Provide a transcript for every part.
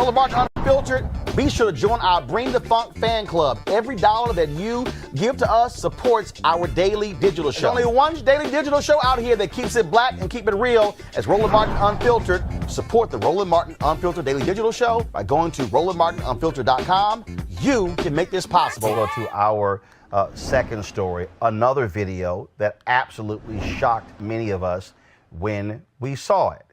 Roland Martin Unfiltered. Be sure to join our Bring the Funk fan club. Every dollar that you give to us supports our daily digital show. There's only one daily digital show out here that keeps it black and keep it real. As Roland Martin Unfiltered. Support the Roland Martin Unfiltered daily digital show by going to RolandMartinUnfiltered.com. You can make this possible. We'll go to our second story, another video that absolutely shocked many of us when we saw it.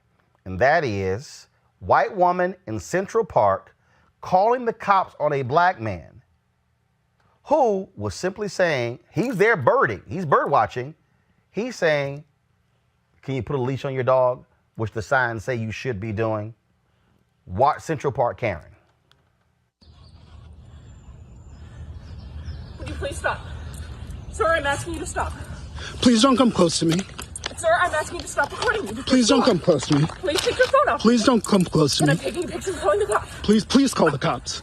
And that is white woman in Central Park calling the cops on a black man who was simply saying, he's there birding, he's bird watching. He's saying, can you put a leash on your dog? Which the signs say you should be doing. Watch Central Park Karen. Would you please stop? Sir, I'm asking you to stop. Please don't come close to me. Sir, I'm asking you to stop recording me. Please don't come close to me. Please take your phone off. Please don't come close to And me. I'm taking pictures and calling the cops. Please call the cops.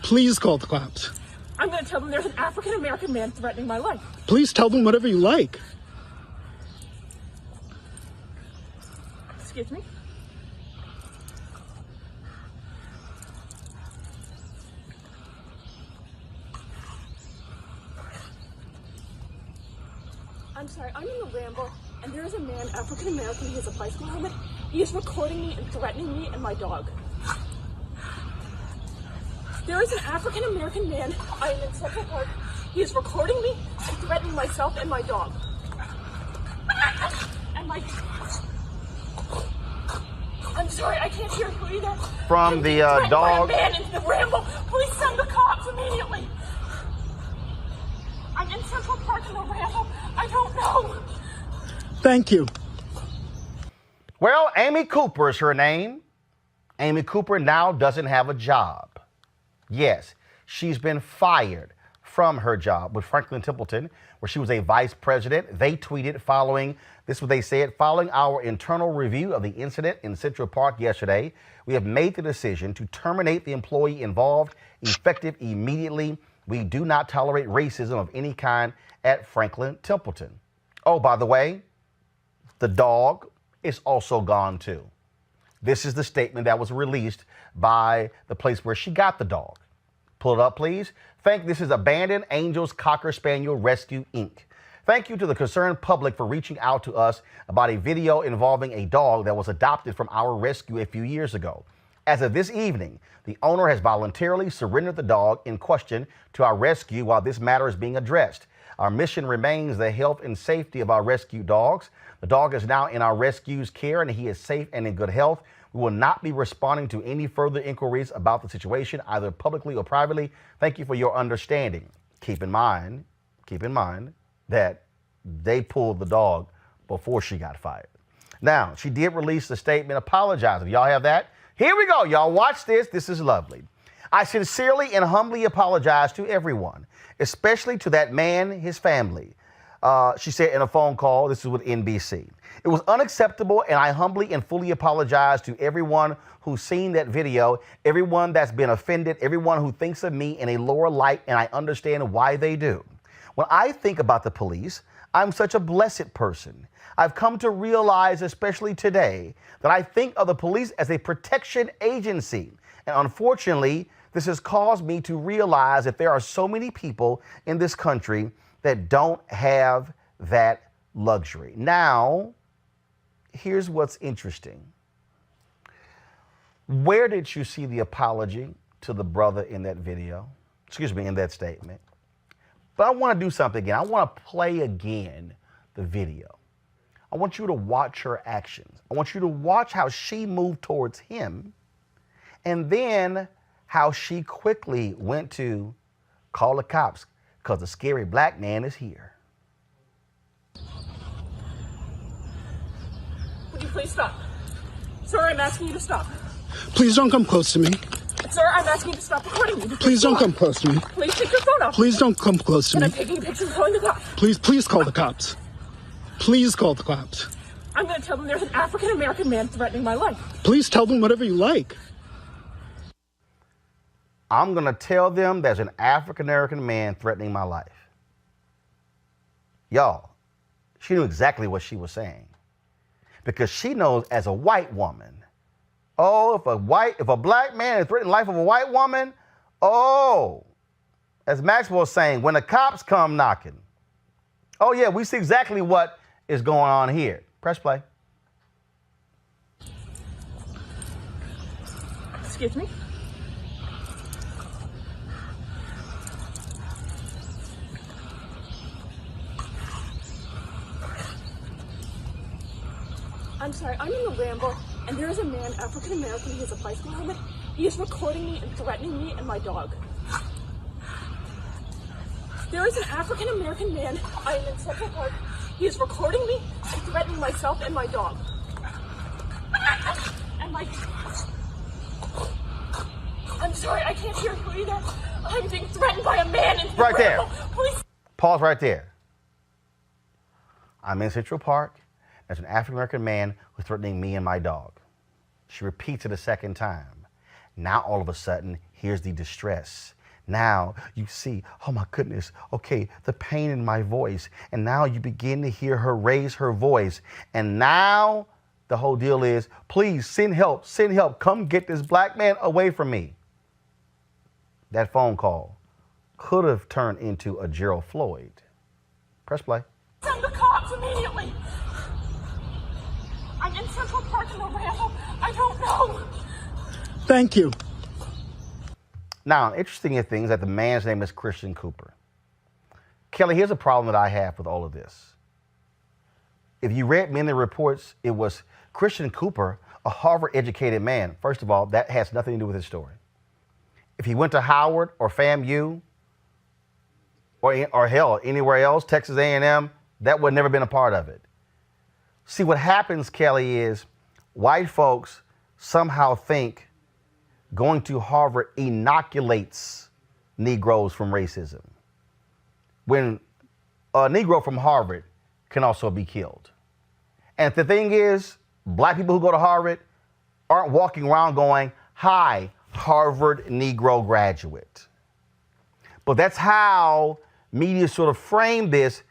Please call the cops. I'm going to tell them there's an African-American man threatening my life. Please tell them whatever you like. Excuse me? I'm sorry, I'm in the Ramble, and there is a man, African-American, he has a bicycle helmet. He is recording me and threatening me and my dog. There is an African-American man, I am in Central Park. He is recording me and threatening myself and my dog. And my... I'm sorry, I can't hear you either. From the dog. By a man in the Ramble. Please send the cops immediately. I'm in Central Park in the Ramble. I don't know. Thank you. Well, Amy Cooper is her name. Amy Cooper now doesn't have a job. Yes, she's been fired from her job with Franklin Templeton, where she was a vice president. They tweeted following, this is what they said, following our internal review of the incident in Central Park yesterday, we have made the decision to terminate the employee involved effective immediately. We do not tolerate racism of any kind at Franklin Templeton. Oh, by the way, the dog is also gone too. This is the statement that was released by the place where she got the dog. Pull it up, please. This is Abandoned Angels Cocker Spaniel Rescue, Inc. Thank you to the concerned public for reaching out to us about a video involving a dog that was adopted from our rescue a few years ago. As of this evening, the owner has voluntarily surrendered the dog in question to our rescue while this matter is being addressed. Our mission remains the health and safety of our rescue dogs. The dog is now in our rescue's care and he is safe and in good health. We will not be responding to any further inquiries about the situation, either publicly or privately. Thank you for your understanding. Keep in mind that they pulled the dog before she got fired. Now, she did release a statement apologizing. Y'all have that? Here we go, y'all. Watch this. This is lovely. I sincerely and humbly apologize to everyone, especially to that man, his family. She said in a phone call, this is with NBC. It was unacceptable, and I humbly and fully apologize to everyone who's seen that video, everyone that's been offended, everyone who thinks of me in a lower light, and I understand why they do. When I think about the police, I'm such a blessed person. I've come to realize, especially today, that I think of the police as a protection agency. And unfortunately, this has caused me to realize that there are so many people in this country that don't have that luxury. Now, here's what's interesting. Where did you see the apology to the brother in that video? In that statement. But I want to do something again. I want to play again the video. I want you to watch her actions. I want you to watch how she moved towards him and then how she quickly went to call the cops because the scary black man is here. Would you please stop? Sir, I'm asking you to stop. Please don't come close to me. Sir, I'm asking you to stop recording me. Please don't come close to me. Please take your phone off. Please don't come close to And me. I'm taking pictures and calling the cops. Please call the cops. Please call the cops. I'm going to tell them there's an African-American man threatening my life. Please tell them whatever you like. I'm going to tell them there's an African-American man threatening my life. Y'all, she knew exactly what she was saying because she knows as a white woman, Oh, if a black man is threatening the life of a white woman, oh, as Maxwell was saying, when the cops come knocking. Oh yeah, we see exactly what is going on here. Press play. Excuse me? I'm sorry, I'm in the Rambo, and there is a man, African American, he has a bicycle helmet. He is recording me and threatening me and my dog. There is an African American man, I am in Central Park. He is recording me and threatening myself and my dog. And I'm sorry, I can't hear you either. I'm being threatened by a man in the Right there. Rambo. Please. Pause right there. I'm in Central Park. There's an African-American man who's threatening me and my dog. She repeats it a second time. Now, all of a sudden, here's the distress. Now you see, oh my goodness, okay, the pain in my voice. And now you begin to hear her raise her voice. And now the whole deal is, please send help, come get this black man away from me. That phone call could have turned into a Gerald Floyd. Press play. Send the cops immediately. I'm in Central Park in the Rambo. I don't know. Thank you. Now, interesting thing is that the man's name is Christian Cooper. Kelly, here's a problem that I have with all of this. If you read many reports, it was Christian Cooper, a Harvard-educated man. First of all, that has nothing to do with his story. If he went to Howard or FAMU or hell, anywhere else, Texas A&M, that would have never been a part of it. See, what happens, Kelly, is white folks somehow think going to Harvard inoculates Negroes from racism, when a Negro from Harvard can also be killed. And the thing is, black people who go to Harvard aren't walking around going, hi, Harvard Negro graduate. But that's how media sort of frame this.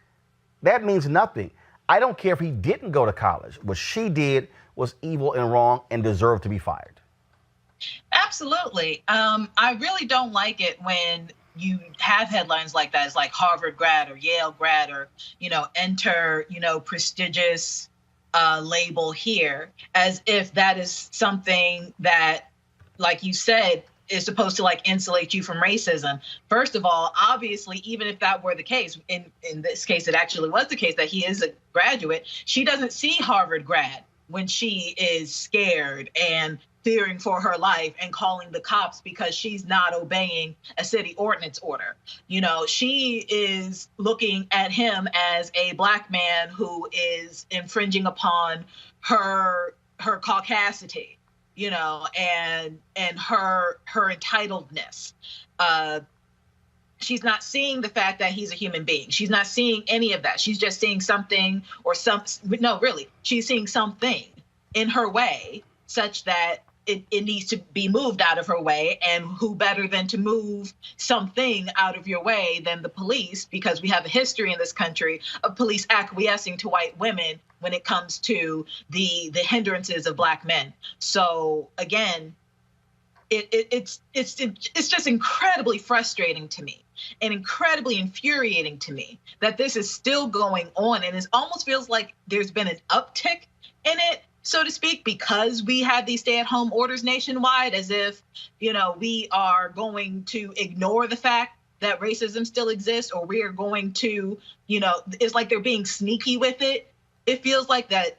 That means nothing. I don't care if he didn't go to college. What she did was evil and wrong and deserved to be fired. Absolutely. I really don't like it when you have headlines like that. It's like Harvard grad or Yale grad or, enter, prestigious label here, as if that is something that, like you said, is supposed to insulate you from racism. First of all, obviously, even if that were the case, in this case, it actually was the case that he is a graduate, she doesn't see Harvard grad when she is scared and fearing for her life and calling the cops because she's not obeying a city ordinance order. She is looking at him as a black man who is infringing upon her caucasity, and her entitledness. She's not seeing the fact that he's a human being. She's not seeing any of that. She's just seeing something she's seeing something in her way such that it needs to be moved out of her way. And who better than to move something out of your way than the police, because we have a history in this country of police acquiescing to white women when it comes to the hindrances of black men. So again, it's just incredibly frustrating to me and incredibly infuriating to me that this is still going on. And it almost feels like there's been an uptick in it, so to speak, because we have these stay-at-home orders nationwide, as if, we are going to ignore the fact that racism still exists, or we are going to, it's like they're being sneaky with it. It feels like that,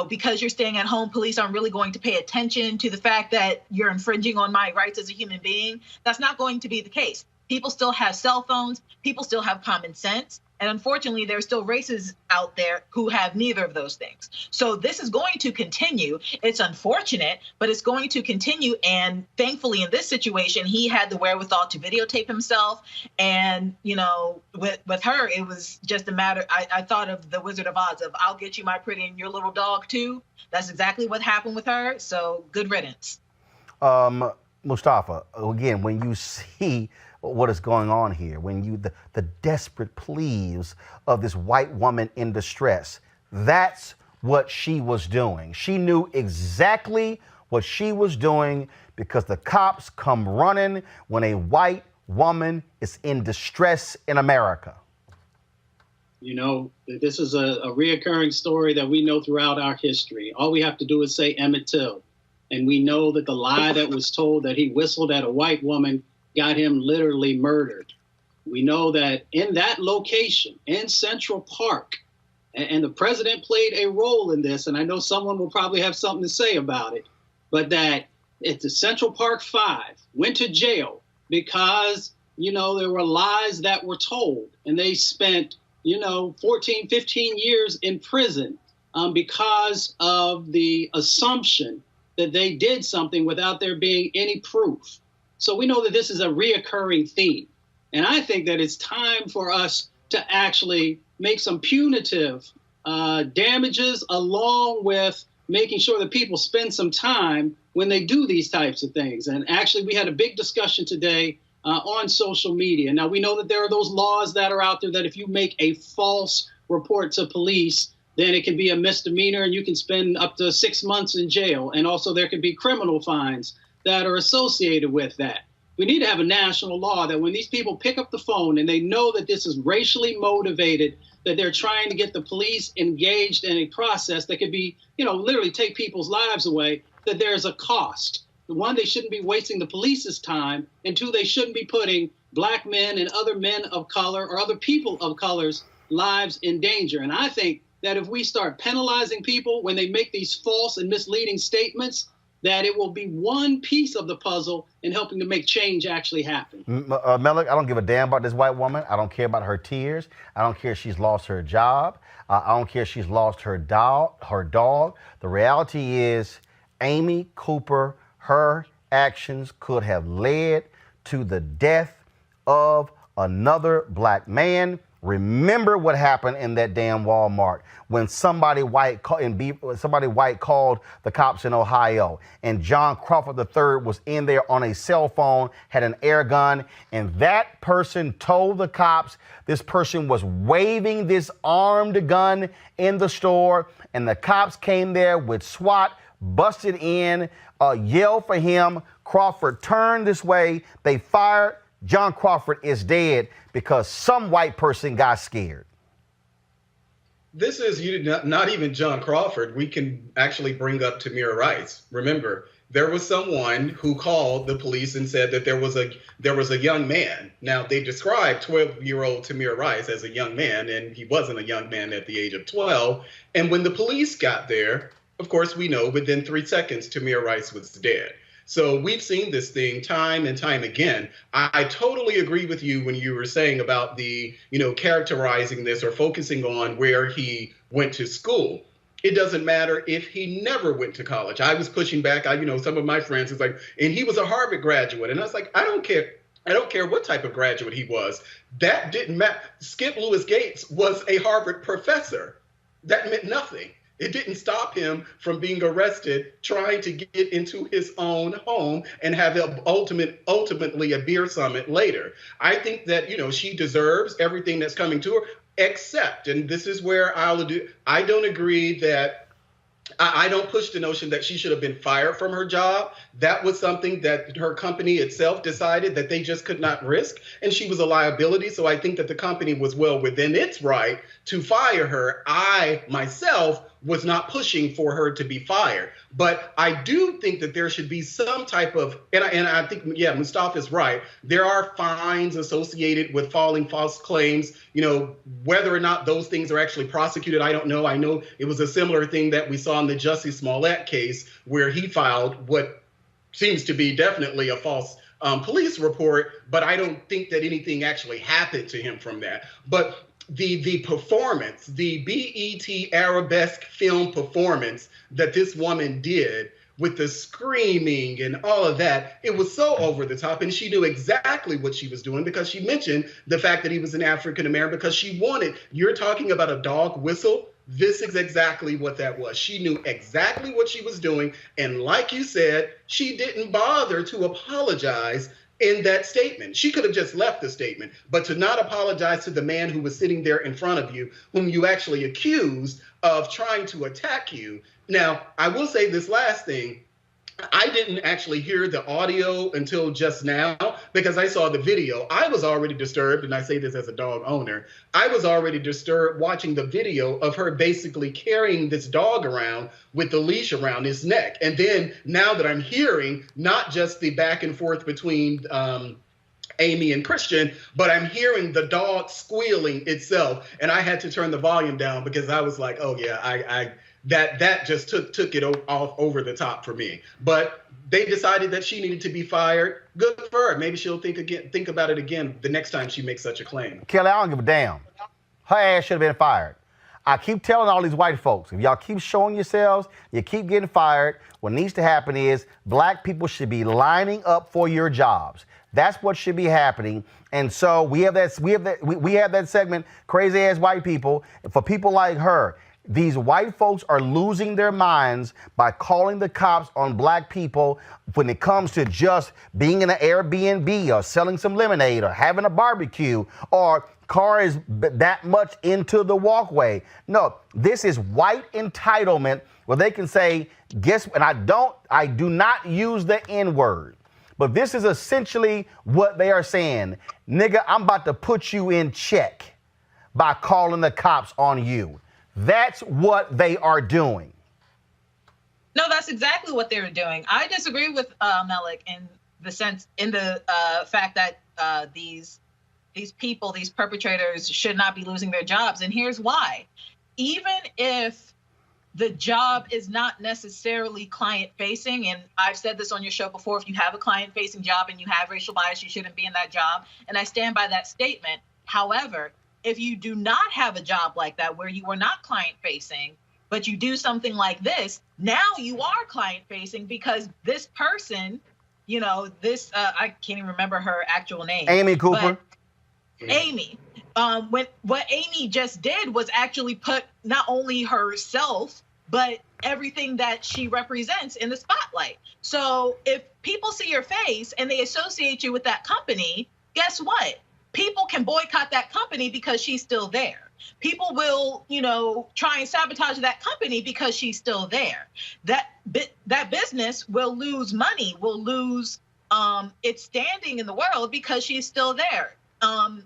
because you're staying at home, police aren't really going to pay attention to the fact that you're infringing on my rights as a human being. That's not going to be the case. People still have cell phones. People still have common sense. And unfortunately, there's still racists out there who have neither of those things. So this is going to continue. It's unfortunate, but it's going to continue. And thankfully, in this situation, he had the wherewithal to videotape himself. And, with her, it was just a matter. I thought of the Wizard of Oz of I'll get you my pretty and your little dog, too. That's exactly what happened with her. So good riddance. Mustafa, again, when you see what is going on here, when the desperate pleas of this white woman in distress, that's what she was doing. She knew exactly what she was doing because the cops come running when a white woman is in distress in America. You know, this is a reoccurring story that we know throughout our history. All we have to do is say Emmett Till. And we know that the lie that was told that he whistled at a white woman got him literally murdered. We know that in that location, in Central Park, and the president played a role in this, and I know someone will probably have something to say about it, but that it's the Central Park Five went to jail because, you know, there were lies that were told, and they spent, 14, 15 years in prison because of the assumption that they did something without there being any proof. So we know that this is a reoccurring theme. And I think that it's time for us to actually make some punitive damages along with making sure that people spend some time when they do these types of things. And actually, we had a big discussion today on social media. Now, we know that there are those laws that are out there that if you make a false report to police, then it can be a misdemeanor and you can spend up to 6 months in jail. And also there could be criminal fines that are associated with that. We need to have a national law that when these people pick up the phone and they know that this is racially motivated, that they're trying to get the police engaged in a process that could be, literally take people's lives away, that there's a cost. One, they shouldn't be wasting the police's time. And two, they shouldn't be putting black men and other men of color or other people of color's lives in danger. And I think that if we start penalizing people when they make these false and misleading statements, that it will be one piece of the puzzle in helping to make change actually happen. Melik, I don't give a damn about this white woman. I don't care about her tears. I don't care if she's lost her job. I don't care if she's lost her dog. The reality is, Amy Cooper, her actions could have led to the death of another black man. Remember what happened in that damn Walmart when somebody white called the cops in Ohio, and John Crawford III was in there on a cell phone, had an air gun, and that person told the cops this person was waving this armed gun in the store, and the cops came there with SWAT, busted in, yelled for him. Crawford turned this way. They fired. John Crawford is dead because some white person got scared. This is not even John Crawford. We can actually bring up Tamir Rice. Remember, there was someone who called the police and said that there was a young man. Now, they described 12-year-old Tamir Rice as a young man, and he wasn't a young man at the age of 12. And when the police got there, of course, we know within 3 seconds, Tamir Rice was dead. So we've seen this thing time and time again. I totally agree with you when you were saying about the, characterizing this or focusing on where he went to school. It doesn't matter if he never went to college. I was pushing back. Some of my friends was like, and he was a Harvard graduate. And I was like, I don't care. I don't care what type of graduate he was. That didn't matter. Skip Lewis Gates was a Harvard professor. That meant nothing. It didn't stop him from being arrested, trying to get into his own home and have ultimately a beer summit later. I think that, she deserves everything that's coming to her, except, and this is where I don't agree that I don't push the notion that she should have been fired from her job. That was something that her company itself decided that they just could not risk, and she was a liability. So I think that the company was well within its right to fire her. I, myself, was not pushing for her to be fired. But I do think that there should be some type of, and I think, Mustafa's right. There are fines associated with filing false claims. Whether or not those things are actually prosecuted, I don't know. I know it was a similar thing that we saw in the Jussie Smollett case where he filed what seems to be definitely a false police report, but I don't think that anything actually happened to him from that. But the performance, the BET Arabesque film performance that this woman did with the screaming and all of that, it was so over the top, and she knew exactly what she was doing because she mentioned the fact that he was an African American because she wanted, you're talking about a dog whistle. This is exactly what that was. She knew exactly what she was doing. And like you said, she didn't bother to apologize in that statement. She could have just left the statement, but to not apologize to the man who was sitting there in front of you, whom you actually accused of trying to attack you. Now, I will say this last thing. I didn't actually hear the audio until just now because I saw the video. I was already disturbed, and I say this as a dog owner. I was already disturbed watching the video of her basically carrying this dog around with the leash around his neck. And then now that I'm hearing not just the back and forth between Amy and Christian, but I'm hearing the dog squealing itself. And I had to turn the volume down because I was like, oh yeah, that just took it off over the top for me. But they decided that she needed to be fired. Good for her. Maybe she'll think about it again the next time she makes such a claim. Kelly, I don't give a damn. Her ass should have been fired. I keep telling all these white folks, if y'all keep showing yourselves, you keep getting fired. What needs to happen is black people should be lining up for your jobs. That's what should be happening. And so we have that segment, crazy ass white people. For people like her, these white folks are losing their minds by calling the cops on black people when it comes to just being in an Airbnb or selling some lemonade or having a barbecue or car is that much into the walkway. No, this is white entitlement where they can say, and I do not use the N-word, but this is essentially what they are saying. Nigga, I'm about to put you in check by calling the cops on you. That's what they are doing. No, that's exactly what they were doing. I disagree with Melik in the fact that these people, these perpetrators, should not be losing their jobs. And here's why. Even if the job is not necessarily client-facing, and I've said this on your show before, if you have a client-facing job and you have racial bias, you shouldn't be in that job. And I stand by that statement. However, if you do not have a job like that where you are not client-facing, but you do something like this, now you are client-facing because this person, I can't even remember her actual name. Amy Cooper. Amy. What Amy just did was actually put not only herself, but everything that she represents in the spotlight. So if people see your face and they associate you with that company, guess what? People can boycott that company because she's still there. People will, try and sabotage that company because she's still there. That business will lose money, will lose its standing in the world because she's still there. And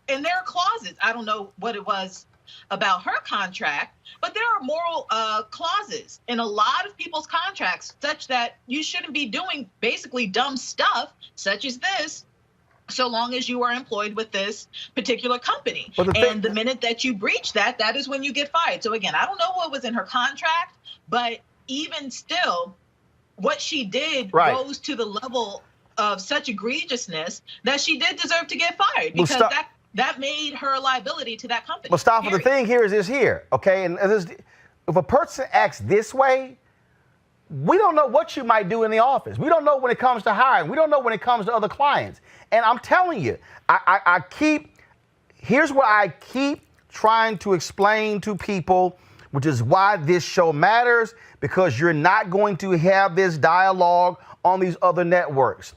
there are clauses. I don't know what it was about her contract, but there are moral clauses in a lot of people's contracts such that you shouldn't be doing basically dumb stuff such as this, so long as you are employed with this particular company. And the minute that you breach that is when you get fired. So again, I don't know what was in her contract, but even still, what she did rose to the level of such egregiousness that she did deserve to get fired because that made her a liability to that company. Mustafa, the thing here is here, okay? And if a person acts this way, we don't know what you might do in the office. We don't know when it comes to hiring. We don't know when it comes to other clients. And I'm telling you, here's what I keep trying to explain to people, which is why this show matters, because you're not going to have this dialogue on these other networks.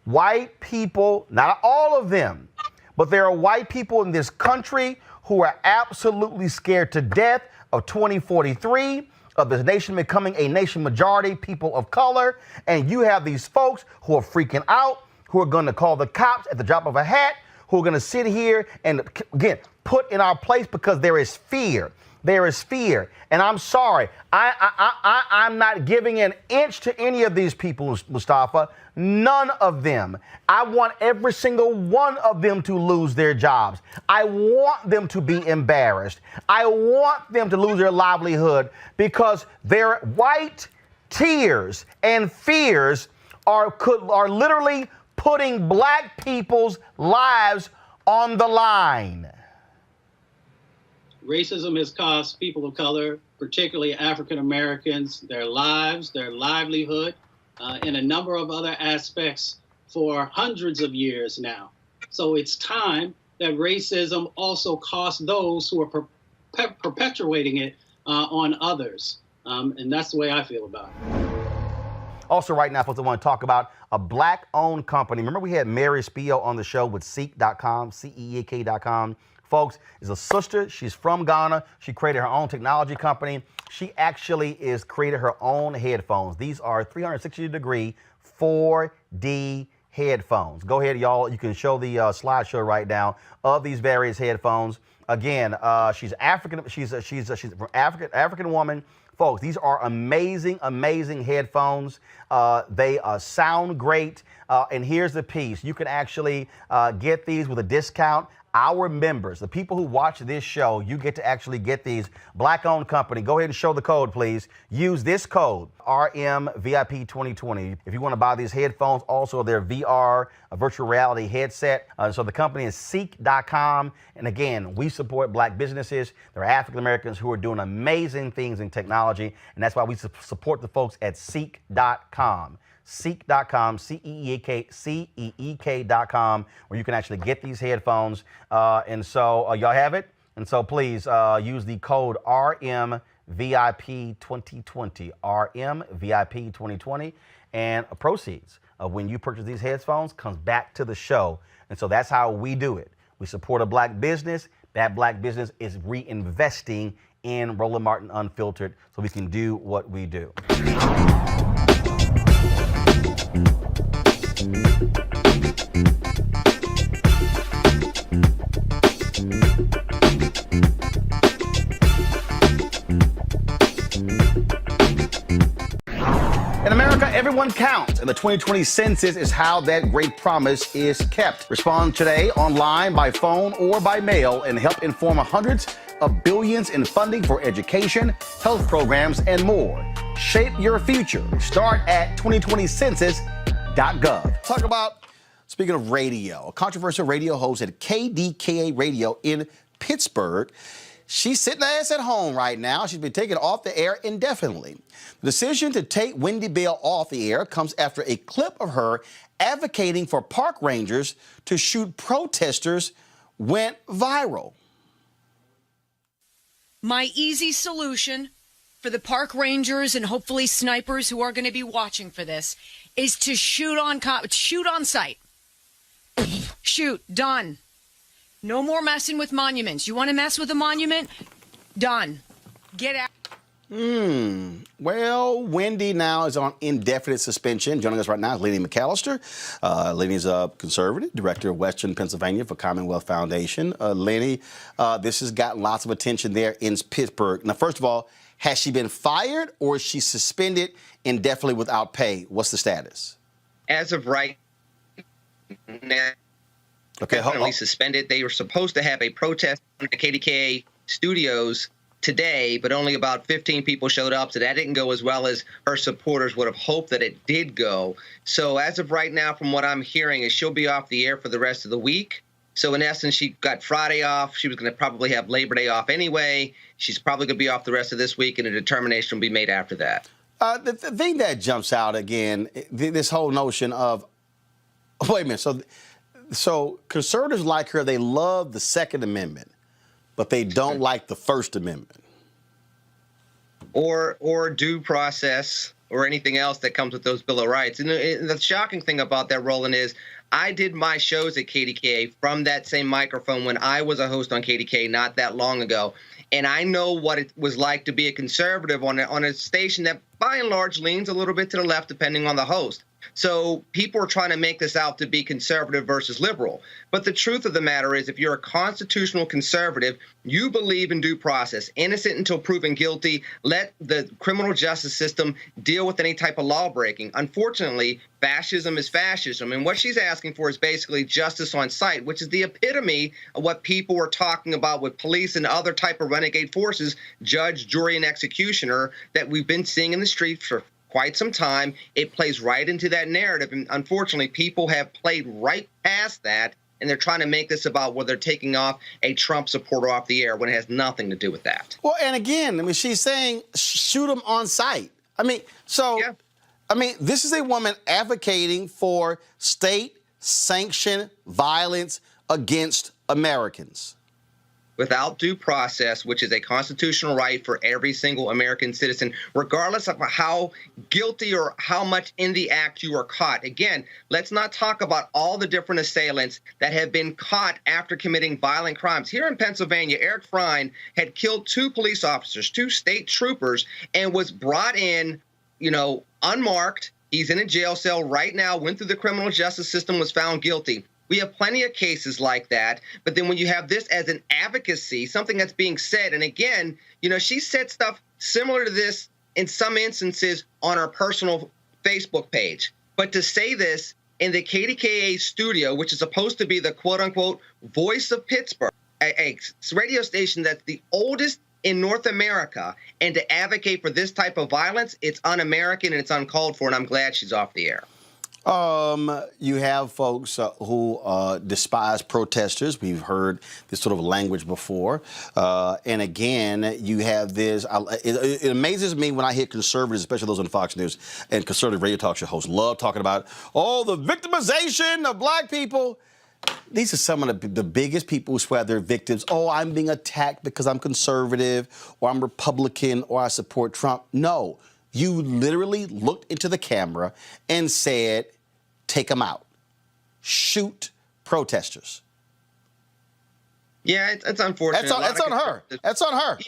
White people, not all of them, but there are white people in this country who are absolutely scared to death of 2043, of this nation becoming a nation majority, people of color. And you have these folks who are freaking out, who are going to call the cops at the drop of a hat, who are going to sit here and, again, put in our place because there is fear. There is fear. And I'm sorry, I'm not giving an inch to any of these people, Mustafa. None of them. I want every single one of them to lose their jobs. I want them to be embarrassed. I want them to lose their livelihood because their white tears and fears are literally putting black people's lives on the line. Racism has cost people of color, particularly African Americans, their lives, their livelihood, and a number of other aspects for hundreds of years now. So it's time that racism also costs those who are perpetuating it on others. And that's the way I feel about it. Also, right now, folks, I want to talk about a black-owned company. Remember we had Mary Spio on the show with Seek.com, CEEK.com, folks, is a sister. She's from Ghana. She created her own technology company. She actually is created her own headphones. These are 360-degree 4D headphones. Go ahead, y'all. You can show the slideshow right now of these various headphones. Again, she's African. She's from African woman. Folks, these are amazing, amazing headphones. They sound great. And here's the piece. You can actually get these with a discount. Our members, the people who watch this show, you get to actually get these. Black-owned company. Go ahead and show the code, please. Use this code, RMVIP2020. If you want to buy these headphones, also their VR, a virtual reality headset. So the company is Seek.com. And again, we support black businesses. There are African Americans who are doing amazing things in technology. And that's why we support the folks at Seek.com. Seek.com, Seek.com, where you can actually get these headphones. And so y'all have it. And so please use the code RMVIP2020, RMVIP2020, and proceeds of when you purchase these headphones comes back to the show. And so that's how we do it. We support a black business. That black business is reinvesting in Roland Martin Unfiltered so we can do what we do. In America, everyone counts, and the 2020 census is how that great promise is kept. Respond today online, by phone, or by mail, and help inform hundreds of billions in funding for education, health programs, and more. Shape your future. Start at 2020census.gov. Talk about, speaking of radio, a controversial radio host at KDKA Radio in Pittsburgh. She's sitting her ass at home right now. She's been taken off the air indefinitely. The decision to take Wendy Bell off the air comes after a clip of her advocating for park rangers to shoot protesters went viral. My easy solution for the park rangers and hopefully snipers who are going to be watching for this is to shoot on sight. Shoot, done. No more messing with monuments. You want to mess with a monument? Done. Get out. Well, Wendy now is on indefinite suspension. Joining us right now is Lenny McAllister. Lenny's a conservative, director of Western Pennsylvania for Commonwealth Foundation. Lenny, this has gotten lots of attention there in Pittsburgh. Now, first of all, has she been fired or is she suspended indefinitely without pay? What's the status? As of right now, definitely suspended. They were supposed to have a protest in the KDKA studios today, but only about 15 people showed up, so that didn't go as well as her supporters would have hoped that it did go. So as of right now, from what I'm hearing, is she'll be off the air for the rest of the week. So in essence, she got Friday off. She was going to probably have Labor Day off anyway. She's probably going to be off the rest of this week, and a determination will be made after that. The thing that jumps out again, this whole notion of, wait a minute, so conservatives like her, they love the Second Amendment, but they don't like the First Amendment. Or due process or anything else that comes with those Bill of Rights. And the shocking thing about that, Roland, is I did my shows at KDKA from that same microphone when I was a host on KDKA not that long ago. And I know what it was like to be a conservative on a station that by and large leans a little bit to the left depending on the host. So people are trying to make this out to be conservative versus liberal. But the truth of the matter is, if you're a constitutional conservative, you believe in due process, innocent until proven guilty. Let the criminal justice system deal with any type of law breaking. Unfortunately, fascism is fascism. And what she's asking for is basically justice on sight, which is the epitome of what people were talking about with police and other type of renegade forces, judge, jury, and executioner that we've been seeing in the streets for quite some time. It plays right into that narrative. And unfortunately, people have played right past that, and they're trying to make this about whether they're taking off a Trump supporter off the air when it has nothing to do with that. Well, and again, I mean, she's saying shoot them on sight. I mean, this is a woman advocating for state-sanctioned violence against Americans. without due process, which is a constitutional right for every single American citizen, regardless of how guilty or how much in the act you are caught. Again, let's not talk about all the different assailants that have been caught after committing violent crimes. Here in Pennsylvania, Eric Frein had killed 2 police officers, 2 state troopers, and was brought in, unmarked. He's in a jail cell right now, went through the criminal justice system, was found guilty. We have plenty of cases like that. But then when you have this as an advocacy, something that's being said, and again, she said stuff similar to this in some instances on her personal Facebook page. But to say this in the KDKA studio, which is supposed to be the quote unquote voice of Pittsburgh, a radio station that's the oldest in North America, and to advocate for this type of violence, it's un-American and it's uncalled for, and I'm glad she's off the air. You have folks who despise protesters. We've heard this sort of language before. And again, you have this. It amazes me when I hear conservatives, especially those on Fox News and conservative radio talk show hosts, love talking about, the victimization of black people. These are some of the biggest people who swear they're victims. Oh, I'm being attacked because I'm conservative, or I'm Republican, or I support Trump. No, you literally looked into the camera and said, take them out. Shoot protesters. Yeah, it's unfortunate. That's on her. That's on her. Yeah.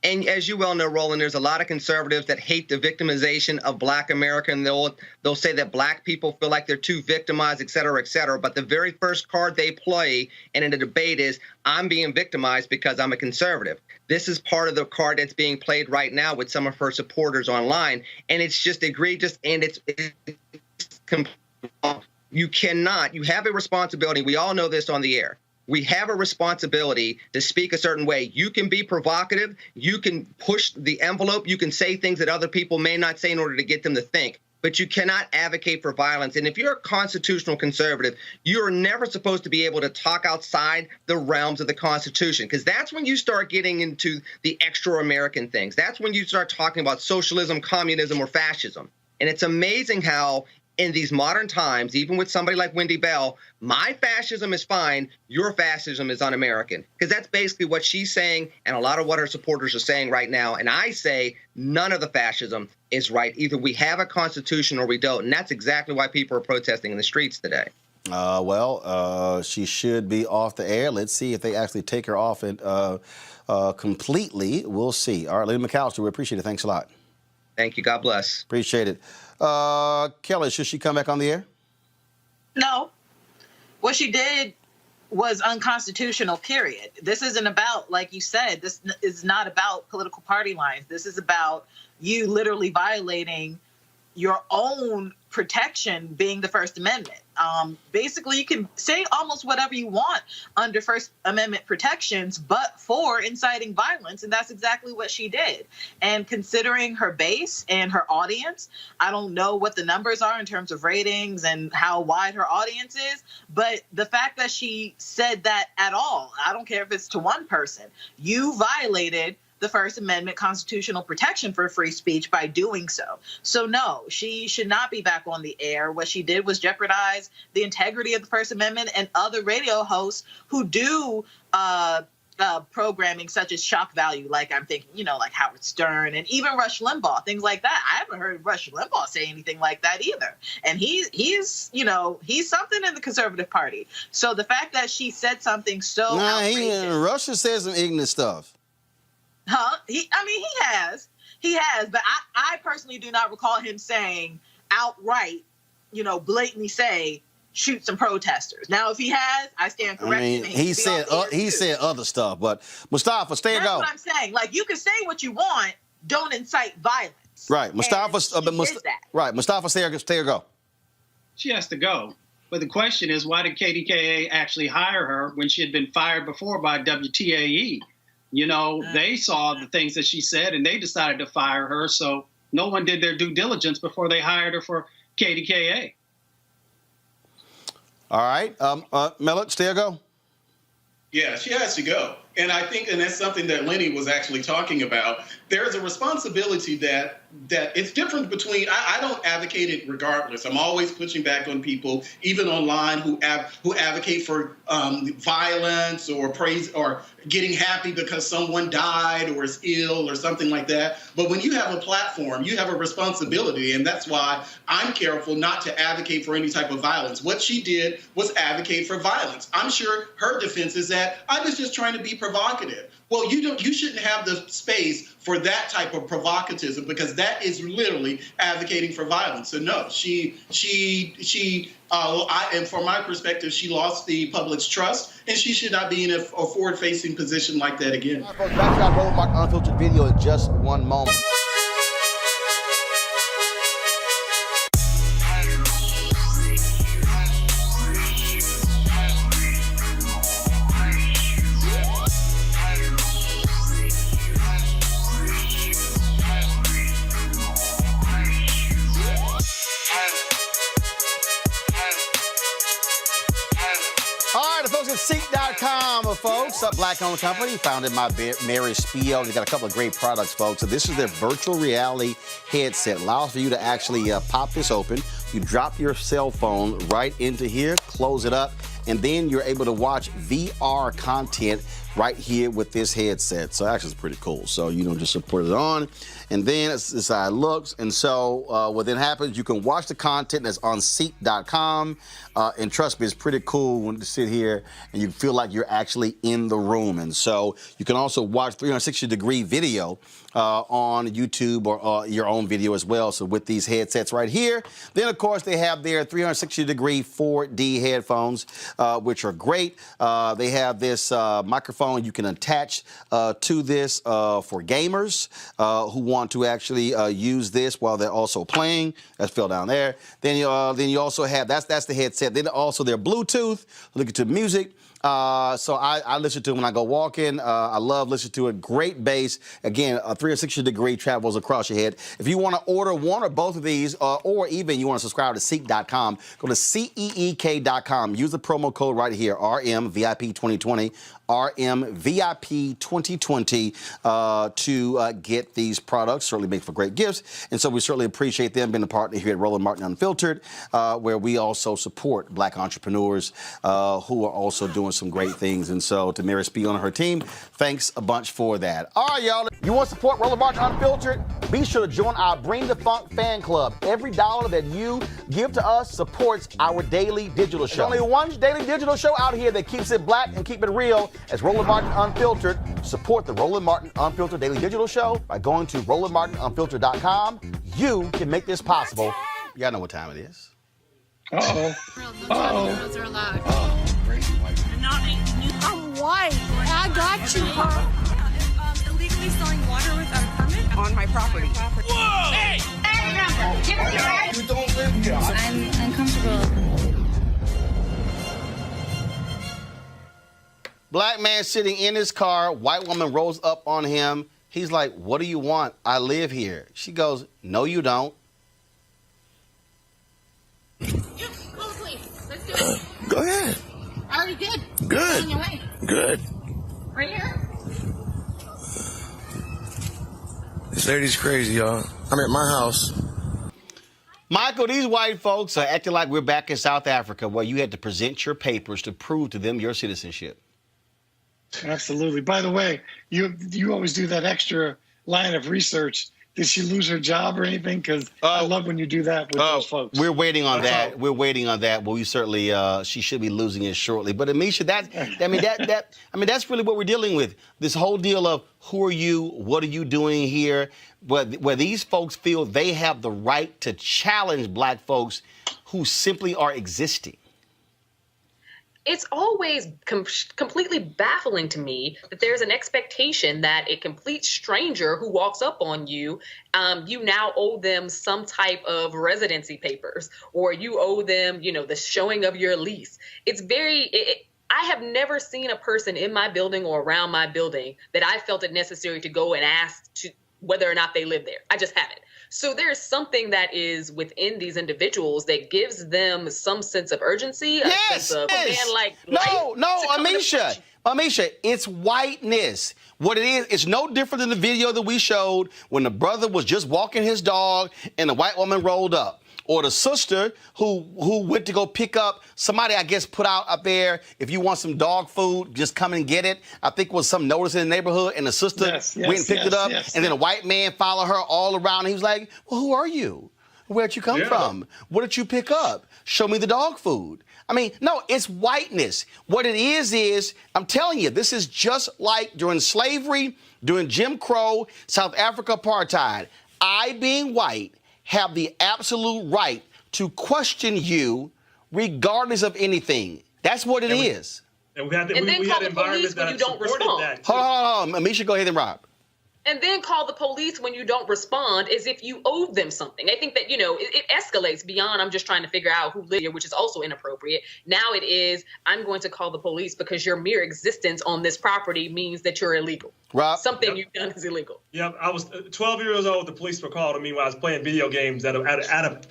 And as you well know, Roland, there's a lot of conservatives that hate the victimization of black America, and they'll say that black people feel like they're too victimized, et cetera, et cetera. But the very first card they play in a debate is, I'm being victimized because I'm a conservative. This is part of the card that's being played right now with some of her supporters online, and it's just egregious, and it's you have a responsibility. We all know this on the air. We have a responsibility to speak a certain way. You can be provocative. You can push the envelope. You can say things that other people may not say in order to get them to think. But you cannot advocate for violence. And if you're a constitutional conservative, you're never supposed to be able to talk outside the realms of the Constitution, because that's when you start getting into the extra-American things. That's when you start talking about socialism, communism, or fascism. And it's amazing how in these modern times, even with somebody like Wendy Bell, my fascism is fine, your fascism is un-American. Because that's basically what she's saying, and a lot of what her supporters are saying right now. And I say none of the fascism is right. Either we have a constitution or we don't. And that's exactly why people are protesting in the streets today. She should be off the air. Let's see if they actually take her off it completely. We'll see. All right, Lady McAllister, we appreciate it. Thanks a lot. Thank you. God bless. Appreciate it. Kelly, should she come back on the air? No. What she did was unconstitutional, period. This isn't about, like you said, this is not about political party lines. This is about you literally violating your own protection, being the First Amendment. Basically, you can say almost whatever you want under First Amendment protections, but for inciting violence, and that's exactly what she did. And considering her base and her audience, I don't know what the numbers are in terms of ratings and how wide her audience is, but the fact that she said that at all, I don't care if it's to one person, you violated the First Amendment constitutional protection for free speech by doing so. So no, she should not be back on the air. What she did was jeopardize the integrity of the First Amendment, and other radio hosts who do programming such as shock value, like I'm thinking, like Howard Stern and even Rush Limbaugh, things like that. I haven't heard Rush Limbaugh say anything like that either. And he's something in the conservative party. So the fact that she said something so outrageous. Rush says some ignorant stuff. Huh? He has, but I personally do not recall him saying outright, blatantly say, shoot some protesters. Now, if he has, I stand corrected. He said other stuff, but Mustafa, stay and go. That's what I'm saying. Like, you can say what you want, don't incite violence. Right, Mustafa. Right, Mustafa, stay or go. She has to go. But the question is, why did KDKA actually hire her when she had been fired before by WTAE? They saw the things that she said, and they decided to fire her. So no one did their due diligence before they hired her for KDKA. All right. Millet, stay or go? Yeah, she has to go. And I think, and that's something that Lenny was actually talking about, there's a responsibility that it's different between, I don't advocate it regardless. I'm always pushing back on people, even online, who advocate for violence or praise or getting happy because someone died or is ill or something like that. But when you have a platform, you have a responsibility, and that's why I'm careful not to advocate for any type of violence. What she did was advocate for violence. I'm sure her defense is that I was just trying to be provocative. Well, you shouldn't have the space for that type of provocativism, because that is literally advocating for violence. So no, and from my perspective, she lost the public's trust, and she should not be in a forward-facing position like that again. All right, folks, back to our Roland Martin Unfiltered video in just one moment. Seek.com, folks, a black-owned company founded by Mary Spiel. They got a couple of great products, folks. So this is their virtual reality headset. Allows for you to actually pop this open. You drop your cell phone right into here, close it up, and then you're able to watch VR content right here with this headset. So actually it's pretty cool. So just put it on, and then this is how it looks. And so what then happens, you can watch the content that's on Seek.com, and trust me, it's pretty cool when you sit here and you feel like you're actually in the room. And so you can also watch 360-degree video on YouTube or your own video as well. So with these headsets right here, then of course they have their 360-degree 4D headphones, which are great. They have this microphone you can attach to this for gamers who want to actually use this while they're also playing. That fell down there. Then you also have that's the headset. Then also their Bluetooth. Look at the music. So I listen to it when I go walking. I love listening to it. Great bass. Again, a 360-degree travels across your head. If you want to order one or both of these, or even you want to subscribe to Seek.com, go to CEEK.com. Use the promo code right here, RMVIP2020. RMVIP 2020 to get these products. Certainly make for great gifts. And so we certainly appreciate them being a partner here at Roland Martin Unfiltered, where we also support black entrepreneurs who are also doing some great things. And so to Mary Spiel and her team, thanks a bunch for that. All right, y'all. You want to support Roland Martin Unfiltered? Be sure to join our Bring the Funk fan club. Every dollar that you give to us supports our daily digital show. There's only one daily digital show out here that keeps it black and keep it real. As Roland Martin Unfiltered. Support the Roland Martin Unfiltered Daily Digital Show by going to RolandMartinUnfiltered.com. You can make this possible. Y'all know what time it is. Uh-oh. Those are allowed. I'm white. I got you, huh? Illegally selling water without a permit On my property. Whoa! Hey! You don't live here. I'm uncomfortable. Black man sitting in his car, white woman rolls up on him. He's like, what do you want? I live here. She goes, no, you don't. Let's do it. Go ahead. I already did. Good. On your way. Good. Right here. This lady's crazy, y'all. I'm at my house. Michael, these white folks are acting like we're back in South Africa where you had to present your papers to prove to them your citizenship. Absolutely. By the way, you always do that extra line of research. Did she lose her job or anything? Because I love when you do that with those folks. We're waiting on that. We're waiting on that. Well, we certainly she should be losing it shortly. But Amisha, that's really what we're dealing with. This whole deal of who are you? What are you doing here? Where these folks feel they have the right to challenge black folks who simply are existing. It's always completely baffling to me that there's an expectation that a complete stranger who walks up on you, you now owe them some type of residency papers, or you owe them, the showing of your lease. It's I have never seen a person in my building or around my building that I felt it necessary to go and ask to whether or not they live there. I just haven't. So there's something that is within these individuals that gives them some sense of urgency, a sense of, No, Amisha. Amisha, it's whiteness. What it is, it's no different than the video that we showed when the brother was just walking his dog and the white woman rolled up. Or the sister who went to go pick up somebody, I guess, put out up there, if you want some dog food, just come and get it. I think it was some notice in the neighborhood, and the sister went and picked it up, and then a white man followed her all around. And he was like, well, who are you? Where'd you come from? What did you pick up? Show me the dog food. I mean, no, it's whiteness. What it is, I'm telling you, this is just like during slavery, during Jim Crow, South Africa apartheid. I, being white, have the absolute right to question you regardless of anything. That's what it is. And we had then call the police when you don't respond. Hold on. Amisha, go ahead and Rob. And then call the police when you don't respond as if you owe them something. I think that, it escalates beyond I'm just trying to figure out who lives here, which is also inappropriate. Now it is, I'm going to call the police because your mere existence on this property means that you're illegal. Rob? Something you've done is illegal. Yep, I was 12 years old. The police were called to me when I was playing video games at an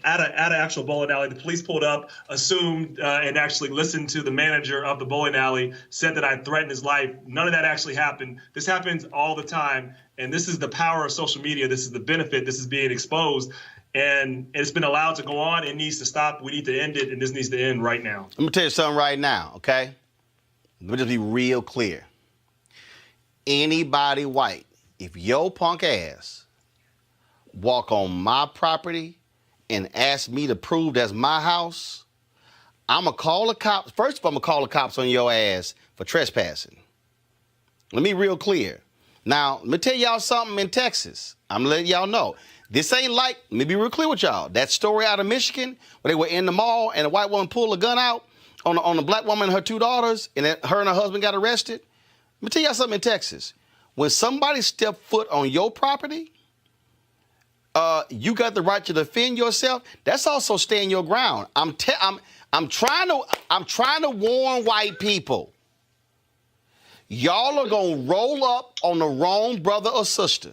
actual bowling alley. The police pulled up, assumed, and actually listened to the manager of the bowling alley, said that I threatened his life. None of that actually happened. This happens all the time. And this is the power of social media. This is the benefit. This is being exposed. And it's been allowed to go on. It needs to stop. We need to end it. And this needs to end right now. Let me tell you something right now, okay? Let me just be real clear. Anybody white, if your punk ass walk on my property and ask me to prove that's my house, I'm going to call the cops. First of all, I'm going to call the cops on your ass for trespassing. Let me be real clear. Now, let me tell y'all something in Texas. I'm going to let y'all know. This ain't like, let me be real clear with y'all. That story out of Michigan where they were in the mall and a white woman pulled a gun out on a black woman and her two daughters, and then her and her husband got arrested. Let me tell y'all something in Texas. When somebody step foot on your property, you got the right to defend yourself. That's also staying your ground. I'm trying to warn white people. Y'all are going to roll up on the wrong brother or sister,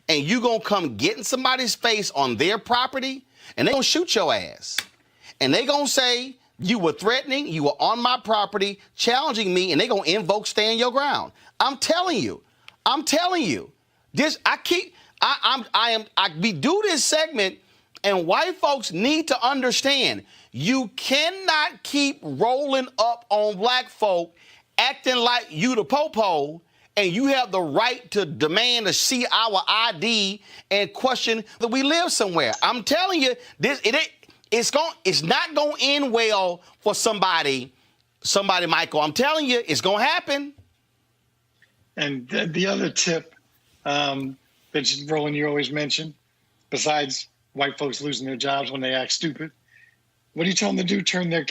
and you going to come get in somebody's face on their property, and they going to shoot your ass. And they going to say, you were threatening, you were on my property, challenging me, and they going to invoke stand your ground. I'm telling you. We do this segment, and white folks need to understand, you cannot keep rolling up on black folk acting like you the po-po, and you have the right to demand to see our ID and question that we live somewhere. I'm telling you, it's not going to end well for somebody, Michael. I'm telling you, it's going to happen. And the other tip that, Roland, you always mention, besides white folks losing their jobs when they act stupid, what do you tell them to do? Turn their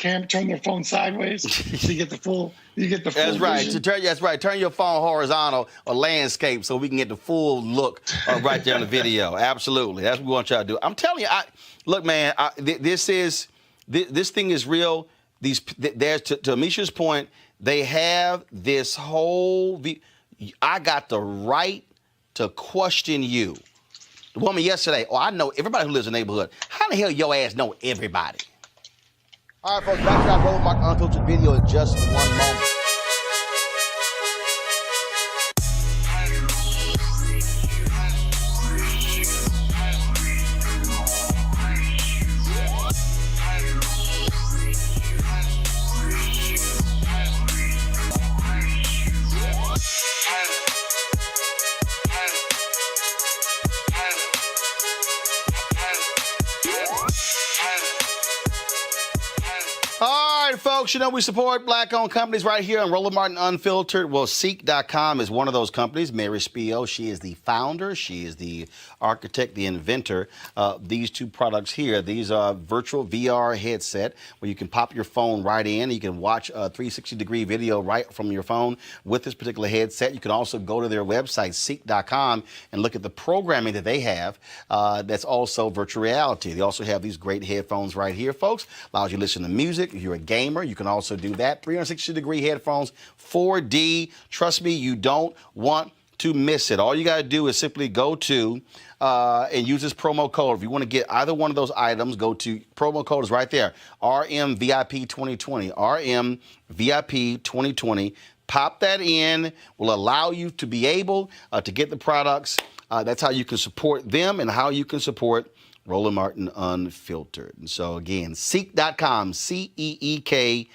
phone sideways so you get the full. That's right. That's right. Turn your phone horizontal or landscape so we can get the full look right there on the video. Absolutely. That's what we want y'all to do. I'm telling you, look, man. This thing is real. There's to Amisha's point. They have this whole. I got the right to question you. The woman yesterday. Oh, I know everybody who lives in the neighborhood. How the hell your ass know everybody? All right, folks, back to our Roland Martin Unfiltered video in just one moment. Folks, we support black-owned companies right here on Roland Martin Unfiltered. Well, Seek.com is one of those companies. Mary Spio, she is the founder. She is the architect, the inventor of these two products here. These are virtual VR headset where you can pop your phone right in. You can watch a 360-degree video right from your phone with this particular headset. You can also go to their website, Seek.com, and look at the programming that they have that's also virtual reality. They also have these great headphones right here, folks. Allows you to listen to music. If you're a gamer, you can also do that. 360-degree headphones, 4D. Trust me, you don't want to miss it. All you got to do is simply go to and use this promo code. If you want to get either one of those items, go to promo code is right there. RMVIP2020. RMVIP2020. Pop that in. Will allow you to be able to get the products. That's how you can support them and how you can support Roland Martin Unfiltered. And so again, seek.com, CEEK.com.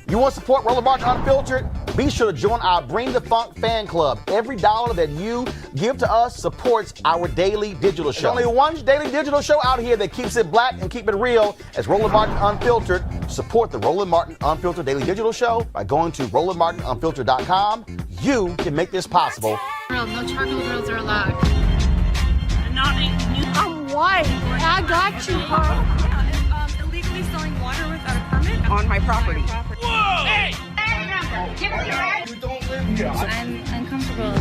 You want to support Roland Martin Unfiltered? Be sure to join our Bring the Funk fan club. Every dollar that you give to us supports our daily digital show. There's only one daily digital show out here that keeps it black and keep it real as Roland Martin Unfiltered. Support the Roland Martin Unfiltered daily digital show by going to RolandMartinUnfiltered.com. You can make this possible. No charcoal grills are allowed. I'm white. I got you, huh? Illegally selling water without a permit on my property. Whoa! Hey! You don't live here. I'm uncomfortable.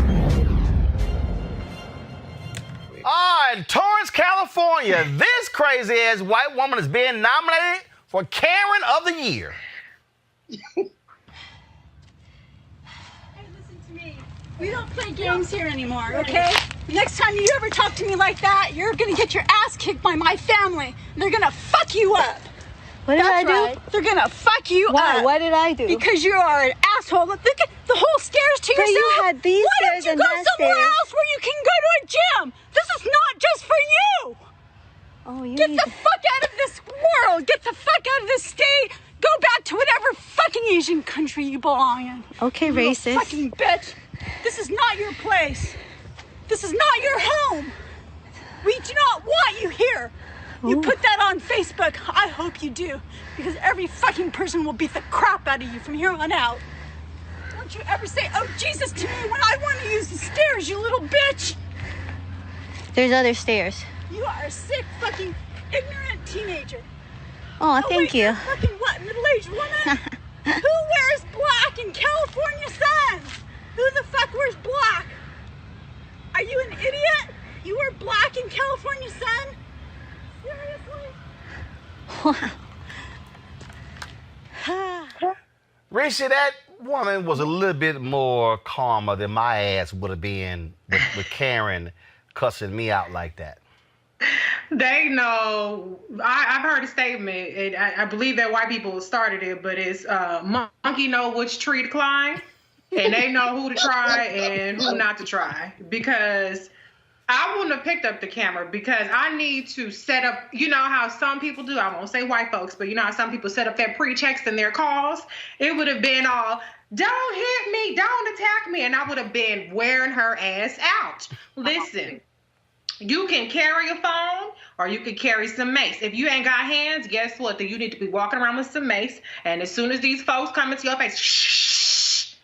In Torrance, California, this crazy-ass white woman is being nominated for Karen of the Year. Hey, listen to me. We don't play games here anymore, okay? Next time you ever talk to me like that, you're gonna get your ass kicked by my family. They're gonna fuck you up. What did I do? Right. They're gonna fuck you Why? up. What did I do? Because you are an asshole. Look at the whole stairs to But yourself. you had these Why stairs don't and you that go somewhere stairs. else where you can go to a gym? This is not just for you. Oh, you Get need the fuck out of this world. Get the fuck out of this state. Go back to whatever fucking Asian country you belong in. Okay, You racist. little fucking bitch. This is not your place. This is not your home. We do not want you here. You Ooh. put that on Facebook. I hope you do. Because every fucking person will beat the crap out of you from here on out. Don't you ever say, oh, Jesus, to me when I want to use the stairs, you little bitch. There's other stairs. You are a sick, fucking, ignorant teenager. Oh, thank wait, you. you're fucking what, middle-aged woman? Who wears black in California sun? Who the fuck wears black? Are you an idiot? You wear black in California sun? Seriously? Reese, that woman was a little bit more calmer than my ass would have been with Karen cussing me out like that. They know. I've heard a statement, and I believe that white people started it, but it's monkey know which tree to climb, and they know who to try and who not to try. Because I wouldn't have picked up the camera because I need to set up, you know how some people do, I won't say white folks, but you know how some people set up their pre-checks and their calls? It would have been all, don't hit me, don't attack me, and I would have been wearing her ass out. Listen. You can carry a phone or you can carry some mace. If you ain't got hands, guess what? Then you need to be walking around with some mace. And as soon as these folks come into your face, shh,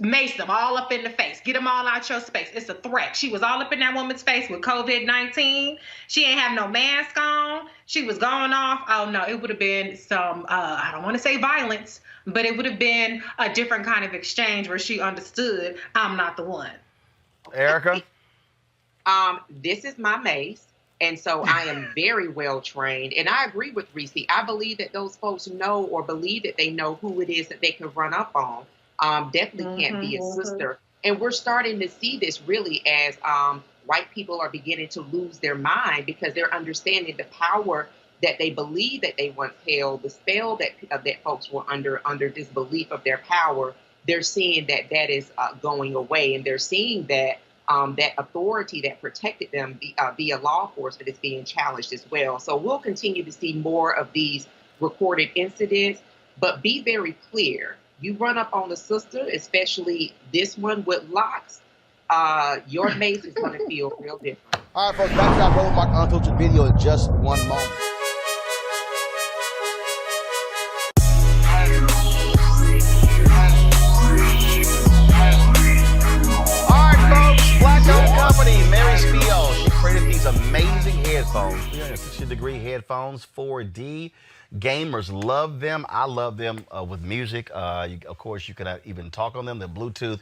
mace them all up in the face. Get them all out your space. It's a threat. She was all up in that woman's face with COVID-19. She ain't have no mask on. She was going off. Oh, no, it would have been some, I don't want to say violence, but it would have been a different kind of exchange where she understood I'm not the one. Erica? This is my mace, and so I am very well trained. And I agree with Reese. I believe that those folks know or believe that they know who it is that they can run up on. Definitely can't be a sister. And we're starting to see this really as white people are beginning to lose their mind because they're understanding the power that they believe that they once held, the spell that folks were under this belief of their power. They're seeing that is going away, and they're seeing that that authority that protected them via law enforcement is being challenged as well. So we'll continue to see more of these recorded incidents, but be very clear. You run up on a sister, especially this one with locks, your mace is going to feel real different. All right, folks, back to our Roland Martin Unfiltered video in just one moment. Company, Mary Spiel. She created these amazing headphones, 360-degree headphones, 4D. Gamers love them. I love them with music. Of course, you can even talk on them. They're Bluetooth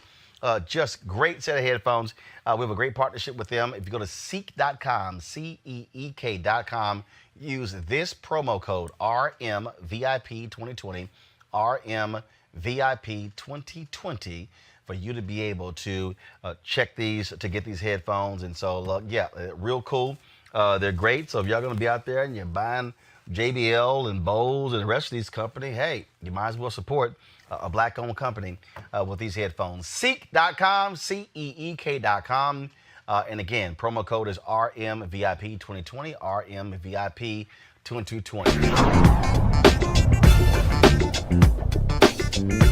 Just great set of headphones. We have a great partnership with them. If you go to seek.com, CEEK.com, use this promo code RMVIP2020, RMVIP2020, for you to be able to check these, to get these headphones. And so, yeah, real cool. They're great. So if y'all going to be out there and you're buying JBL and Bose and the rest of these companies, hey, you might as well support a black-owned company with these headphones. Seek.com, CEEK.com. And again, promo code is RMVIP2020, RMVIP2020.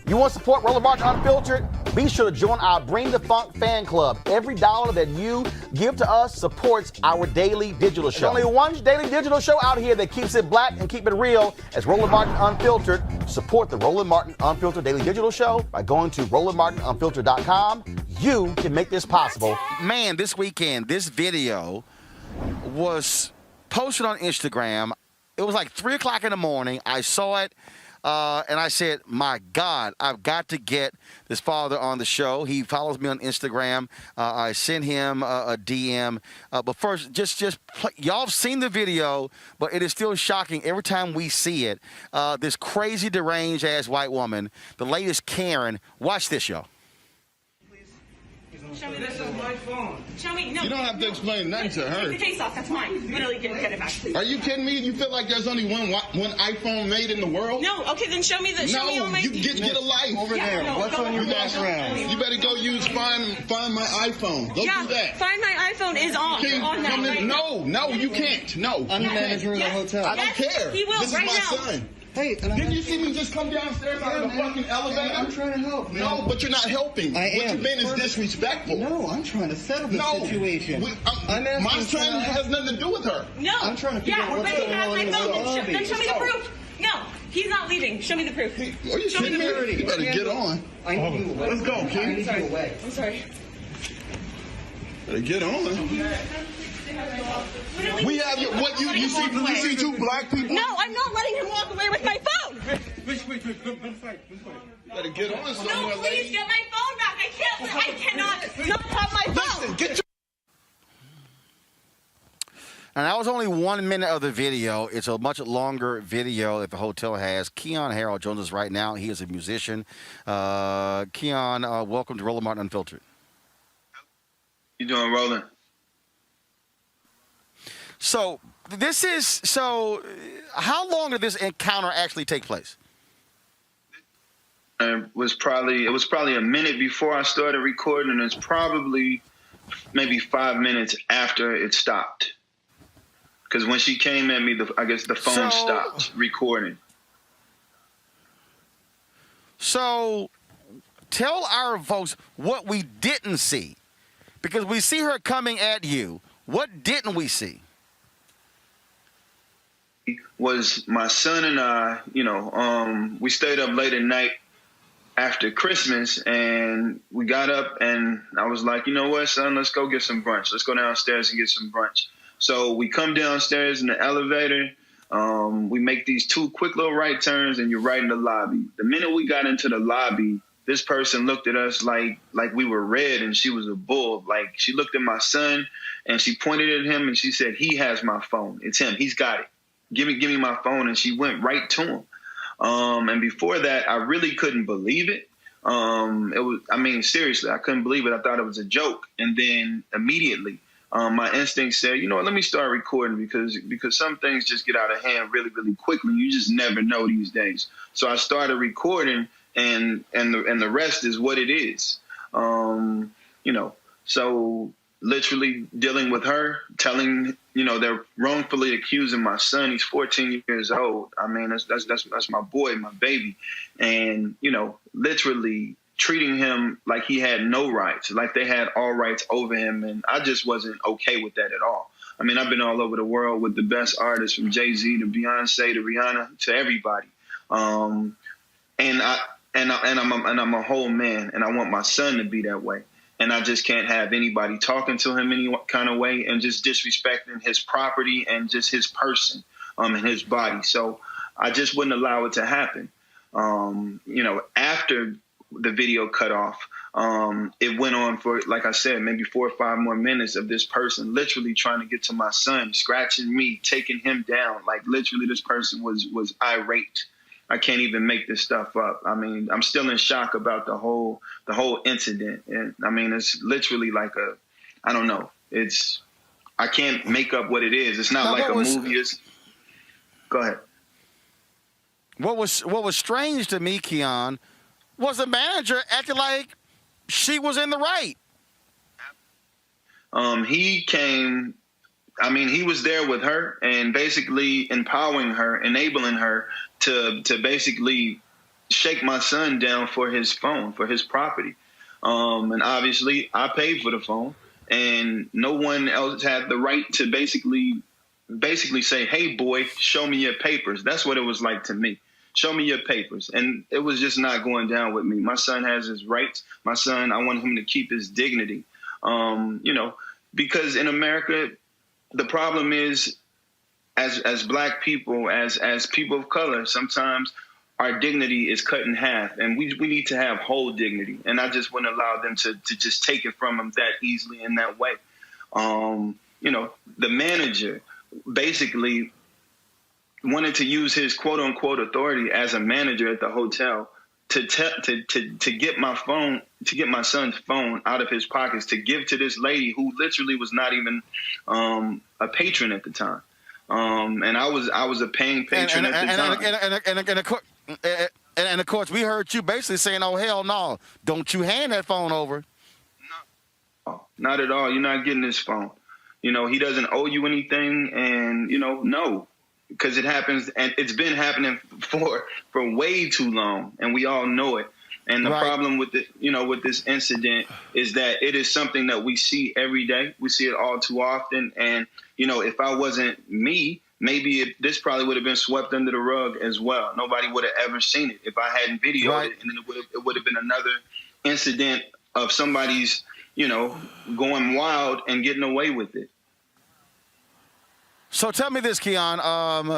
You want to support Roland Martin Unfiltered? Be sure to join our Bring the Funk fan club. Every dollar that you give to us supports our daily digital show. There's only one daily digital show out here that keeps it black and keep it real as Roland Martin Unfiltered. Support the Roland Martin Unfiltered daily digital show by going to RolandMartinUnfiltered.com. You can make this possible. Man, this weekend, this video was posted on Instagram. It was like 3 o'clock in the morning. I saw it. And I said, my God, I've got to get this father on the show. He follows me on Instagram. I sent him a DM. But first, y'all have seen the video, but it is still shocking every time we see it. This crazy, deranged-ass white woman, the latest Karen. Watch this, y'all. Show me this is my phone. Show me. No. You don't have to explain nothing to her. Take the case off. That's mine. Literally, get it back, please. Are you kidding me? You feel like there's only one iPhone made in the world? No. Okay, then show me the. Show me on my. You get a life over there. No, what's on your background? You better go use find my iPhone. Go do that. Find my iPhone is on. On now. No, you can't. No. I'm the manager of the hotel. I don't care. He will this right is my now. son. Hey, did you see me just come downstairs out of the fucking elevator? I'm trying to help. Man. No, but you're not helping. I am. What you've been is disrespectful. No, I'm trying to settle the situation. My son has nothing to do with her. No. I'm trying to figure out what's going on in the lobby. Then show me the proof. No, he's not leaving. Show me the proof. Are you kidding me? You better get on. I need you away. Let's go, kid. I'm sorry. Better get on. We have you see two black people. No, I'm not letting him walk away with my phone. Wait. Better get on somewhere. No, please get my phone back. I cannot not have my phone. Listen, get your. And that was only 1 minute of the video. It's a much longer video that the hotel has. Keon Harold joins us right now. He is a musician. Keon, welcome to Roland Martin Unfiltered. You doing, Roland? So how long did this encounter actually take place? It was probably a minute before I started recording, and it's probably maybe 5 minutes after it stopped. Because when she came at me, I guess the phone stopped recording. So tell our folks what we didn't see. Because we see her coming at you. What didn't we see? Was my son and I, we stayed up late at night after Christmas, and we got up, and I was like, you know what, son, let's go get some brunch. Let's go downstairs and get some brunch. So we come downstairs in the elevator. We make these 2 quick little right turns, and you're right in the lobby. The minute we got into the lobby, this person looked at us like we were red and she was a bull. Like, she looked at my son and she pointed at him and she said, he has my phone. It's him. He's got it. Give me my phone. And she went right to him. And before that, I really couldn't believe it. Seriously, I couldn't believe it. I thought it was a joke. And then immediately, my instinct said, you know what, let me start recording because some things just get out of hand really, really quickly. You just never know these days. So I started recording, and the rest is what it is. So literally dealing with her, telling, they're wrongfully accusing my son. He's 14 years old. I mean, that's my boy, my baby. And, literally treating him like he had no rights, like they had all rights over him. And I just wasn't okay with that at all. I mean, I've been all over the world with the best artists, from Jay-Z to Beyonce to Rihanna to everybody. And I'm a whole man, and I want my son to be that way. and I just can't have anybody talking to him any kind of way and just disrespecting his property and just his person and his body. So I just wouldn't allow it to happen. After the video cut off, it went on for, like I said, maybe 4 or 5 more minutes of this person literally trying to get to my son, scratching me, taking him down. Like literally this person was irate. I can't even make this stuff up. I mean, I'm still in shock about the whole incident. And I mean, it's literally like I don't know. I can't make up what it is. It's not like a movie. Go ahead. What was strange to me, Keon, was the manager acting like she was in the right. He came. I mean, he was there with her and basically empowering her, enabling her to basically shake my son down for his phone, for his property. And obviously I paid for the phone, and no one else had the right to basically say, hey, boy, show me your papers. That's what it was like to me. Show me your papers. And it was just not going down with me. My son has his rights. My son, I want him to keep his dignity. Because in America, the problem is, as Black people, as people of color, sometimes our dignity is cut in half, and we need to have whole dignity. And I just wouldn't allow them to just take it from them that easily in that way. The manager basically wanted to use his quote unquote authority as a manager at the hotel to get my phone, to get my son's phone out of his pockets, to give to this lady who literally was not even a patron at the time. And I was a paying patron at the time. And of course, we heard you basically saying, "Oh hell no! Don't you hand that phone over." No, not at all. You're not getting this phone. He doesn't owe you anything, and no, because it happens, and it's been happening for way too long, and we all know it. And the problem with with this incident is that it is something that we see every day. We see it all too often. And, if I wasn't me, maybe this probably would have been swept under the rug as well. Nobody would have ever seen it if I hadn't videoed it. And then it would have been another incident of somebody's, going wild and getting away with it. So tell me this, Keon.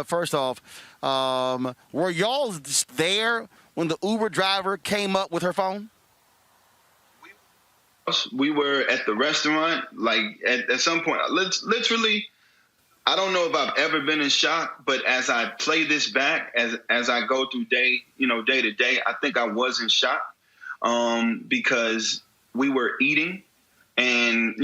First off, were y'all there when the Uber driver came up with her phone? We were at the restaurant, like at some point. Literally, I don't know if I've ever been in shock, but as I play this back, as I go through day to day, I think I was in shock because we were eating, and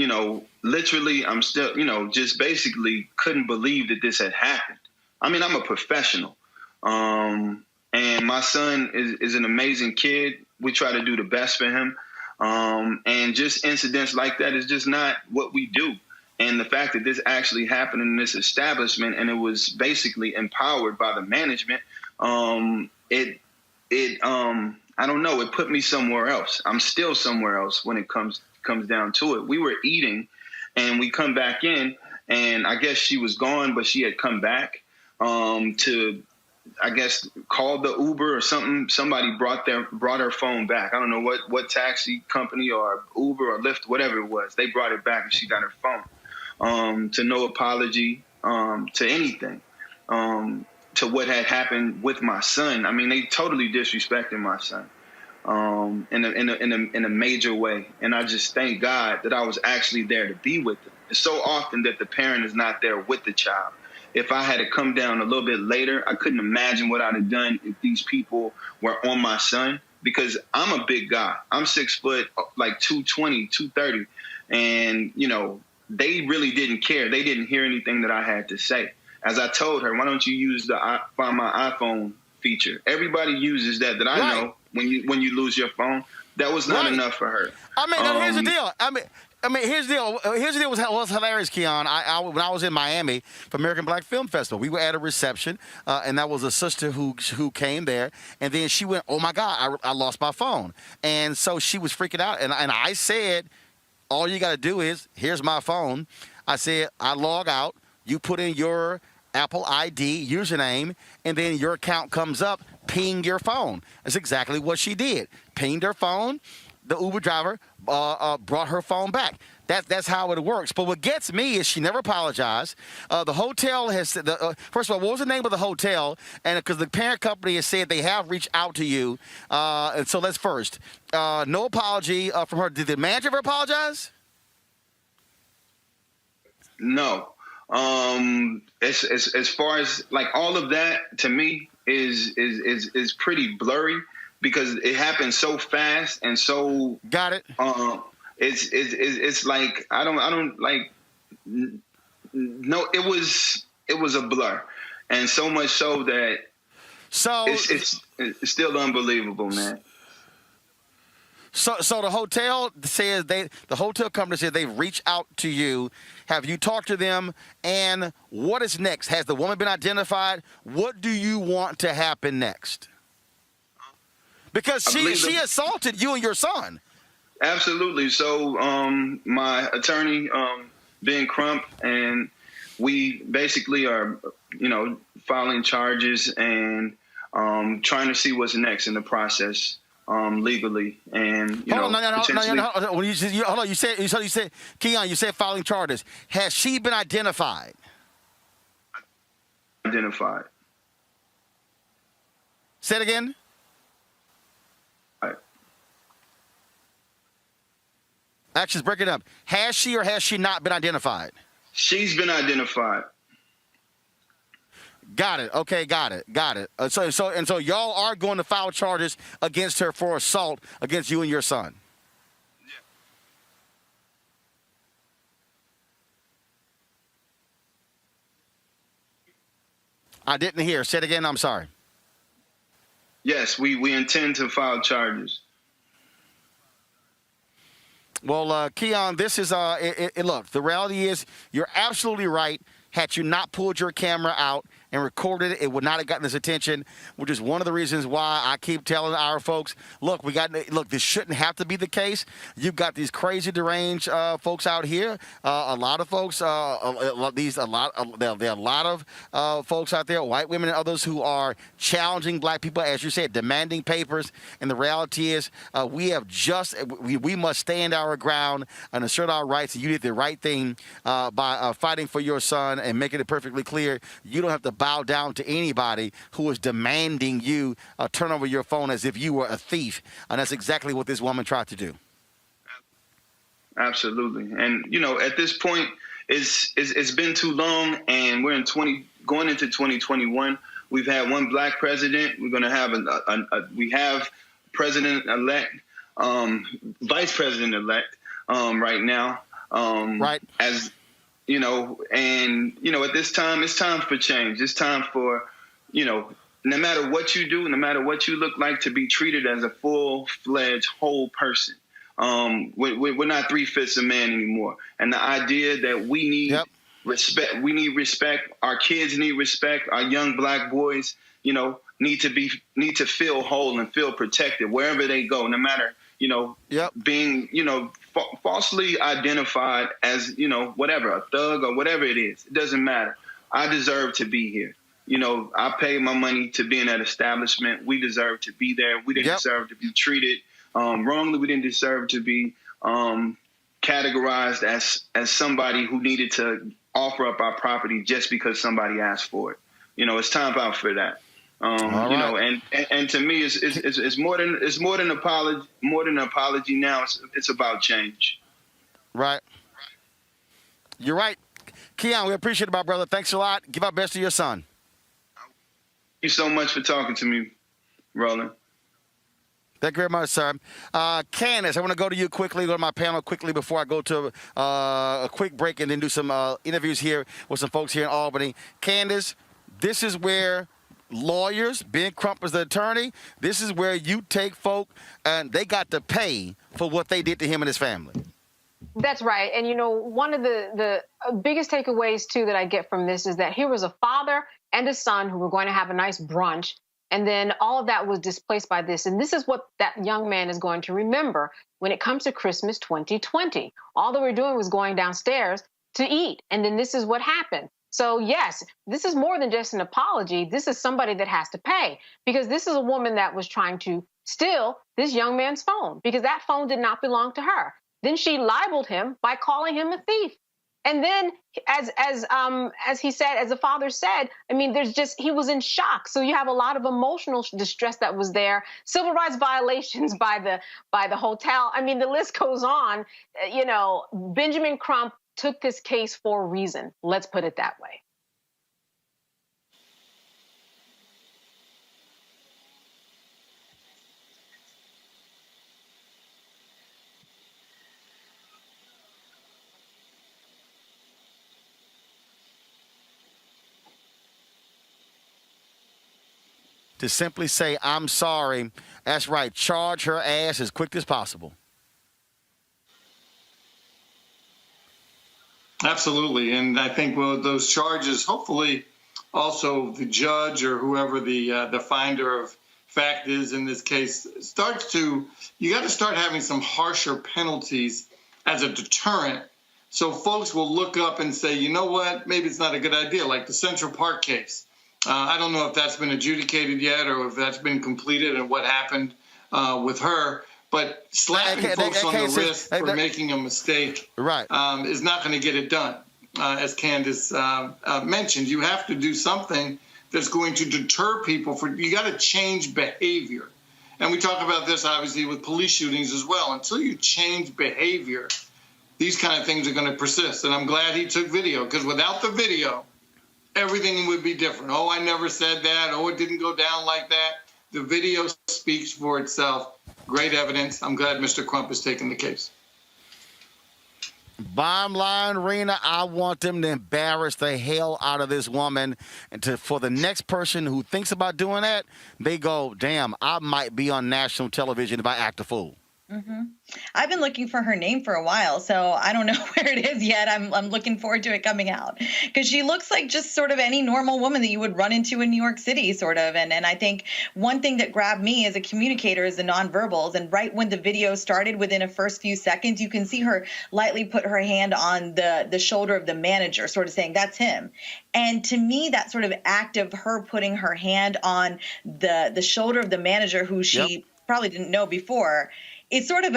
literally, I'm still just basically couldn't believe that this had happened. I mean, I'm a professional. And my son is an amazing kid. We try to do the best for him. And just incidents like that is just not what we do. And the fact that this actually happened in this establishment and it was basically empowered by the management, I don't know, it put me somewhere else. I'm still somewhere else when it comes down to it. We were eating and we come back in, and I guess she was gone, but she had come back to, I guess, called the Uber or something. Somebody brought her phone back. I don't know what taxi company or Uber or Lyft, whatever it was. They brought it back and she got her phone. To no apology, to anything, to what had happened with my son. I mean, they totally disrespected my son in a major way. And I just thank God that I was actually there to be with them. It's so often that the parent is not there with the child. If I had to come down a little bit later, I couldn't imagine what I'd have done if these people were on my son, because I'm a big guy. I'm 6 foot, like 220, 230. And, they really didn't care. They didn't hear anything that I had to say. As I told her, why don't you use the Find My iPhone feature? Everybody uses that I know when you lose your phone. That was not enough for her. I mean, here's the deal. Here's the deal. Here's the deal. Was hilarious, Keon. When I was in Miami for American Black Film Festival, we were at a reception, and that was a sister who came there, and then she went, "Oh my God, I lost my phone," and so she was freaking out, and I said, "All you got to do is, here's my phone." I said, "I log out. You put in your Apple ID username, and then your account comes up. Ping your phone." That's exactly what she did. Pinged her phone. the Uber driver brought her phone back. That's how it works. But what gets me is she never apologized. The hotel has first of all, what was the name of the hotel? And because the parent company has said they have reached out to you, and so let's first no apology from her. Did the manager ever apologize? No. As far as like all of that to me is pretty blurry because it happened so fast and so. Got it. It's like I don't like. No, it was a blur, and so much so that it's still unbelievable, man. So the hotel says the hotel company says they've reached out to you. Have you talked to them? And what is next? Has the woman been identified? What do you want to happen next? Because she assaulted you and your son. Absolutely. So my attorney, Ben Crump, and we basically are, filing charges and trying to see what's next in the process. Legally and hold on. You said Keon, you said filing charges. Has she been identified? Identified. Say it again. Actually, break it up. Has she or has she not been identified? She's been identified. Got it. Okay, got it. So y'all are going to file charges against her for assault against you and your son. Yeah. I didn't hear. Say it again. I'm sorry. Yes, we intend to file charges. Well, Keon, this is look, the reality is you're absolutely right. Had you not pulled your camera out and recorded it, it would not have gotten this attention, which is one of the reasons why I keep telling our folks, look, this shouldn't have to be the case. You've got these crazy deranged folks out here. A lot of folks, there are a lot of folks out there, white women and others, who are challenging black people, as you said, demanding papers. And the reality is we must stand our ground and assert our rights. And you did the right thing by fighting for your son and making it perfectly clear you don't have to bow down to anybody who is demanding you turn over your phone as if you were a thief. And that's exactly what this woman tried to do. Absolutely. And, at this point, it's been too long, and we're going into 2021. We've had one black president. We're going to have we have president-elect, vice president-elect right now. Right. As at this time, it's time for change. It's time for, no matter what you do, no matter what you look like, to be treated as a full-fledged whole person. We're not 3/5 a man anymore. And the idea that we need respect, our kids need respect, our young black boys, need to feel whole and feel protected wherever they go, no matter, being, falsely identified as, whatever, a thug or whatever it is. It doesn't matter. I deserve to be here. I paid my money to be in that establishment. We deserve to be there. We didn't deserve to be treated wrongly. We didn't deserve to be categorized as somebody who needed to offer up our property just because somebody asked for it. It's time out for that. And to me, it's more than an apology now. It's about change. Right. You're right. Keon, we appreciate it, my brother. Thanks a lot. Give our best to your son. Thank you so much for talking to me, Roland. Thank you very much, sir. Candace, I want to go to you quickly, go to my panel quickly before I go to a quick break and then do some interviews here with some folks here in Albany. Candace, this is where lawyers, Ben Crump is the attorney, this is where you take folk and they got to pay for what they did to him and his family. That's right. And, one of the biggest takeaways, too, that I get from this is that here was a father and a son who were going to have a nice brunch. And then all of that was displaced by this. And this is what that young man is going to remember when it comes to Christmas 2020. All that we're doing was going downstairs to eat. And then this is what happened. So, yes, this is more than just an apology. This is somebody that has to pay, because this is a woman that was trying to still this young man's phone, because that phone did not belong to her. Then she libeled him by calling him a thief. And then, as he said, as the father said, I mean, he was in shock. So you have a lot of emotional distress that was there. Civil rights violations by the hotel. I mean, the list goes on. You know, Benjamin Crump took this case for a reason. Let's put it that way. To simply say, I'm sorry, that's right, charge her ass as quick as possible. Absolutely. And I think those charges, hopefully also the judge or whoever the finder of fact is in this case you got to start having some harsher penalties as a deterrent. So folks will look up and say, you know what, maybe it's not a good idea, like the Central Park case. I don't know if that's been adjudicated yet or if that's been completed and what happened with her. But slapping folks on the wrist for making a mistake is not going to get it done. As Candace mentioned, you have to do something that's going to deter people. You got to change behavior. And we talk about this, obviously, with police shootings as well. Until you change behavior, these kind of things are going to persist. And I'm glad he took video, because without the video, everything would be different. Oh, I never said that. Oh, it didn't go down like that. The video speaks for itself. Great evidence. I'm glad Mr. Crump is taking the case. Bottom line, Rena, I want them to embarrass the hell out of this woman. And for the next person who thinks about doing that, they go, damn, I might be on national television if I act a fool. Mm-hmm. I've been looking for her name for a while, so I don't know where it is yet. I'm looking forward to it coming out, because she looks like just sort of any normal woman that you would run into in New York City, sort of. And I think one thing that grabbed me as a communicator is the nonverbals. And right when the video started, within a first few seconds, you can see her lightly put her hand on the shoulder of the manager, sort of saying, that's him. And to me, that sort of act of her putting her hand on the shoulder of the manager, who she probably didn't know before, it's sort of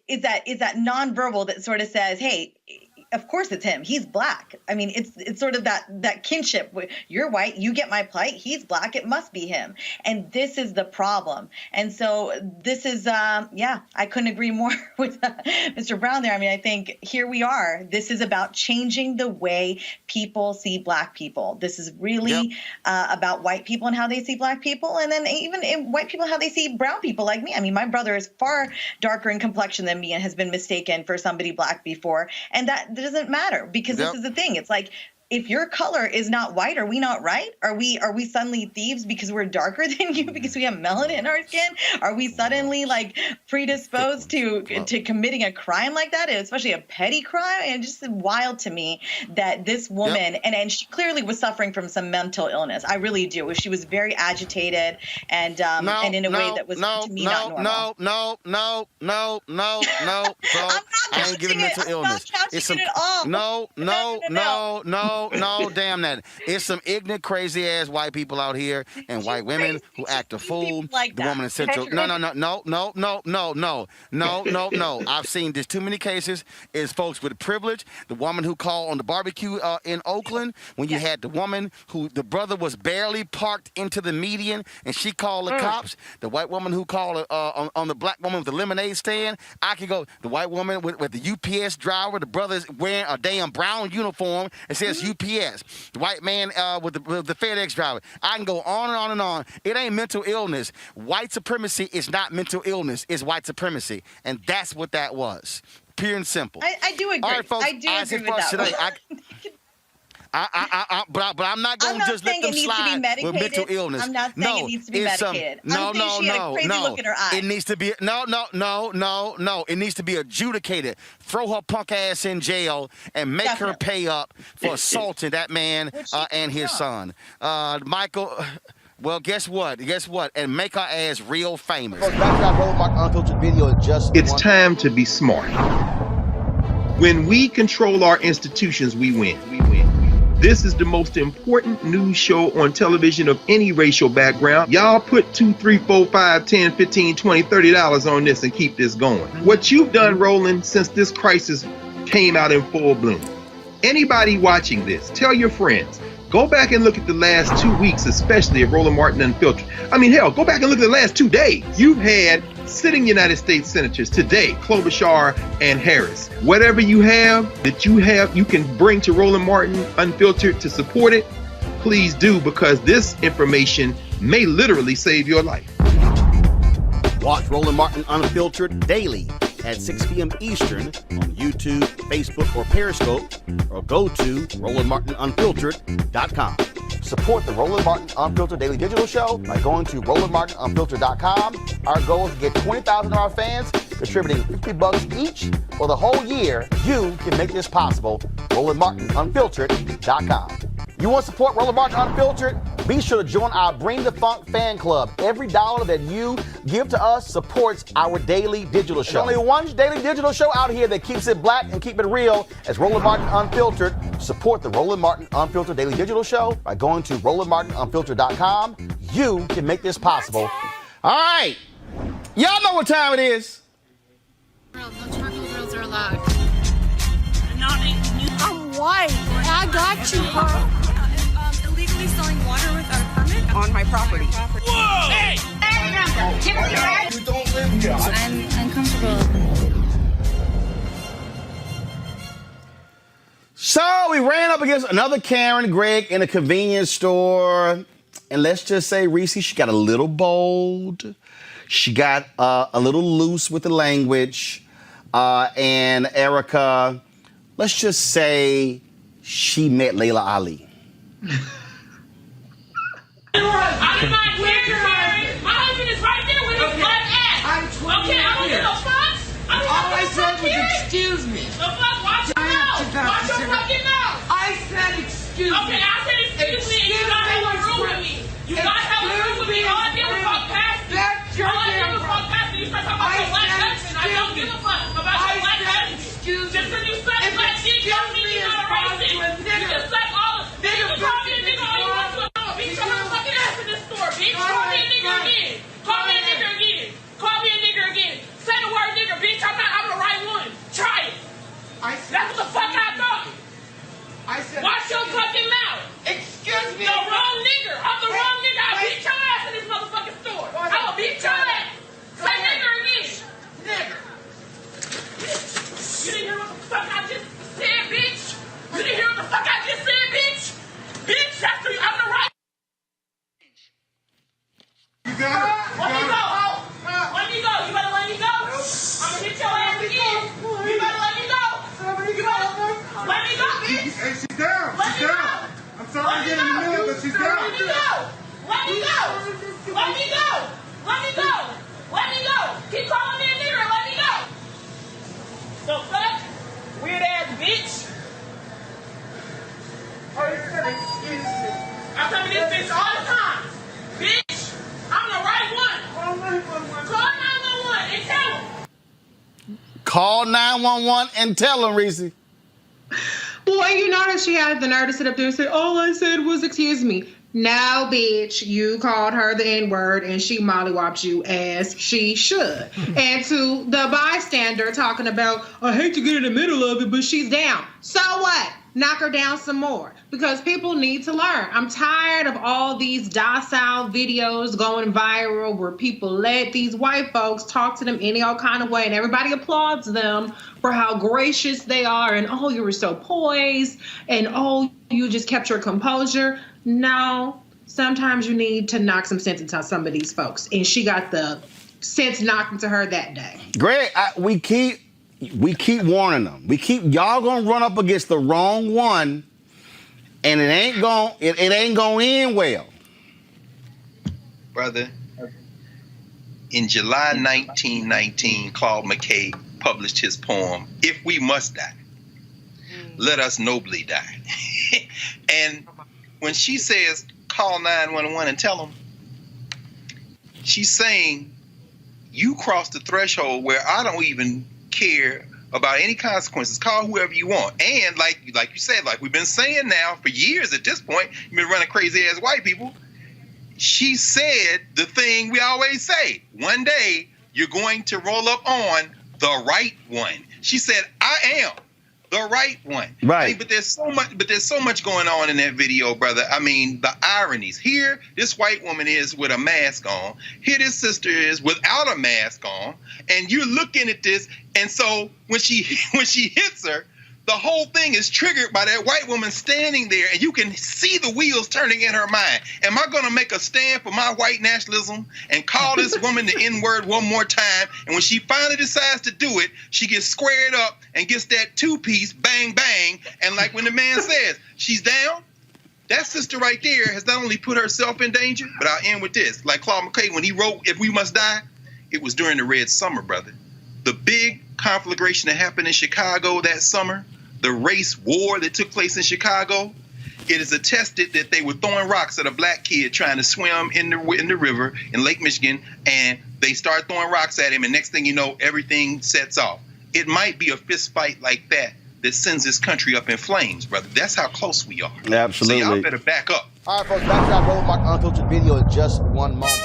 is that nonverbal that sort of says, hey, of course it's him. He's black. I mean, it's sort of that kinship. You're white, you get my plight. He's black. It must be him. And this is the problem. And so this is, I couldn't agree more with Mr. Brown there. I mean, I think here we are. This is about changing the way people see black people. This is really about white people and how they see black people. And then even white people, how they see brown people like me. I mean, my brother is far darker in complexion than me and has been mistaken for somebody black before. And that doesn't matter, because this is the thing. It's like, if your color is not white, are we not right? Are we suddenly thieves because we're darker than you because we have melanin in our skin? Are we suddenly like predisposed to committing a crime like that, especially a petty crime? And just wild to me that this woman, and she clearly was suffering from some mental illness. I really do. She was very agitated and in a way that was to me not normal. No. I ain't giving mental illness. It's some No, damn that. It's some ignorant, crazy ass white people out here and white women who act a fool. Like the woman in Central. No. I've seen this too many cases. Is folks with privilege. The woman who called on the barbecue in Oakland when you had the woman who the brother was barely parked into the median and she called the cops. The white woman who called on the black woman with the lemonade stand. I could go. The white woman with the UPS driver. The brother's wearing a damn brown uniform. It says UPS. The white man with the FedEx driver. I can go on and on and on. It ain't mental illness. White supremacy is not mental illness. It's white supremacy. And that's what that was. Pure and simple. I do agree. All right, folks, I do agree with that. Today, but I'm not going to just let them slide with mental illness. I'm not saying it needs to be medicated. I'm saying she had a crazy look in her eye. It needs to be no. It needs to be adjudicated. Throw her punk ass in jail and make her pay up for assaulting that man and his son. Michael. Well, guess what? And make our ass real famous. It's time to be smart. When we control our institutions, we win. This is the most important news show on television of any racial background. Y'all put $2, $3, $4, $5, $10, $15, $20, $30 on this and keep this going. What you've done, Roland, since this crisis came out in full bloom. Anybody watching this, tell your friends. Go back and look at the last 2 weeks, especially of Roland Martin Unfiltered. I mean, hell, go back and look at the last 2 days. You've had sitting United States senators today, Klobuchar and Harris. Whatever you have that you can bring to Roland Martin Unfiltered to support it, please do, because this information may literally save your life. Watch Roland Martin Unfiltered daily at 6 p.m. Eastern on YouTube, Facebook, or Periscope, or go to RolandMartinUnfiltered.com. Support the Roland Martin Unfiltered Daily Digital Show by going to RolandMartinUnfiltered.com. Our goal is to get 20,000 of our fans contributing $50 each for the whole year. You can make this possible. RolandMartinUnfiltered.com. You want to support Roland Martin Unfiltered? Be sure to join our Bring the Funk fan club. Every dollar that you give to us supports our daily digital show. There's only one daily digital show out here that keeps it black and keep it real. As Roland Martin Unfiltered. Support the Roland Martin Unfiltered Daily Digital Show by going to RolandMartinUnfiltered.com. You can make this possible. All right. Y'all know what time it is. No charcoal grills are allowed. I'm white. I got you, Carl. Illegally selling water without a permit on my property. Whoa! Hey! You don't live here. I'm uncomfortable. So we ran up against another Karen Gregg in a convenience store. And let's just say, Reese, she got a little bold. She got a little loose with the language. And Erica, let's just say she met Layla Ali. I'm not here, Karen. My husband is right there with his black ass. I'm 20 okay, I don't give no fucks. All I said was excuse me. The fuck? Watch your mouth. Watch your fucking mouth. I said excuse me. Okay, I said excuse me, and you gotta have a room with me. You gotta have a room with me. All I give a fuck past you. All I give a fuck past you. You start talking about your black husband. I don't give a fuck about your black husband. Just because you suck black dick don't mean you're not a racist. You just suck all of it. You can call me a nigga all you want to. Bitch, I'm not fucking ass in this store, bitch. Call me a nigga again. Call me a nigga again. Call me a nigga again. Say the word nigga, bitch. I'm the right one. Try it. That's what the fuck I thought. Watch your fucking mouth. Excuse me. The wrong nigga. I'm the wrong nigga. I'll beat your ass in this motherfucking store. I will beat your ass. Say nigga again. Nigga. You didn't hear what the fuck I just said, bitch? You didn't hear what the fuck I just said, bitch? Bitch, that's the, I'm the right. You got it. Let me go. Let me go. You better let me go. I'm gonna hit your ass again. You better let me go. You better let me go, bitch. Hey, she's down. Let me go. I'm sorry to get in the middle, but she's down. Let me go. Let me go. Let me go. Let me go. Let me go. Keep calling me a nigger. Let me go. The fuck? Weird ass bitch. I come to this bitch all the time. Bitch, I'm the right one. Call 911 and tell them. Call 911 and tell them, Reese. Boy, you notice she had the nerve to sit up there and say, all I said was excuse me. No, bitch, you called her the N-word and she mollywopped you as she should. And to the bystander talking about, I hate to get in the middle of it, but she's down. So what? Knock her down some more. Because people need to learn. I'm tired of all these docile videos going viral where people let these white folks talk to them any old kind of way and everybody applauds them for how gracious they are and, oh, you were so poised and, oh, you just kept your composure. No, sometimes you need to knock some sense into some of these folks. And she got the sense knocked into her that day. Greg, we keep warning them. Y'all gonna run up against the wrong one, and it ain't gonna end well. Brother, in July 1919, Claude McKay published his poem, If We Must Die, Let Us Nobly Die. And when she says, call 911 and tell them, she's saying, you crossed the threshold where I don't even care about any consequences. Call whoever you want. And like you said, like we've been saying now for years at this point, you've been running crazy ass white people. She said the thing we always say: one day you're going to roll up on the right one. She said, "I am the right one." Right. I mean, but there's so much going on in that video, brother. I mean, the ironies. Here, this white woman is with a mask on. Here, this sister is without a mask on. And you're looking at this, and so when she hits her, the whole thing is triggered by that white woman standing there, and you can see the wheels turning in her mind. Am I going to make a stand for my white nationalism and call this woman the N-word one more time? And when she finally decides to do it, she gets squared up and gets that two-piece, bang, bang. And like when the man says, she's down, that sister right there has not only put herself in danger, but I'll end with this. Like Claude McKay, when he wrote If We Must Die, it was during the Red Summer, brother. The big conflagration that happened in Chicago that summer, the race war that took place in Chicago, it is attested that they were throwing rocks at a black kid trying to swim in the river in Lake Michigan, and they start throwing rocks at him, and next thing you know, everything sets off. It might be a fist fight like that that sends this country up in flames, brother. That's how close we are. Absolutely. So y'all better back up. All right, folks, back to our Roland Martin Unfiltered video in just one moment.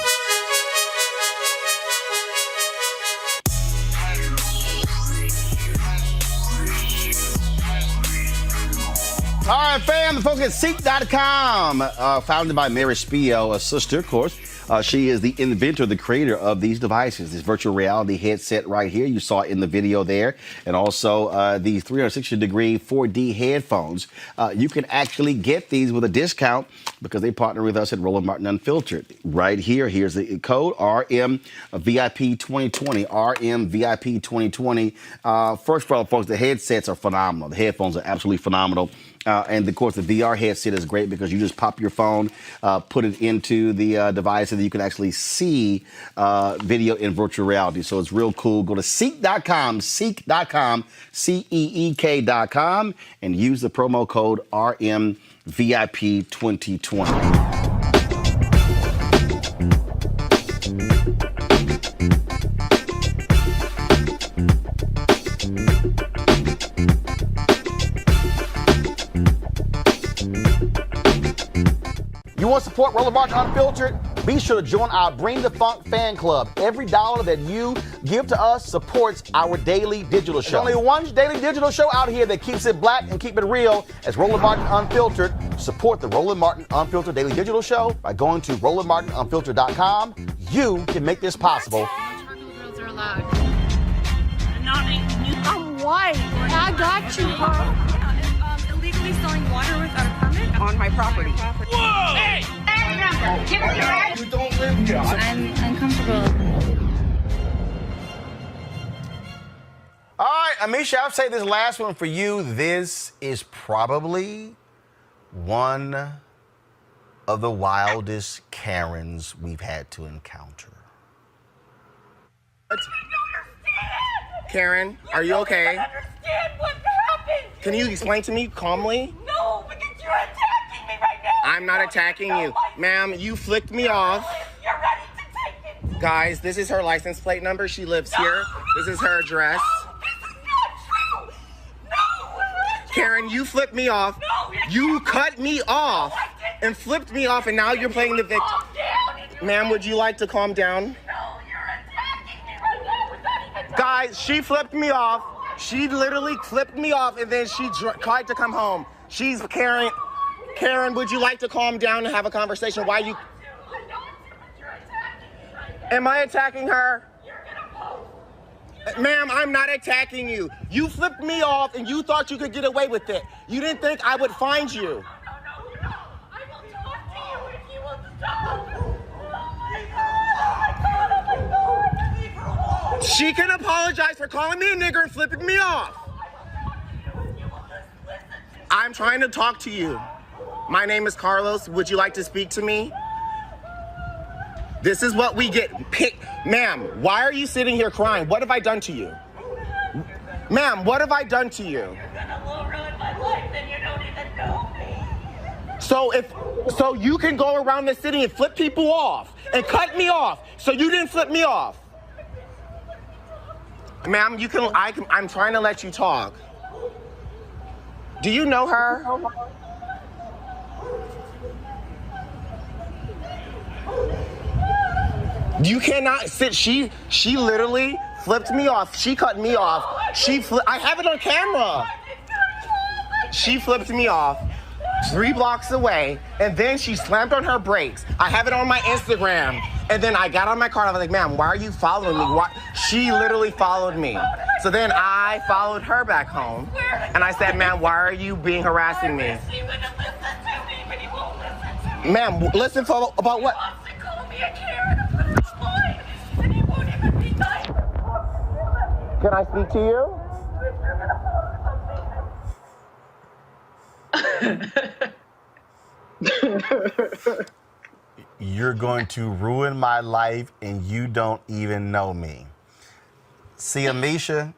All right, fam, the folks at Seek.com, founded by Mary Spio, a sister, of course. She is the inventor, the creator of these devices, this virtual reality headset right here. You saw it in the video there. And also these 360-degree 4D headphones. You can actually get these with a discount because they partner with us at Roland Martin Unfiltered. Right here, here's the code, RMVIP2020, RMVIP2020. First of all, folks, the headsets are phenomenal. The headphones are absolutely phenomenal. And of course, the VR headset is great because you just pop your phone, put it into the device, and you can actually see video in virtual reality. So it's real cool. Go to Seek.com, Seek.com, CEEK.com, and use the promo code RMVIP2020. You want to support Roland Martin Unfiltered? Be sure to join our Bring the Funk fan club. Every dollar that you give to us supports our daily digital show. There's only one daily digital show out here that keeps it black and keep it real. As Roland Martin Unfiltered. Support the Roland Martin Unfiltered daily digital show by going to RolandMartinUnfiltered.com. You can make this possible. Girls are allowed. I'm white. I got you, Carl. Illegally selling water without a permit on my property. Whoa! Hey! Give us your You don't live here. I'm uncomfortable. All right, Amisha, I'll say this last one for you. This is probably one of the wildest Karens we've had to encounter. Karen, are you okay? I understand what happened. Can you explain to me calmly? No, because you're attacking me right now. I'm not attacking you. Ma'am, you flicked me off. You're ready to take it. Guys, this is her license plate number. She lives here. This is her address. Karen, you flipped me off. You cut me off and flipped me off, and now you're playing the victim. Ma'am, would you like to calm down? Guys, she flipped me off. She literally flipped me off, and then she tried to come home. She's Karen. Karen, would you like to calm down and have a conversation? Why you? Am I attacking her? Ma'am, I'm not attacking you. You flipped me off, and you thought you could get away with it. You didn't think I would find you. I will talk to you if you will stop. She can apologize for calling me a nigger and flipping me off. I'm trying to talk to you. My name is Carlos. Would you like to speak to me? This is what we get. Ma'am, why are you sitting here crying? What have I done to you? Ma'am, what have I done to you? So you can go around the city and flip people off and cut me off. So you didn't flip me off. Ma'am, I'm trying to let you talk. Do you know her? You cannot sit. She literally flipped me off. She cut me off. I have it on camera. She flipped me off 3 blocks away, and then she slammed on her brakes. I have it on my Instagram. And then I got on my car, and I was like, ma'am, why are you following me? Why? She literally followed me. So then I followed her back home, and I said, ma'am, why are you harassing me? Ma'am, listen for about what? Can I speak to you? You're going to ruin my life and you don't even know me. See, Amisha,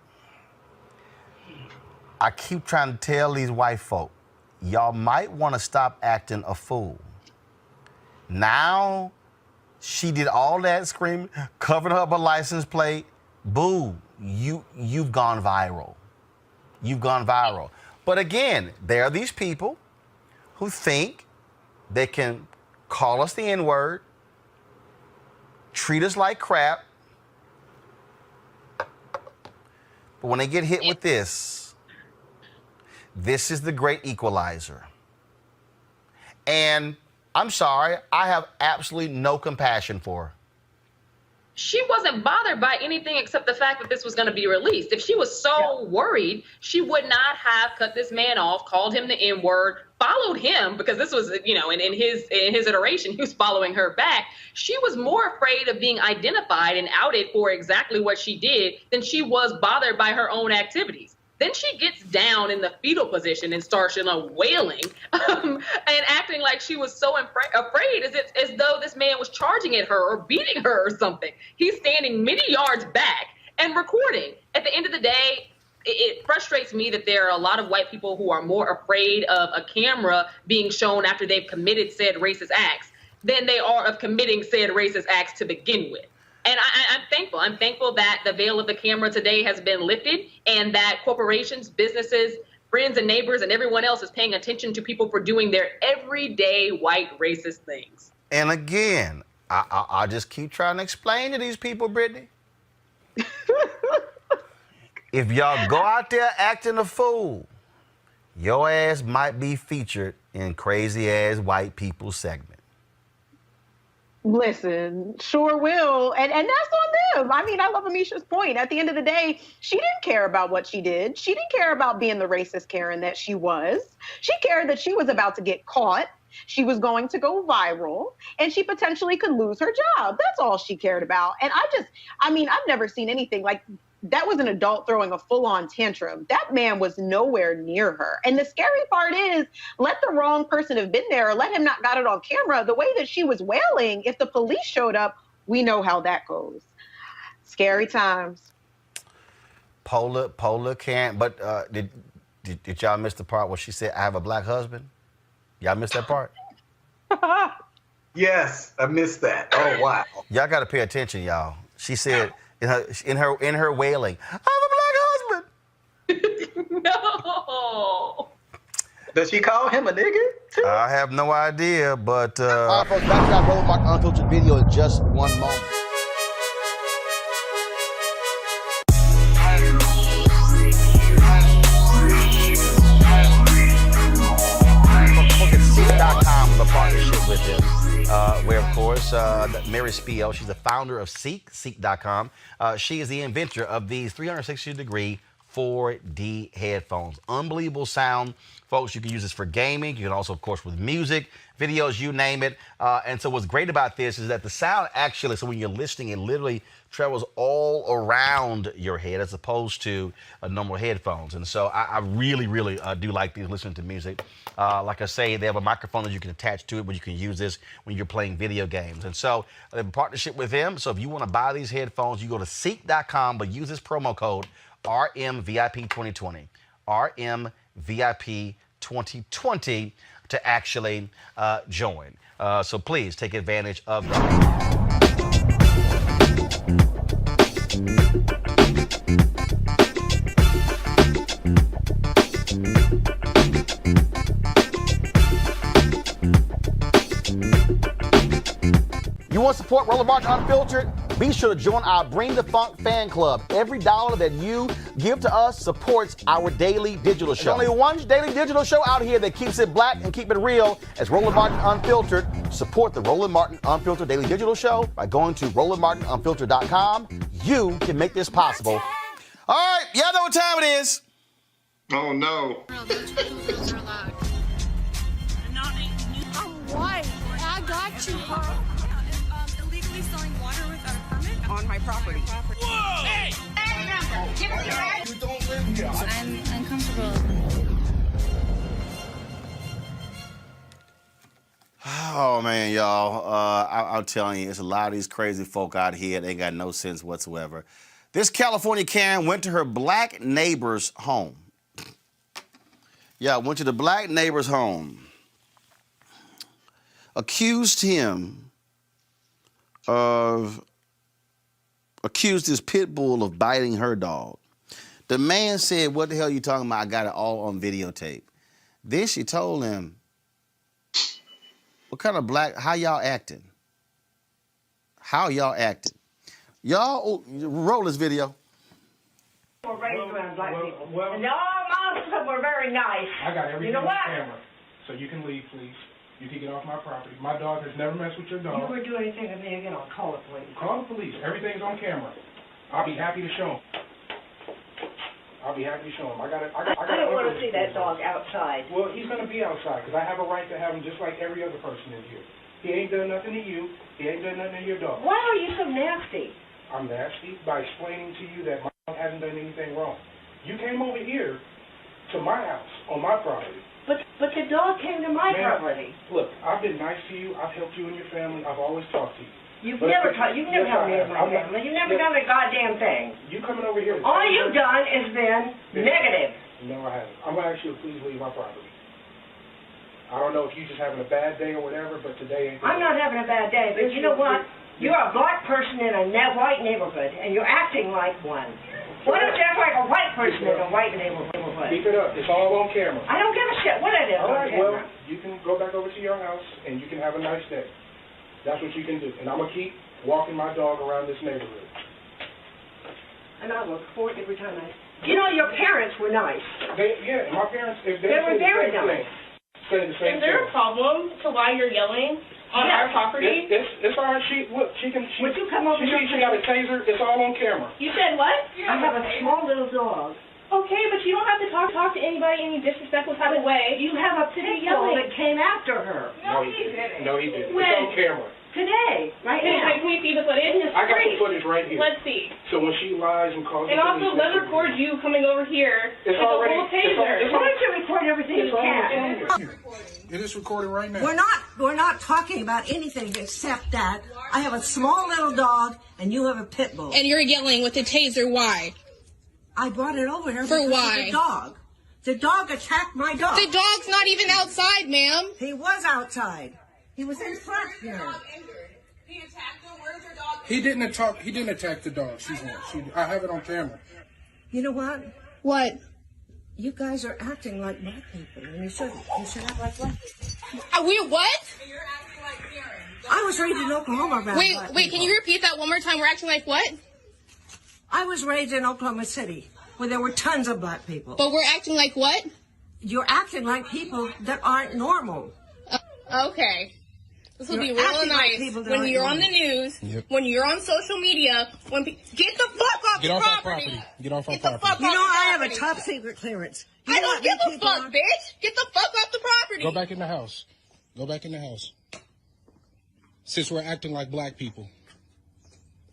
I keep trying to tell these white folk, y'all might want to stop acting a fool. Now, she did all that screaming, covered up her license plate. Boo, you've gone viral. You've gone viral. But again, there are these people who think they can call us the N-word, treat us like crap, but when they get hit with this is the great equalizer. And I'm sorry, I have absolutely no compassion for her. She wasn't bothered by anything except the fact that this was going to be released. If she was so worried, she would not have cut this man off, called him the N-word, followed him, because this was, in his iteration, he was following her back. She was more afraid of being identified and outed for exactly what she did than she was bothered by her own activities. Then she gets down in the fetal position and starts wailing and acting like she was so afraid as though this man was charging at her or beating her or something. He's standing many yards back and recording. At the end of the day, it frustrates me that there are a lot of white people who are more afraid of a camera being shown after they've committed said racist acts than they are of committing said racist acts to begin with. And I'm thankful. I'm thankful that the veil of the camera today has been lifted and that corporations, businesses, friends and neighbors and everyone else is paying attention to people for doing their everyday white racist things. And again, I just keep trying to explain to these people, Brittany. If y'all go out there acting a fool, your ass might be featured in Crazy Ass White People segment. Listen, sure will. And that's on them. I mean, I love Amisha's point. At the end of the day, she didn't care about what she did. She didn't care about being the racist Karen that she was. She cared that she was about to get caught. She was going to go viral and she potentially could lose her job. That's all she cared about. And I've never seen anything like that. Was an adult throwing a full-on tantrum. That man was nowhere near her. And the scary part is, let the wrong person have been there or let him not got it on camera. The way that she was wailing, if the police showed up, we know how that goes. Scary times. Pola can't, but did y'all miss the part where she said, I have a black husband? Y'all missed that part? Yes, I missed that. Oh, wow. Y'all got to pay attention, y'all. She said, in her wailing, I have a black husband. No. Does she call him a nigga too? I have no idea, but All right, folks, back to that Roland Mark Unfiltered video in just one moment. Seek.com is a partnership with them, where, of course, Mary Spiel, she's the founder of Seek.com. She is the inventor of these 360-degree 4D headphones. Unbelievable sound. Folks, you can use this for gaming. You can also, of course, with music, videos, you name it. And so what's great about this is that the sound actually, so when you're listening, it literally travels all around your head as opposed to normal headphones. And so I really, really do like these listening to music. Like I say, they have a microphone that you can attach to it, but you can use this when you're playing video games. And so they have a partnership with them. So if you want to buy these headphones, you go to Seek.com, but use this promo code RMVIP2020. RMVIP2020 to actually join. So please take advantage of that. support Roland Martin Unfiltered, be sure to join our Bring the Funk fan club. Every dollar that you give to us supports our daily digital show. There's only one daily digital show out here that keeps it black and keep it real. As Roland Martin Unfiltered. Support the Roland Martin Unfiltered daily digital show by going to RolandMartinUnfiltered.com. You can make this possible. All right, y'all know what time it is. Oh, no. I'm white. I got you, huh? Illegally selling water without a permit On my property. Whoa! Hey! Give us your ID. You don't live here. I'm uncomfortable. Oh, man, y'all. I'm telling you, it's a lot of these crazy folk out here. They ain't got no sense whatsoever. This California Karen went to her black neighbor's home. Yeah, went to the black neighbor's home. Accused his pit bull of biting her dog. The man said, what the hell are you talking about? I got it all on videotape. Then she told him, what kind of how y'all acting? How y'all acting? Y'all, roll this video. We're raised around black people. And all most of them were very nice. I got everything you know on what? camera. So you can leave, please. You can get off my property. My dog has never messed with your dog. You ever do anything to me again, I'll call the police. Call the police. Everything's on camera. I'll be happy to show him. I don't want to see that dog outside. Well, he's going to be outside because I have a right to have him just like every other person in here. He ain't done nothing to you. He ain't done nothing to your dog. Why are you so nasty? I'm nasty by explaining to you that my dog hasn't done anything wrong. You came over here to my house on my property. But the dog came to my property. Look, I've been nice to you. I've helped you and your family. I've always talked to you. You've never helped me in my family. You've never done a goddamn thing. You coming over here? All you've done is been negative. No, I haven't. I'm going to ask you to please leave my property. I don't know if you're just having a bad day or whatever, but today ain't. I'm not having a bad day, but you know what? You're a black person in a white neighborhood, and you're acting like one. Why don't you act like a white person in a white neighborhood? Keep it up. It's all on camera. I don't give a shit what it is all on right, camera. Well, you can go back over to your house, and you can have a nice day. That's what you can do. And I'm going to keep walking my dog around this neighborhood. And I look forward every time you know, your parents were nice. My parents, if they were very nice. Say the same Is there a problem to why you're yelling on our property? It's all right. She can. Would you come over here? She got a taser. It's all on camera. You said what? I have a small little dog. Okay, but you don't have to talk to anybody in any disrespectful type of way. You have a pit bull that came after her. No, he didn't. No, he didn't. When? It's on camera. Today, right now. Can we see the footage? I got the footage right here. Let's see. So when she lies and calls and also, let's record you coming over here with a little taser. Why don't you record everything you can? It is recording right now. We're not talking about anything except that I have a small little dog and you have a pit bull. And you're yelling with a taser. Why? I brought it over here for because why? of the dog. The dog attacked my dog. The dog's not even outside, ma'am. He was outside. He was in front here. He attacked him. Where's your dog? He didn't attack the dog. I have it on camera. You know what? What? You guys are acting like black people, and you shouldn't. You should act like black people. We what? You're acting like Karen. I was raised in Oklahoma around Wait, black can people. you repeat that one more time? We're acting like what? I was raised in Oklahoma City, where there were tons of black people. But we're acting like what? You're acting like people that aren't normal. Okay. This will be real nice when you're on the news, when you're on social media, get the fuck off the property. Get off our property. You know, I have a top secret clearance. I don't give a fuck, bitch. Get the fuck off the property. Go back in the house. Go back in the house. Since we're acting like black people.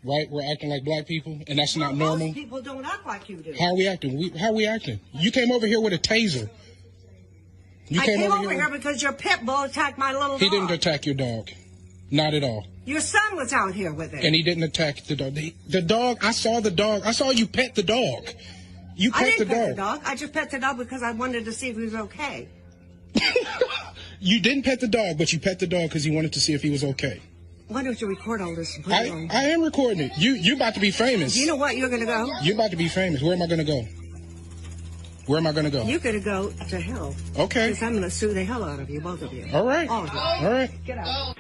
Right? We're acting like black people, and that's not normal. Most people don't act like you do. How are we acting? How are we acting? You came over here with a taser. I came over here because your pit bull attacked my little dog. He didn't attack your dog. Not at all. Your son was out here with it. And he didn't attack the dog. The dog, I saw the dog. I saw you pet the dog. You pet the dog. I didn't pet the dog. I just pet the dog because I wanted to see if he was okay. You didn't pet the dog, but you pet the dog because you wanted to see if he was okay. Why don't you record all this and put it on? I am recording it. You about to be famous. You know what? You're going to go? You're about to be famous. Where am I going to go? Where am I going to go? You're going to go to hell. Okay. Because I'm going to sue the hell out of you, both of you. All right. All of you. All right. Get out.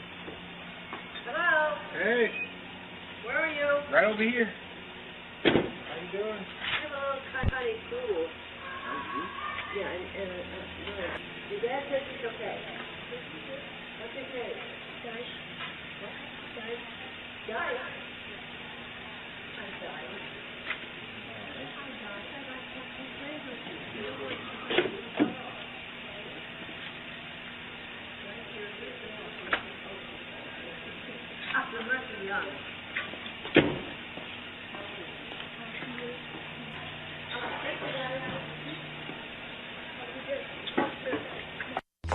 Hello? Hey. Where are you? Right over here. How you doing? Hello, honey, cool. Yeah, and your dad says it's okay. That's okay. Guys. Guys.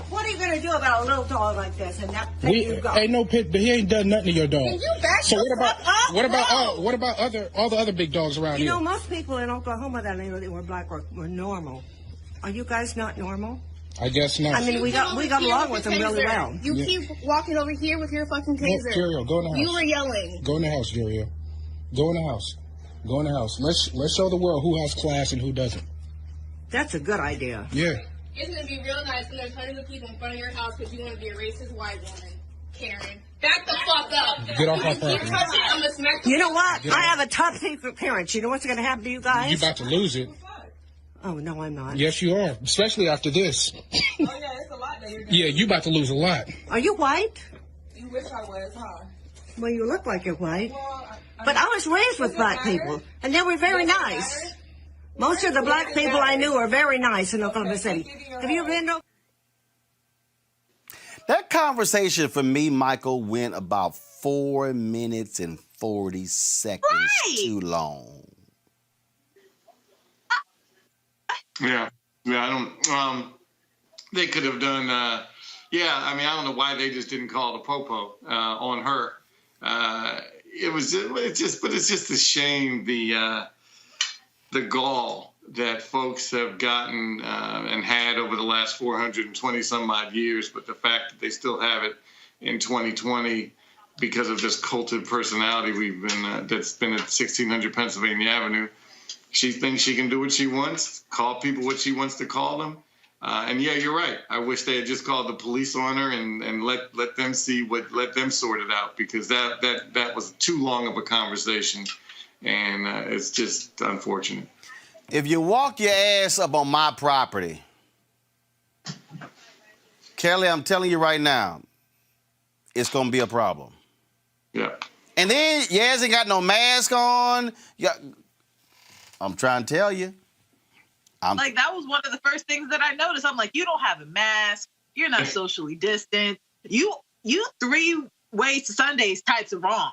What are you going to do about a little dog like this? And that you go? Ain't no pit, but he ain't done nothing to your dog. Can you back So the fuck up? what about all the other big dogs around You here? know, most people in Oklahoma that were black were normal. Are you guys not normal? I guess not. I mean, we got along with them really well. You keep walking over here with your fucking taser. Jerry, go in the house. You were yelling. Go in the house, Jerry. Go in the house. Go in the house. Let's show the world who has class and who doesn't. That's a good idea. Yeah. Isn't it be real nice when there's hundreds of people in front of your house because you want to be a racist white woman, Karen? Back the fuck up. Get off my property. I'm gonna smack the You know what? Get I out. have a top secret clearance. You know what's going to happen to you guys? You about to lose it. Oh, no, I'm not. Yes, you are. Especially after this. Oh, yeah, it's a lot that you're doing. Yeah, you about to lose a lot. Are you white? You wish I was, huh? Well, you look like you're white. But I was raised with black people, and they were very nice. Most of the black people I knew are very nice in Oklahoma City. Have you been to? That conversation for me, Michael, went about 4 minutes and 40 seconds too long. Yeah, I don't. They could have done. Yeah, I mean, I don't know why they just didn't call the popo on her. It's just a shame the gall that folks have gotten and had over the last 420 some odd years, but the fact that they still have it in 2020 because of this culted personality that's been at 1600 Pennsylvania Avenue. She thinks she can do what she wants, call people what she wants to call them. And yeah, you're right. I wish they had just called the police on her and let them let them sort it out, because that was too long of a conversation, and it's just unfortunate. If you walk your ass up on my property, Kelly, I'm telling you right now, it's gonna be a problem. Yeah. And then your ass ain't got no mask on. I'm trying to tell you. Like, that was one of the first things that I noticed. I'm like, you don't have a mask. You're not socially distant. You 3 ways to Sundays types of wrong.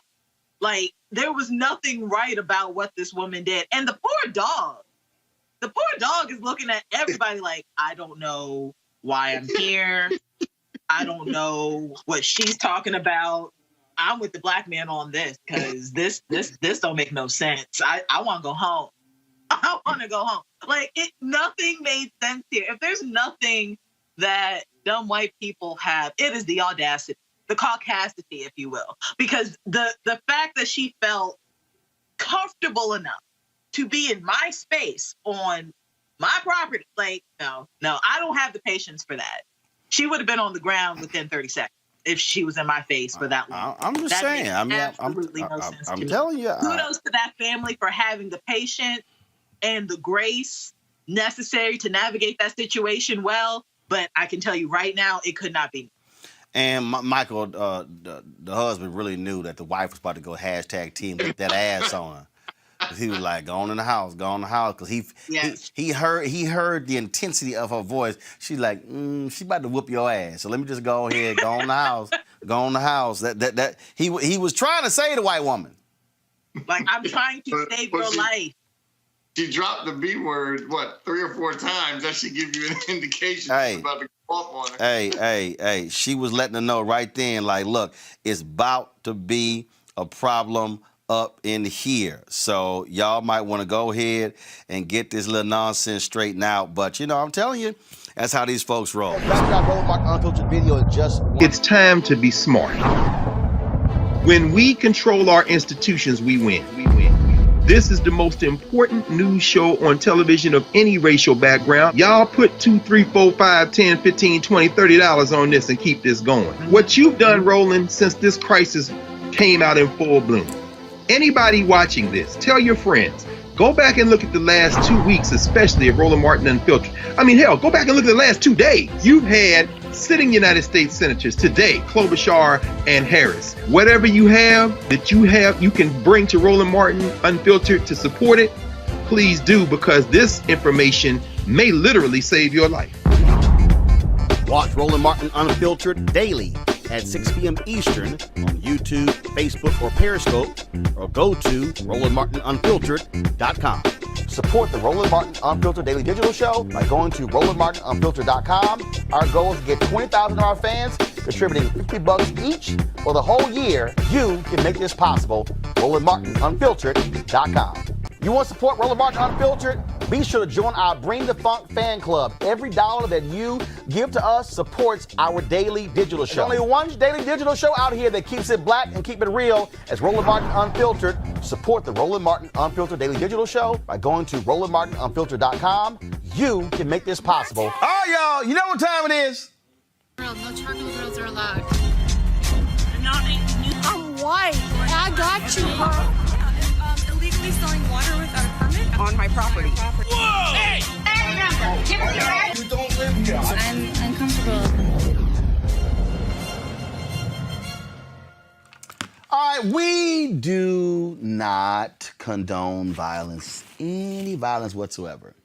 Like, there was nothing right about what this woman did. And the poor dog is looking at everybody like, I don't know why I'm here. I don't know what she's talking about. I'm with the black man on this because this don't make no sense. I want to go home. I want to go home. Like, nothing made sense here. If there's nothing that dumb white people have, it is the audacity, the caucasity, if you will. Because the fact that she felt comfortable enough to be in my space on my property, like, no, I don't have the patience for that. She would have been on the ground within 30 seconds if she was in my face for that long. I'm just saying. I mean, absolutely no sense to I'm me. telling you. Kudos to that family for having the patience and the grace necessary to navigate that situation well. But I can tell you right now, it could not be. And Michael, the husband, really knew that the wife was about to go #team, get that ass on her. He was like, go on in the house, because he heard the intensity of her voice. She's like, she about to whoop your ass. So let me just go ahead, go on the house, go on the house. That he was trying to say to the white woman. Like, I'm trying to save your life. She dropped the B word, 3 or 4 times? That should give you an indication she's about to go off on her. Hey, she was letting her know right then, like, look, it's about to be a problem up in here. So y'all might want to go ahead and get this little nonsense straightened out. But, I'm telling you, that's how these folks roll. It's time to be smart. When we control our institutions, we win. This is the most important news show on television of any racial background. Y'all put $2, $3, $4, $5, $10, $15, $20, $30 on this and keep this going. What you've done, Roland, since this crisis came out in full bloom. Anybody watching this, tell your friends. Go back and look at the last 2 weeks, especially of Roland Martin Unfiltered. I mean, hell, go back and look at the last 2 days. You've had sitting United States senators today, Klobuchar and Harris. Whatever you have that you can bring to Roland Martin Unfiltered to support it, please do, because this information may literally save your life. Watch Roland Martin Unfiltered daily at 6 p.m. Eastern on YouTube, Facebook, or Periscope, or go to RolandMartinUnfiltered.com. Support the Roland Martin Unfiltered Daily Digital Show by going to RolandMartinUnfiltered.com. Our goal is to get 20,000 of our fans contributing $50 each for the whole year. You can make this possible. RolandMartinUnfiltered.com. You want to support Roland Martin Unfiltered? Be sure to join our Bring the Funk fan club. Every dollar that you give to us supports our daily digital show. There's only one daily digital show out here that keeps it black and keep it real. As Roland Martin Unfiltered. Support the Roland Martin Unfiltered Daily Digital Show by going to RolandMartinUnfiltered.com. You can make this possible. Oh, y'all, you know what time it is? No charcoal girls are allowed. I'm white. I got you, huh? Illegally selling water without a permit on my property. Whoa! Hey! Give us your right. You don't live here. I'm uncomfortable. All right, we do not condone violence, any violence whatsoever.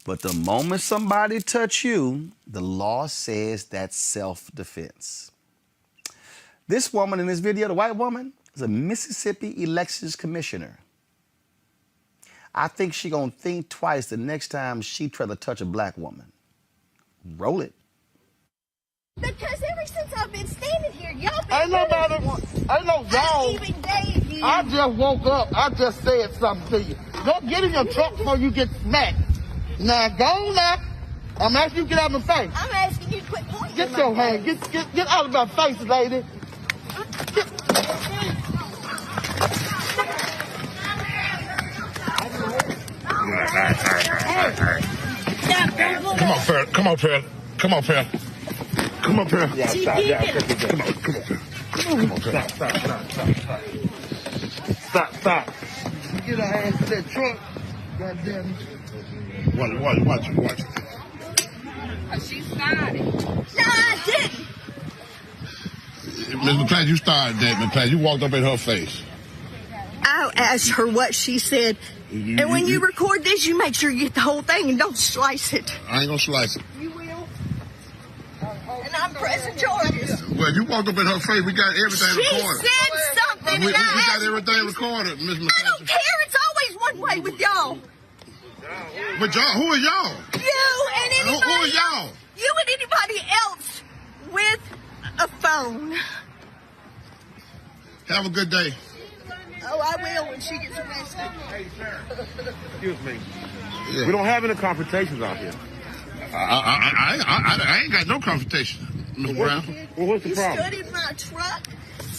But the moment somebody touch you, the law says that's self-defense. This woman in this video, the white woman, is a Mississippi elections commissioner. I think she gonna think twice the next time she try to touch a black woman. Roll it. Because ever since I've been standing here, y'all been Ain't nobody, ain't no y'all. even gave you. I just woke up. I just said something to you. Don't get in your truck before you get smacked. Now, go on now. I'm asking you to get out of my face. I'm asking you to quit pointing. Get your hand. Get out of my face, lady. Come on, Pearl. Come on, Pearl. Come on, Pearl. Come on, Pearl. Yeah, stop. Come on, Pearl. Come on, Pearl. Stop. You get her ass to that truck. Goddamn. Watch it. She started. No, I didn't. Ms. McClain, you started that, McClain. You walked up in her face. I asked her what she said. And when you record this, you make sure you get the whole thing and don't slice it. I ain't gonna slice it. You will. And I'm pressing charges. Well, you walked up in her face. We got everything recorded. She said something. We got everything recorded, Ms. McClain. I don't care. It's always one way with y'all. But y'all, who are y'all? You and anybody. Who are y'all? You and anybody else with a phone. Have a good day. Oh, I will when she gets arrested. Excuse me. Yeah. We don't have any confrontations out here. I ain't got no confrontation, Mr. Brown. Well, what's the problem? You stood in my truck.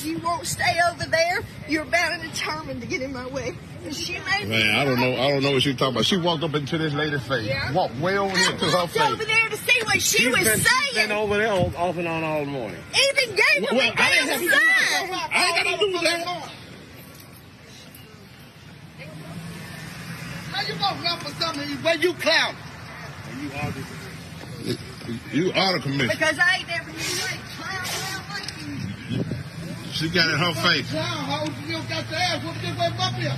You won't stay over there. You're bound and determined to get in my way. And she made me. Man, I don't know what she's talking about. She walked up into this lady's face. Yeah. Walked way over here to her face. Over there to see what she was saying. She's been over there off and on all morning. Even gave her the damn sign. I ain't got nothing to do with that. How you gonna run for something where you clown? You are the commissioner. Because I ain't never knew you ain't clown like you. She got it in her face. Clown, how you still got the ass? What's this way up here?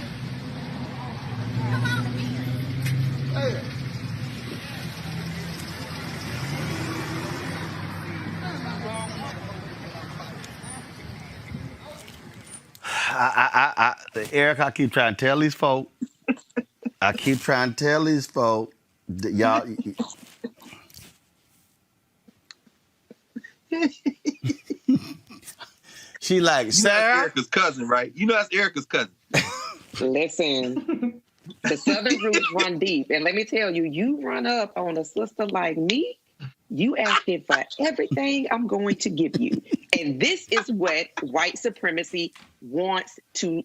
Come on here. Hey. Eric, I keep trying to tell these folk. Y'all. She like, Sarah. That's Erica's cousin, right? You know that's Erica's cousin. Listen, the Southern roots run deep. And let me tell you, you run up on a sister like me, You asking for everything I'm going to give you. And this is what white supremacy wants to,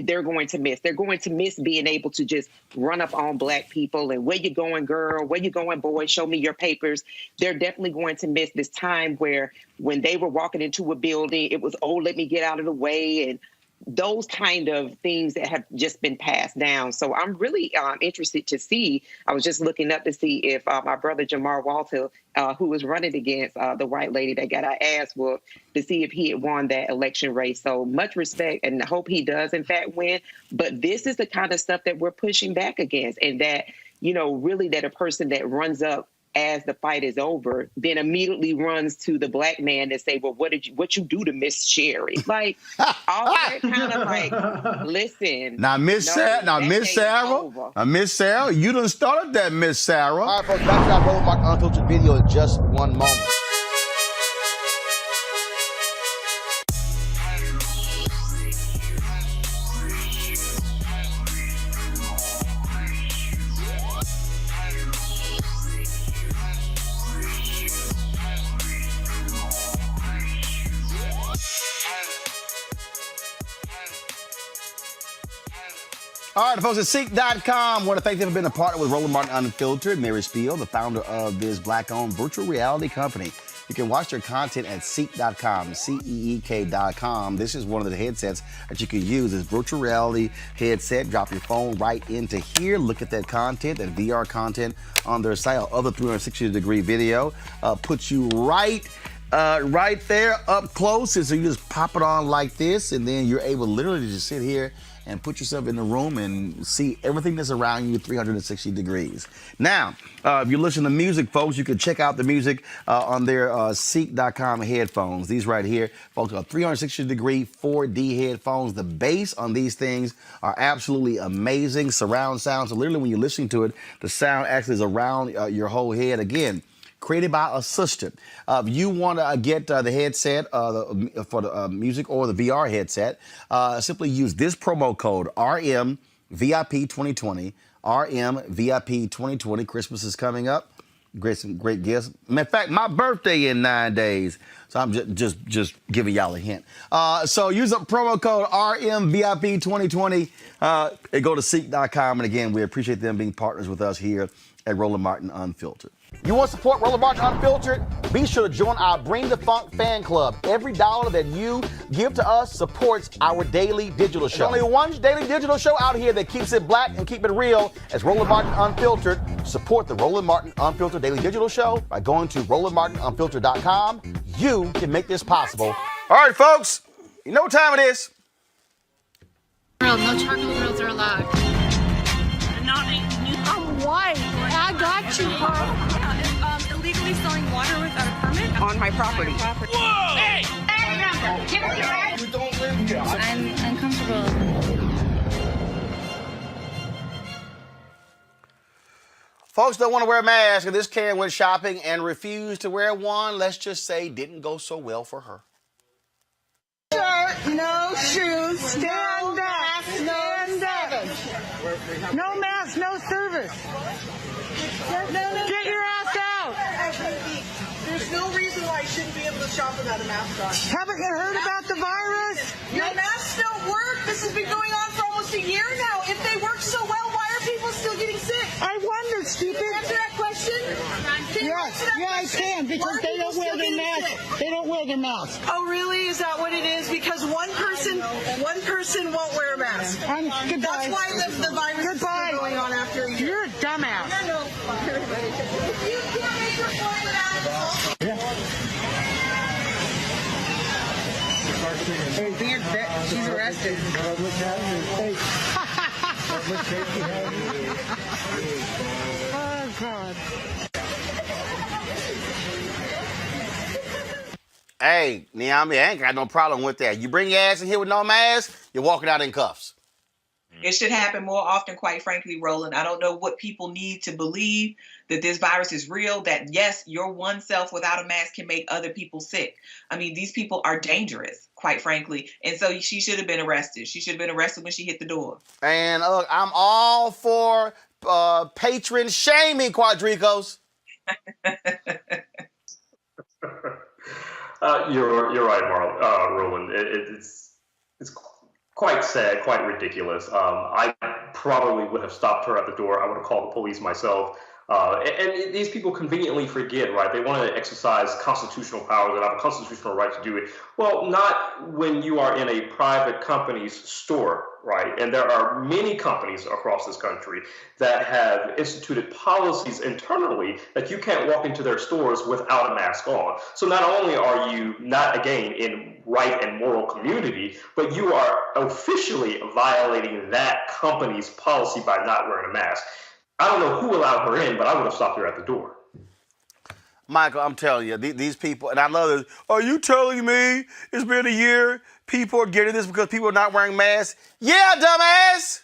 they're going to miss. They're going to miss being able to just run up on Black people and where you going, girl? Where you going, boy? Show me your papers. They're definitely going to miss this time where when they were walking into a building, it was, oh, let me get out of the way. And those kind of things that have just been passed down. So I'm really interested to see. I was just looking up to see if my brother Jamar Walter, who was running against the white lady that got our ass whooped, to see if he had won that election race. So much respect and hope he does in fact win. But this is the kind of stuff that we're pushing back against, and that, you know, really that a person that runs up as the fight is over, then immediately runs to the Black man and say, well, what you do to Miss Sherry? Like, all that kind of like, listen. Now, Miss Sarah, Miss Sarah, you done started that, Miss Sarah. All right, folks, back to our Roland Martin Unfiltered video in just one moment. All right, folks, at Seek.com, I want to thank them for being a partner with Roland Martin Unfiltered. Mary Spiel, the founder of this Black-owned virtual reality company. You can watch their content at Seek.com, CEEK.com. This is one of the headsets that you can use. This virtual reality headset. Drop your phone right into here. Look at that content, that VR content on their site. Other 360-degree video puts you right there up close. And so you just pop it on like this, and then you're able literally to just sit here and put yourself in the room and see everything that's around you 360 degrees. Now, if you listen to music, folks, you can check out the music on their Seek.com headphones. These right here, folks, are 360-degree 4D headphones. The bass on these things are absolutely amazing. Surround sound. So literally when you're listening to it, the sound actually is around your whole head. Again, created by Assistant. If you want to get the headset for the music or the VR headset, simply use this promo code RMVIP2020. RMVIP2020. Christmas is coming up. Some great gifts. In fact, my birthday in 9 days. So I'm just giving y'all a hint. So use a promo code RMVIP2020 and go to Seek.com. And again, we appreciate them being partners with us here at Roland Martin Unfiltered. You want to support Roland Martin Unfiltered? Be sure to join our Bring the Funk fan club. Every dollar that you give to us supports our daily digital show. There's only one daily digital show out here that keeps it black and keep it real. It's Roland Martin Unfiltered. Support the Roland Martin Unfiltered daily digital show by going to RolandMartinUnfiltered.com. You can make this possible. All right, folks, you know what time it is. No chocolate grills are allowed. I'm white. I got you, huh? Illegally selling water without a permit on my property. Whoa! Hey! You don't live here. I'm uncomfortable. Folks don't want to wear a mask, and this Karen went shopping and refused to wear one. Let's just say didn't go so well for her. Shirt, no shoes, stand up, stand up. No mask, no service. Get your ass out. There's no reason why you shouldn't be able to shop without a mask on. Haven't you heard about the virus? Your masks don't work. This has been going on for almost a year now. If they work so well, why are people still getting sick? I wonder, stupid. Can you answer that question? Yes, yeah, I can, because they don't wear their mask. They don't wear their mask. Oh, really? Is that what it is? Because one person won't wear a mask. Goodbye. That's why the virus is still going on after a year. You're a dumbass. No. You can't make your point without she's arrested. Oh, God. Hey, Niami, I ain't got no problem with that. You bring your ass in here with no mask, you're walking out in cuffs. It should happen more often, quite frankly, Roland. I don't know what people need to believe that this virus is real, that yes, your one self without a mask can make other people sick. I mean, these people are dangerous, quite frankly. And so she should have been arrested. She should have been arrested when she hit the door. And look, I'm all for patron shaming, Quadricos. You're right, Roland. It's quite sad, quite ridiculous. I probably would have stopped her at the door. I would have called the police myself. And these people conveniently forget, right? They want to exercise constitutional powers and have a constitutional right to do it. Well, not when you are in a private company's store, right? And there are many companies across this country that have instituted policies internally that you can't walk into their stores without a mask on. So not only are you not, again, in right and moral community, but you are officially violating that company's policy by not wearing a mask. I don't know who allowed her in, but I would have stopped her at the door. Michael, I'm telling you, these people, and I love this. Are you telling me it's been a year, people are getting this because people are not wearing masks? Yeah, dumbass.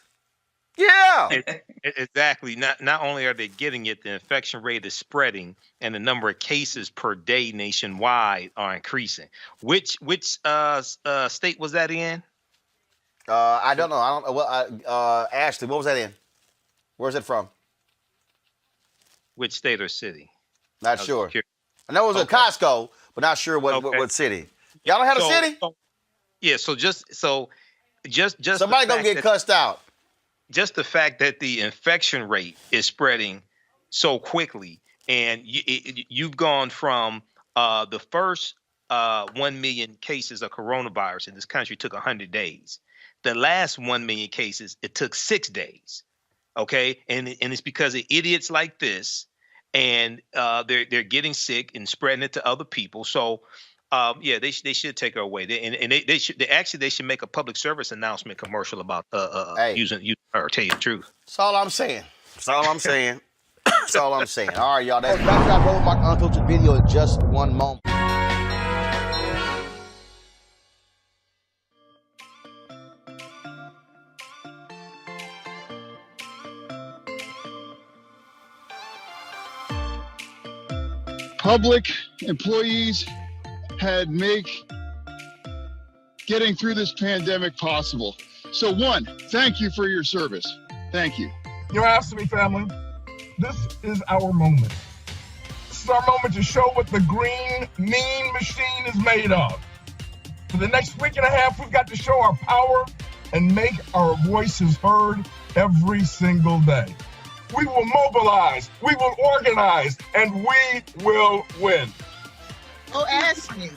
Yeah. Exactly. Not only are they getting it, the infection rate is spreading, and the number of cases per day nationwide are increasing. Which state was that in? I don't know. Well, Ashley, what was that in? Where's it from? Which state or city? Not sure. I know it was at Costco, but not sure what city. Y'all don't have a city? So just somebody gonna get cussed out. Just the fact that the infection rate is spreading so quickly, and you've gone from the first 1 million cases of coronavirus in this country took 100 days. The last 1 million cases, it took 6 days. Okay, and it's because of idiots like this, and they're getting sick and spreading it to other people. So, they should take her away. They should make a public service announcement commercial about using her. Tell you the truth. That's all I'm saying. That's all I'm saying. That's all I'm saying. All right, y'all. That's back to our Roland Martin Unfiltered video in just one moment. Public employees had make getting through this pandemic possible. So one, thank you for your service. Thank you. You're asking me, family. This is our moment. This is our moment to show what the green mean machine is made of. For the next week and a half, we've got to show our power and make our voices heard every single day. We will mobilize, we will organize, and we will win. Oh, ask me.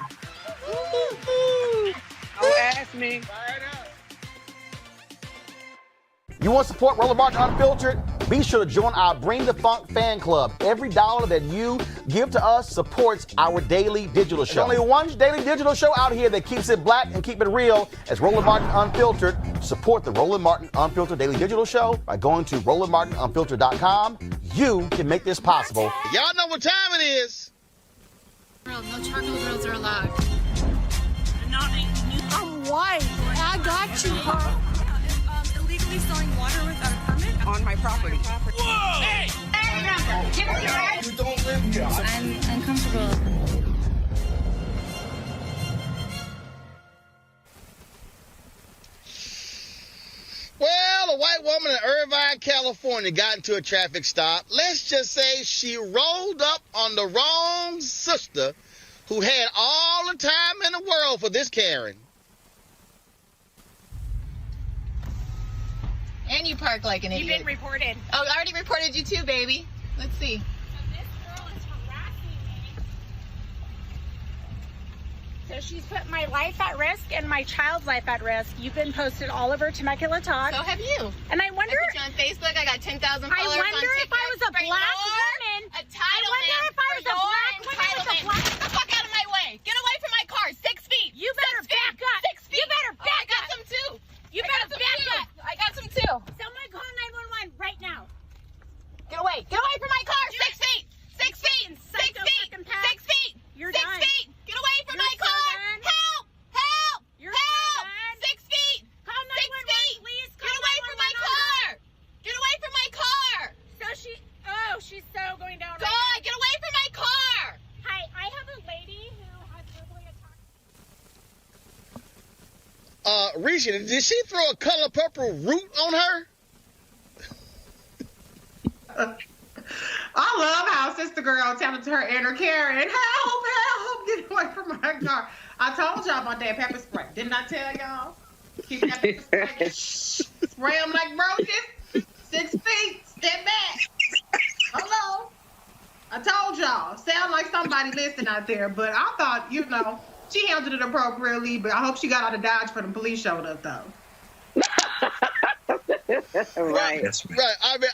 Oh, ask me. You want to support Roland Martin Unfiltered? Be sure to join our Bring the Funk fan club. Every dollar that you give to us supports our daily digital show. There's only one daily digital show out here that keeps it black and keep it real. It's Roland Martin Unfiltered. Support the Roland Martin Unfiltered daily digital show by going to RolandMartinUnfiltered.com. You can make this possible. Y'all know what time it is. No charcoal grills are allowed. I'm white. I got you, Carl. Illegally selling water without a permit on my property. Whoa! Hey! Give us your right. You don't live here. I'm uncomfortable. Well, a white woman in Irvine, California got into a traffic stop. Let's just say she rolled up on the wrong sister who had all the time in the world for this Karen. And you park like an idiot. You've been reported. Oh, I already reported you too, baby. Let's see. So this girl is harassing me. So she's put my life at risk and my child's life at risk. You've been posted all over Temecula Talk. So have you. And I wonder... I put you on Facebook. I got 10,000 followers on TikTok. I wonder if I was a black woman. I wonder if I was a black woman with a black... Get the fuck out of my way. Get away from my car. 6 feet. You better back up. 6 feet. You better back up. I got some too. You better back up. I got some too. Someone call 911 right now. Get away. Get away from my car. 6 feet. 6 feet. 6 feet. 6 feet. You're 6 done. feet. Get away from my car. Help. Help. Help. 6 feet. Call 911, please. Get away from my car. Get away from my car. So she's so going down. God, right now. get away from my car. Hi, I have a lady who has verbally attacked. Risha, did she throw a color purple root on her? I love how Sister Girl telling to her inner Karen, help, help, get away from my car. I told y'all about that pepper spray. Didn't I tell y'all? Keep that pepper spray. Spray them like roaches. 6 feet. Step back. Hello. I told y'all. Sound like somebody listening out there, but I thought, she handled it appropriately, but I hope she got out of Dodge for the police showed up, though. Right. That's right. I mean,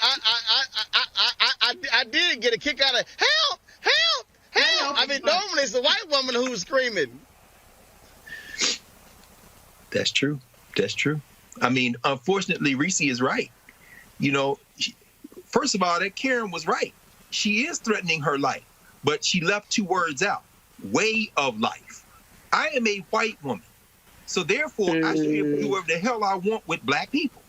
I did get a kick out of help. I mean, normally it's the white woman who's screaming. That's true. That's true. I mean, unfortunately, Reese is right. First of all, that Karen was right. She is threatening her life, but she left 2 words out. Way of life. I am a white woman. So therefore, I should be able to do whatever the hell I want with black people.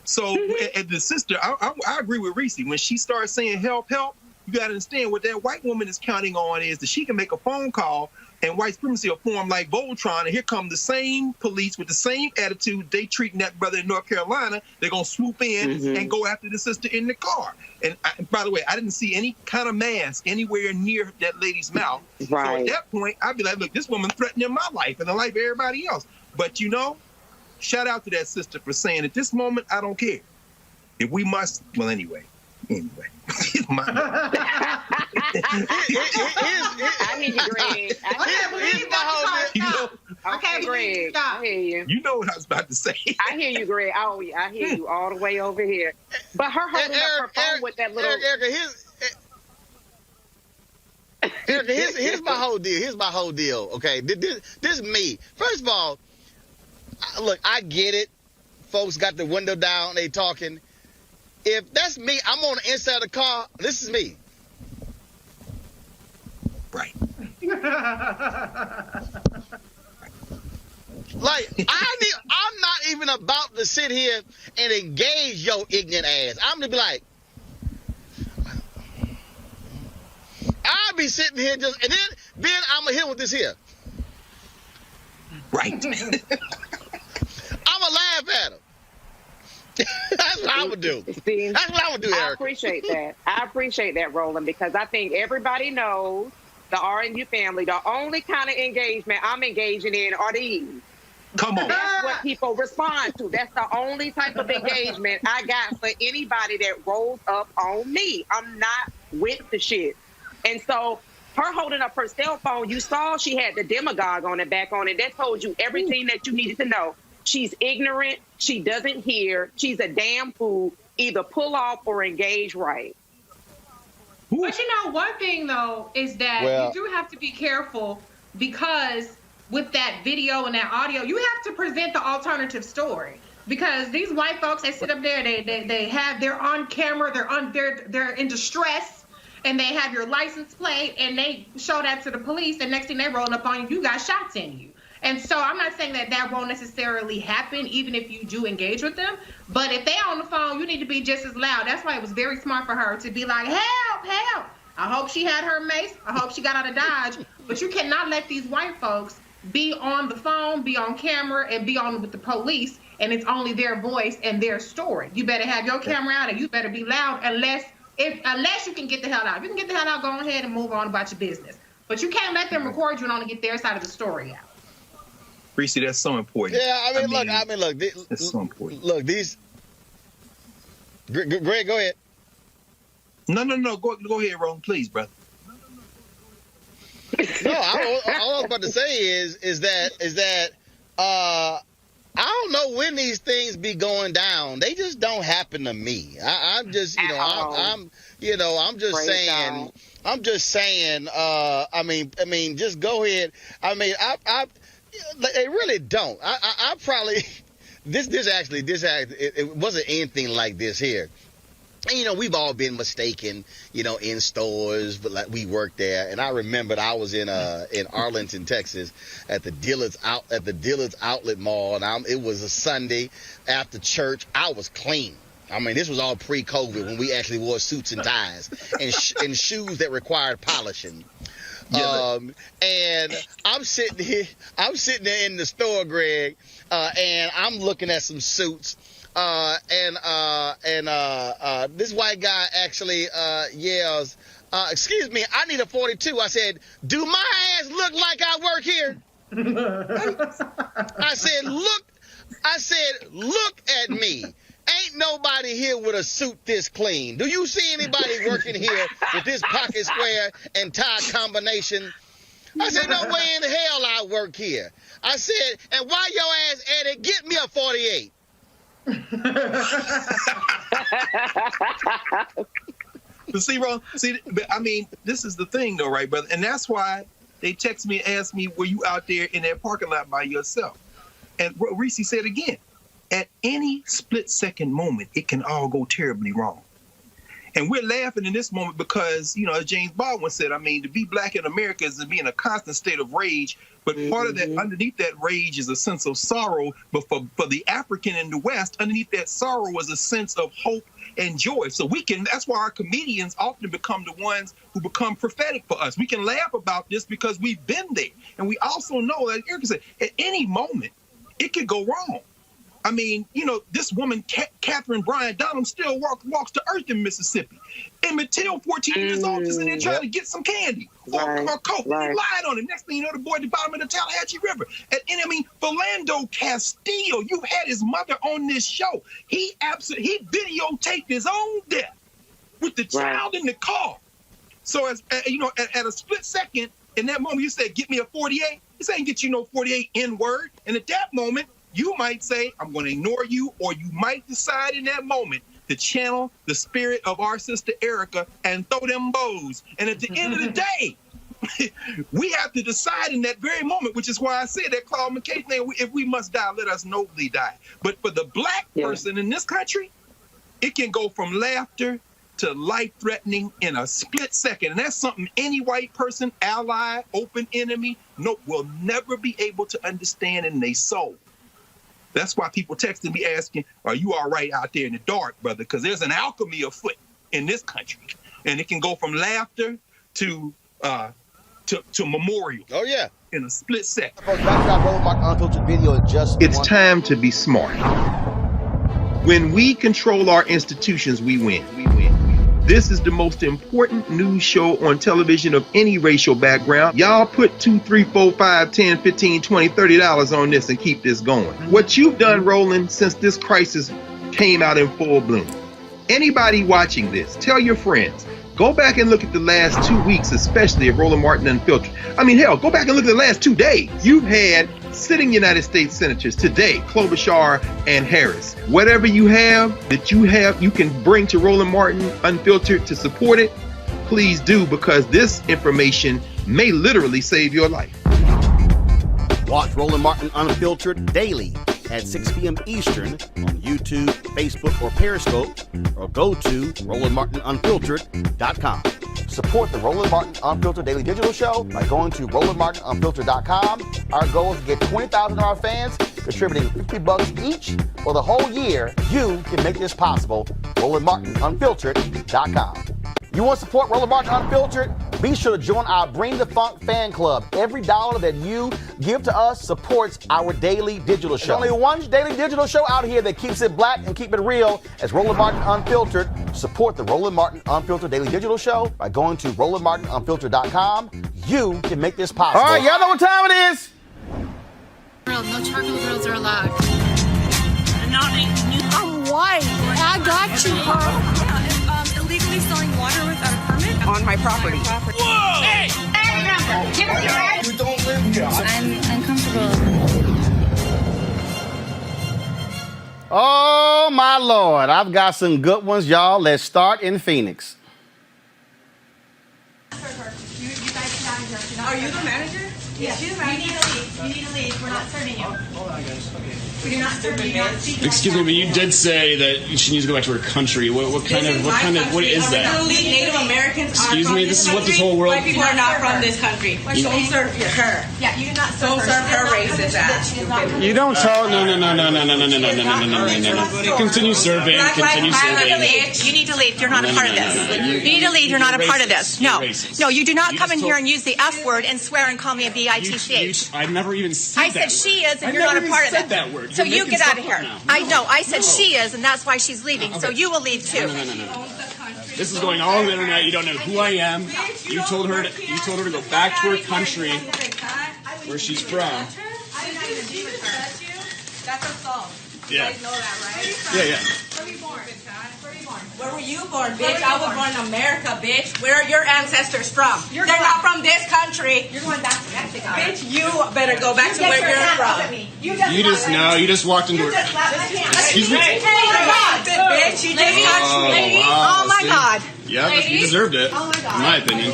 So as the sister, I agree with Reese. When she starts saying help, you got to understand what that white woman is counting on is that she can make a phone call and white supremacy will form like Voltron. And here come the same police with the same attitude they treating that brother in North Carolina. They're going to swoop in and go after the sister in the car. And by the way, I didn't see any kind of mask anywhere near that lady's mouth. Right. So at that point, I'd be like, look, this woman threatening my life and the life of everybody else. But shout out to that sister for saying at this moment, I don't care. If we must, well, anyway. I hear you, Greg. I can't believe you. I hear you. You know what I was about to say. I hear you, Greg. Oh, yeah, I hear you all the way over here. But her holding up her phone with that little... Erica, here's my whole deal. Here's my whole deal, okay? This is me. First of all, look, I get it. Folks got the window down, they talking. If that's me, I'm on the inside of the car. This is me. Right. Like, I'm not even about to sit here and engage your ignorant ass. I'm going to be like, I'll be sitting here just, and then I'm going to hit with this here. Right. I'm going to laugh at him. That's what I would do. See, that's what I would do, Erica. I appreciate that. I appreciate that, Roland, because I think everybody knows the RNU family, the only kind of engagement I'm engaging in are these. Come on. That's what people respond to. That's the only type of engagement I got for anybody that rolls up on me. I'm not with the shit. And so her holding up her cell phone, you saw she had the demagogue on it back on it. That told you everything that you needed to know. She's ignorant. She doesn't hear. She's a damn fool. Either pull off or engage right. But one thing, though, is that you do have to be careful because with that video and that audio, you have to present the alternative story. Because these white folks, they sit up there, they're on camera, they're in distress, and they have your license plate, and they show that to the police, and next thing they rolling up on you, you got shots in you. And so I'm not saying that won't necessarily happen, even if you do engage with them. But if they on the phone, you need to be just as loud. That's why it was very smart for her to be like, help. I hope she had her mace. I hope she got out of Dodge. But you cannot let these white folks be on the phone, be on camera, and be on with the police, and it's only their voice and their story. You better have your camera out, and you better be loud unless you can get the hell out. If you can get the hell out, go ahead and move on about your business. But you can't let them record you and only get their side of the story out. Reese, that's so important. Yeah, look. That's so important. Look, these. Greg, go ahead. No. Go ahead, Roland, please, brother. No, all I was about to say is that I don't know when these things be going down. They just don't happen to me. I'm just saying. I'm just saying. I mean, just go ahead. I mean, they really don't. I probably this actually it wasn't anything like this here. And, we've all been mistaken, in stores, but like we worked there. And I remembered I was in Arlington, Texas, at the Dillard's Outlet Mall, and it was a Sunday after church. I was clean. I mean, this was all pre-COVID when we actually wore suits and ties and shoes that required polishing. And I'm sitting there in the store, Greg, and I'm looking at some suits. And this white guy actually yells, excuse me, I need a 42. I said, do my ass look like I work here? I said, look at me. Ain't nobody here with a suit this clean. Do you see anybody working here with this pocket square and tie combination? I said, no way in hell I work here. I said, and while your ass at it, get me a 48. But see, Ron, I mean, this is the thing, though, right, brother? And that's why they text me and ask me, were you out there in that parking lot by yourself? And what Reese said again, at any split-second moment, it can all go terribly wrong. And we're laughing in this moment because, you know, as James Baldwin said, I mean, to be black in America is to be in a constant state of rage. But part of that, underneath that rage is a sense of sorrow. But for the African in the West, underneath that sorrow was a sense of hope and joy. So that's why our comedians often become the ones who become prophetic for us. We can laugh about this because we've been there. And we also know, like Erica said, at any moment, it could go wrong. I mean, you know, this woman, Catherine Bryant Donham, still walks to earth in Mississippi. Emmett Till, 14 years old, is in there trying to get some candy or coke. He lied on it. Next thing you know, the boy at the bottom of the Tallahatchie River. And I mean, Philando Castile, you had his mother on this show. He videotaped his own death with the child in the car. So, as you know, at a split second, in that moment, you said, get me a 48. This ain't get you no 48 N-word. And at that moment, you might say, I'm going to ignore you, or you might decide in that moment to channel the spirit of our sister Erica and throw them bows. And at the end of the day, we have to decide in that very moment, which is why I said that Claude McKay thing, if we must die, let us nobly die. But for the black person in this country, it can go from laughter to life-threatening in a split second. And that's something any white person, ally, open enemy, will never be able to understand in their soul. That's why people texting me asking, are you all right out there in the dark, brother? Because there's an alchemy afoot in this country. And it can go from laughter to memorial. Oh, yeah. In a split second. It's time to be smart. When we control our institutions, we win. This is the most important news show on television of any racial background. Y'all put $2, $3, $4, $5, $10, $15, $20, $30 on this and keep this going. What you've done, Roland, since this crisis came out in full bloom. Anybody watching this, tell your friends. Go back and look at the last 2 weeks, especially of Roland Martin Unfiltered. I mean, hell, go back and look at the last 2 days. You've had sitting United States senators today, Klobuchar and Harris. Whatever you have, you can bring to Roland Martin Unfiltered to support it. Please do, because this information may literally save your life. Watch Roland Martin Unfiltered daily at 6 p.m. Eastern on YouTube, Facebook, or Periscope, or go to RolandMartinUnfiltered.com. Support the Roland Martin Unfiltered Daily Digital Show by going to RolandMartinUnfiltered.com. Our goal is to get 20,000 of our fans contributing $50 each for the whole year. You can make this possible. RolandMartinUnfiltered.com. You want to support Roland Martin Unfiltered? Be sure to join our Bring the Funk fan club. Every dollar that you give to us supports our daily digital show. There's only one daily digital show out here that keeps it black and keep it real. It's Roland Martin Unfiltered. Support the Roland Martin Unfiltered Daily Digital Show by going to RolandMartinUnfiltered.com. You can make this possible. All right, y'all know what time it is. No charcoal grills are allowed. I'm white. I got you, Carl. Illegally selling water without a permit on my property. Whoa! Hey! You don't live here. I'm uncomfortable. Oh, my Lord. I've got some good ones, y'all. Let's start in Phoenix. Are you the manager? Yes. You need to leave. You need to leave. We're not serving you. Hold on, guys. Okay. We do not serve you. Excuse me, but you did say that she needs to go back to her country. What is that? Native Americans Excuse me, this is what this whole world. White people are not from this country. Don't serve her. Yeah, you do not serve her racist ass. You don't tell. No. Continue serving. Continue serving. You need to leave. You're not a part of this. You need to leave. You're not a part of this. No, you do not come in here and use the F word and swear and call me a bitch. I've never even said that. I said she is, and you're not a part of it. That word. So you get out of here. I know. I said she is, and that's why she's leaving. So you will leave too. This is going all over the internet. You don't know who I am. You told her to go back to her country where she's from. That's assault. Yeah. You guys know that, right? Yeah. Where were you born? Where were you born, bitch? I was born in America, bitch. Where are your ancestors from? They're not from this country. You're going back to Mexico. Bitch, you better go back to where you're from. You just know. You just walked into her. Excuse me. Oh my God, bitch! You just touched me. Wow. Oh my God. Yep, you deserved it. Oh my God. In my opinion.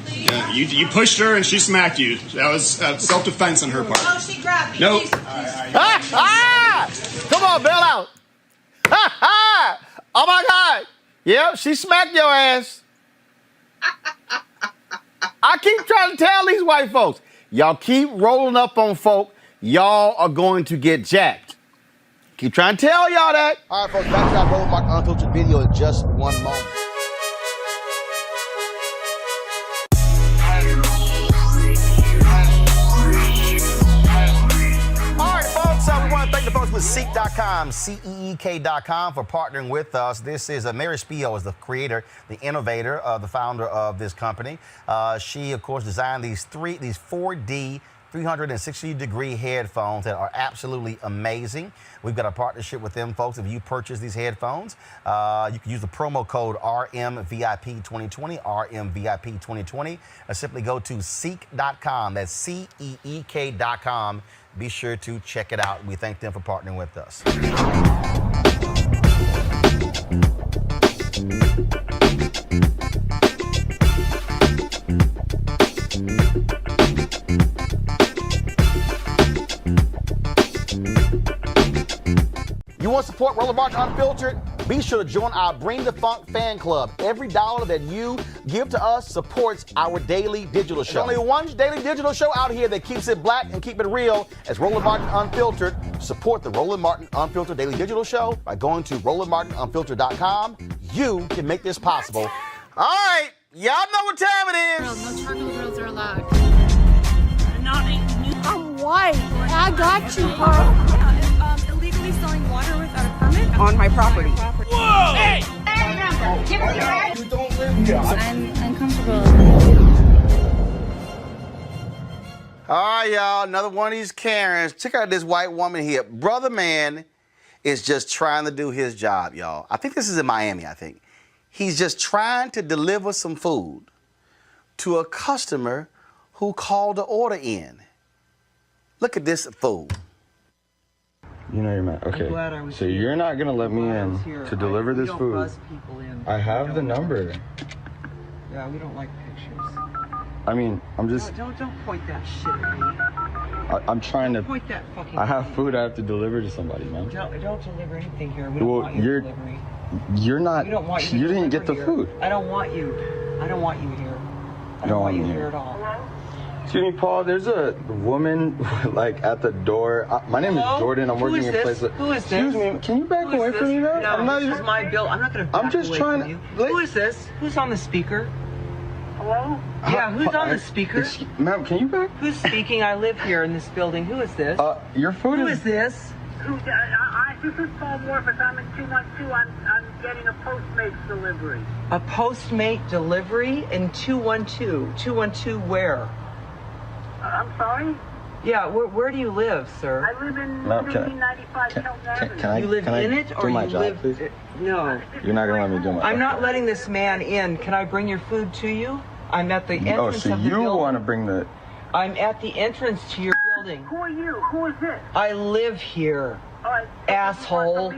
Yeah, you pushed her and she smacked you. That was self-defense on her part. No, she grabbed me. Nope. Come on, bail out. Oh my God. Yep, she smacked your ass. I keep trying to tell these white folks, y'all keep rolling up on folk, y'all are going to get jacked. Keep trying to tell y'all that. All right, folks, back to that Roland Martin Unfiltered video in just one moment. We want to thank the folks with Seek.com, CEEK.com, for partnering with us. This is Mary Spio is the creator, the innovator, the founder of this company. She, of course, designed these 4D 360-degree headphones that are absolutely amazing. We've got a partnership with them, folks. If you purchase these headphones, you can use the promo code RMVIP2020, RMVIP2020, or simply go to Seek.com. That's CEEK.com. Be sure to check it out. We thank them for partnering with us. You want to support Roland Martin Unfiltered? Be sure to join our Bring the Funk fan club. Every dollar that you give to us supports our daily digital show. There's only one daily digital show out here that keeps it black and keep it real as Roland Martin Unfiltered. Support the Roland Martin Unfiltered daily digital show by going to RolandMartinUnfiltered.com. You can make this possible. All right, y'all know what time it is. No charcoal grills are allowed. I'm white. I got you, huh? Illegally selling water without a permit On my property. Whoa! Hey! Give us your ID. You don't live here. I'm uncomfortable. All right, y'all, another one of these Karens. Check out this white woman here. Brother man is just trying to do his job, y'all. I think this is in Miami, I think. He's just trying to deliver some food to a customer who called the order in. Look at this food. You know you're mad. Okay. So you're not gonna let me in to deliver this food. Buzz people in. I have the number. Yeah, we don't like pictures. I mean, I'm just. Don't point that shit at me. I'm trying to. Point that fucking. I have food I have to deliver to somebody, man. Don't deliver anything here. We don't want you to deliver. You're not. We don't want you. You didn't get the here. food. I don't want you. I don't want you here. I don't want you here at all. Excuse me, Paul. There's a woman like at the door. My name is Jordan. I'm working in a place. Who is this? Excuse me. Can you back away from me, man? No, I'm not this even. is my bill. I'm not gonna. Back I'm just away trying from to. you. Who is this? Who's on the speaker? Hello? Yeah, who's on the speaker? Ma'am, can you back? Who's speaking? I live here in this building. Who is this? Your food Who is this? This is Paul Morpeth. I'm in 212. I'm getting a Postmates delivery. A Postmate delivery in 212. 212 where? I'm sorry? Yeah, where do you live, sir? I live in 1595 Kelton Avenue. You live in it, or you live? Please? No. You're not gonna let me do my job. I'm not letting this man in. Can I bring your food to you? I'm at the entrance Oh, so of the you building. want to bring the? I'm at the entrance to your building. Who are you? Who is this? I live here, asshole,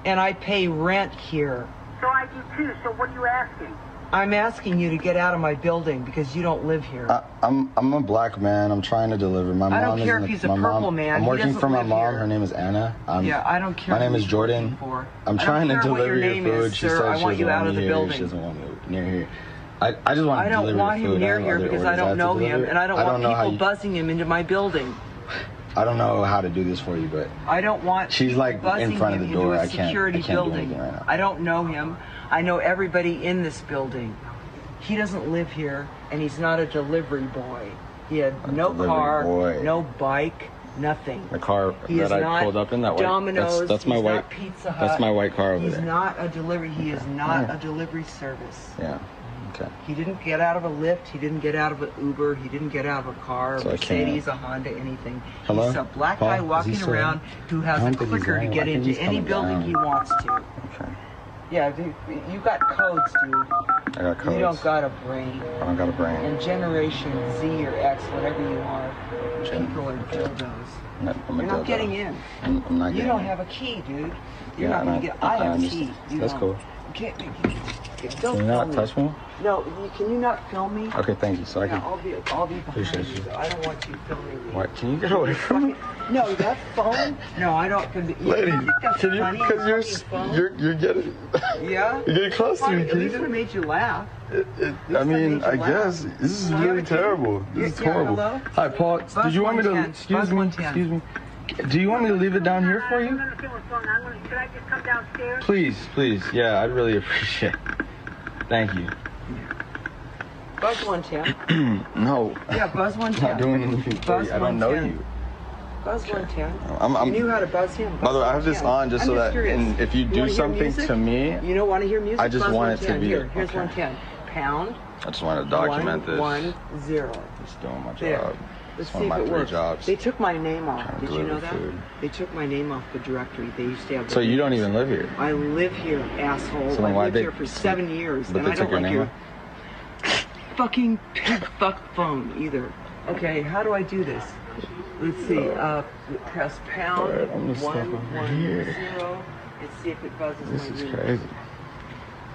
and I pay rent here. So I do too. So what are you asking? I'm asking you to get out of my building because you don't live here. I'm a black man. I'm trying to deliver. My mom. I don't care if he's a purple man. I'm working for my mom. Here. Her name is Anna. Yeah, I don't care. My name is Jordan. I'm trying to deliver your food. She said I want you out of the building. She doesn't want me near here. I just want to deliver food. I don't want him near here because I don't know him, and I don't want people buzzing him into my building. I don't know how to do this for you, but I don't want. She's like in front of the door. I can't do anything right now. I don't know him. I know everybody in this building. He doesn't live here, and he's not a delivery boy. He had no car, no bike, Nothing. The car He that is I not pulled up in, that white. Domino's. That's my he's white. Not Pizza Hut. That's my white car over He's there. not a delivery. He is not a delivery service. Yeah. Okay. He didn't get out of a Lyft. He didn't get out of an Uber. He didn't get out of a car, So a Mercedes, a Honda, anything. Hello? He's a black Paul, guy is he walking still around who has a clicker to get into any building he wants to. Okay. Yeah, dude, you got codes, dude. I got codes. You don't got a brain. I don't got a brain. And Generation Z or X, whatever you are, people are dildos. I'm a You're not dildo. getting in. I'm not You getting don't in. have a key, dude. Yeah, You're not going to get. I have a key. You That's don't. cool. You can't. Can you not touch me? No, can you not film me? Okay, thank you. So I Yeah, can. I'll be behind Appreciate you. you. So I don't want you filming me. What? Can you get away from me? No, that phone. No, I don't. Lady, can you? funny? Because you're getting. Yeah. You're getting close to me. At Can least you? I made you laugh. I mean, I guess this is really terrible. This is horrible. hello? Hi, Paul. Did you want me to? 110. Excuse me. Excuse me. Do you want me to leave it down here for you? Should I just come downstairs? Please, please. Yeah, I'd really appreciate it. Thank you. Buzz 110. No. Yeah, Buzz 110. Not doing anything for you. I don't know you. Buzz 110. I'm, You knew how to buzz him. By the way, I have this on just so that and if you do something to me, you don't want to hear music. I just Buzz want it to 110. be. Here's okay. 110. Pound. I just want to document this. 110. Just doing my There. job. Let's It's see one of if my it 3 works. jobs. They took my name off. Trying to Did you know deliver that? food. They took my name off the directory. They used to have. So you don't even live here. I live here, asshole. So then I why lived they- here for 7 years, But and they I took don't your like name your fucking pig fuck phone either. Okay, how do I do this? Let's see. Press pound Alright, I'm gonna stop over 110 and see if it buzzes This my is room. crazy.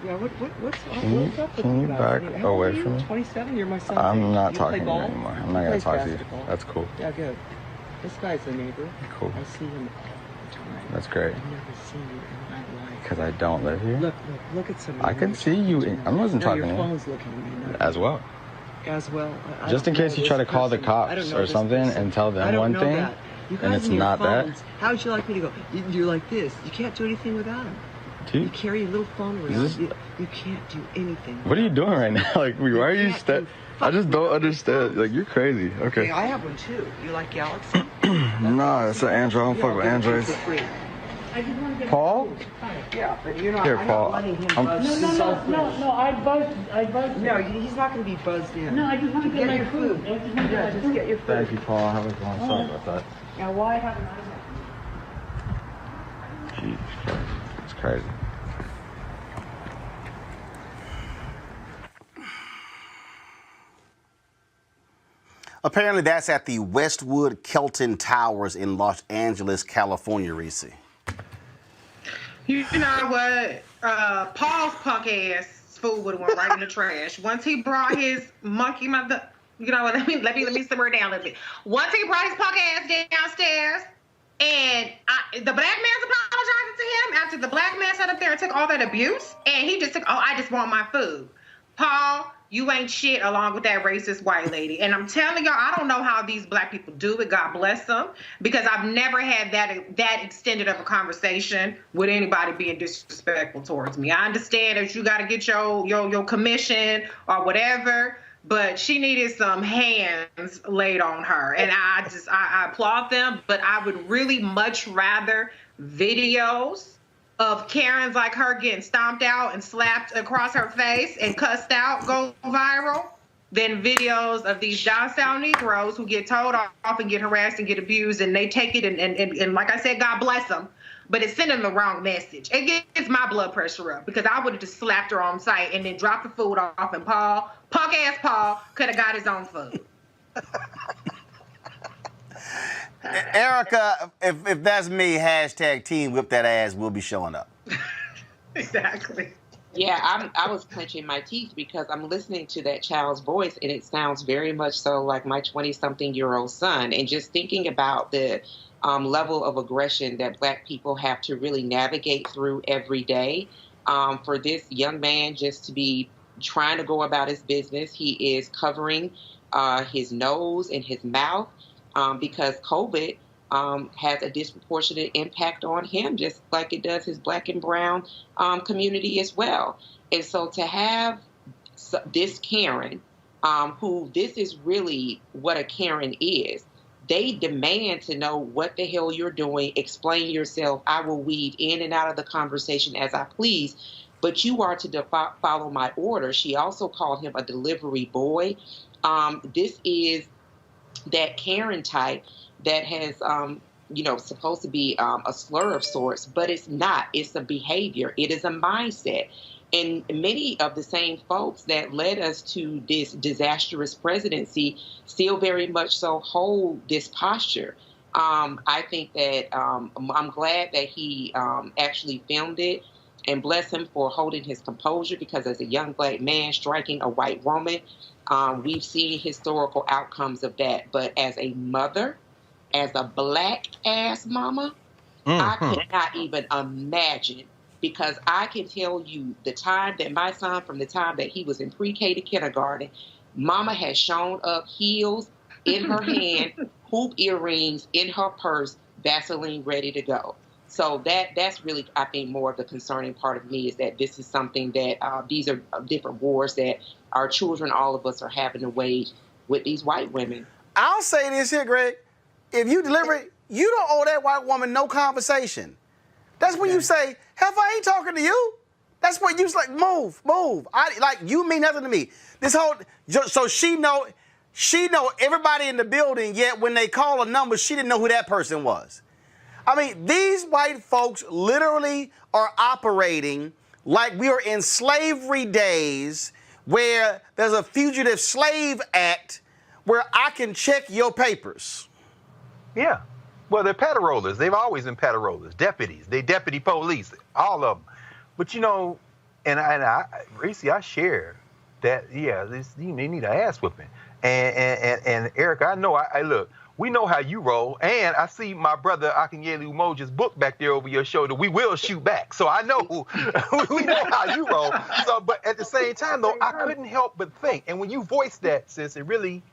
Yeah, what's up Can with you you guys? back How old away are you? from me? 27. You're my son. I'm not You talking play to you ball? anymore. I'm He not gonna plays talk to you. basketball. That's cool. Yeah, good. This guy's a neighbor. Cool. I see him all the time. That's great. I've never seen you in my life. Because I don't live here. Look at somebody. I can see you. I wasn't No, talking your to you. phone's looking at me. As well. As well. I Just in don't case know you try to this call the person. I don't cops know or this something person. and tell I them don't one know thing, that. You and guys it's and your not that. phones, how would you like me to go? You're like this. You can't do anything without them. Dude, You carry a little phone around. Is this- You can't do anything. what are you doing right now? Like, why are you I just don't understand. Like, you're crazy. Okay. Hey, I have one too. You like Galaxy? Nah, it's an Android. I don't fuck with Androids. For free. Paul? Yeah, but you're not. Here, I'm Paul. not letting him I'm- buzz. No, I buzzed. No, he's not going to be buzzed in. No, I just want to get my your food. I just want to Yeah, just get your food. Thank you, Paul. Have a good one. Sorry about that. Now, why haven't I? Jesus Christ. It's crazy. Apparently, that's at the Westwood Kelton Towers in Los Angeles, California, Reese. You know what? Paul's punk ass food would have went right in the trash. Once he brought his monkey mother, you know what? Let me simmer it down a little bit. Once he brought his punk ass downstairs, and the black man's apologizing to him after the black man sat up there and took all that abuse, and he just took, I just want my food. Paul, you ain't shit along with that racist white lady. And I'm telling y'all, I don't know how these black people do it. God bless them. Because I've never had that extended of a conversation with anybody being disrespectful towards me. I understand that you got to get your commission or whatever, but she needed some hands laid on her. And I applaud them, but I would really much rather videos of Karens like her getting stomped out and slapped across her face and cussed out go viral than videos of these down south Negroes who get told off and get harassed and get abused, and they take it and like I said, God bless them, but it's sending the wrong message. It gets my blood pressure up because I would have just slapped her on sight and then dropped the food off, and Paul, punk ass Paul, could have got his own food. Erica, if that's me, hashtag team whip that ass, we'll be showing up. Exactly. Yeah, I was clenching my teeth because I'm listening to that child's voice, and it sounds very much so like my 20-something-year-old son. And just thinking about the level of aggression that Black people have to really navigate through every day, for this young man just to be trying to go about his business, he is covering his nose and his mouth. Because COVID has a disproportionate impact on him, just like it does his Black and brown community as well. And so to have this Karen, who this is really what a Karen is, They demand to know what the hell you're doing, explain yourself. I will weave in and out of the conversation as I please, but you are to follow my order. She also called him a delivery boy. This is that Karen type that has, supposed to be a slur of sorts, but it's not. It's a behavior. It is a mindset. And many of the same folks that led us to this disastrous presidency still very much so hold this posture. I think that I'm glad that he actually filmed it, and bless him for holding his composure, because as a young black man striking a white woman, we've seen historical outcomes of that. But as a mother, as a black ass mama, I could not even imagine. Because I can tell you the time that my son, from the time that he was in pre-K to kindergarten, mama has shown up, heels in her hand, hoop earrings in her purse, Vaseline ready to go. So that's really, I think, more of the concerning part of me, is that this is something that these are different wars that our children, all of us, are having to wage with these white women. I'll say this here, Greg. If you deliver it, you don't owe that white woman no conversation. That's when you say, "Hell, I ain't talking to you." That's when you like, move. You mean nothing to me. This whole, so she know everybody in the building, yet when they call a number, she didn't know who that person was. I mean, these white folks literally are operating like we are in slavery days, where there's a Fugitive Slave Act where I can check your papers. Yeah. Well, they're patrollers. They've always been patrollers, deputies. They deputy police, all of them. But Reese, I share that. Yeah, they need an ass whipping. And Erica, I know. I look. We know how you roll, and I see my brother Akinyele Umoja's book back there over your shoulder. We will shoot back, so I know we know how you roll. So, but at the same time, though, I couldn't help but think. And when you voiced that, sis, it really,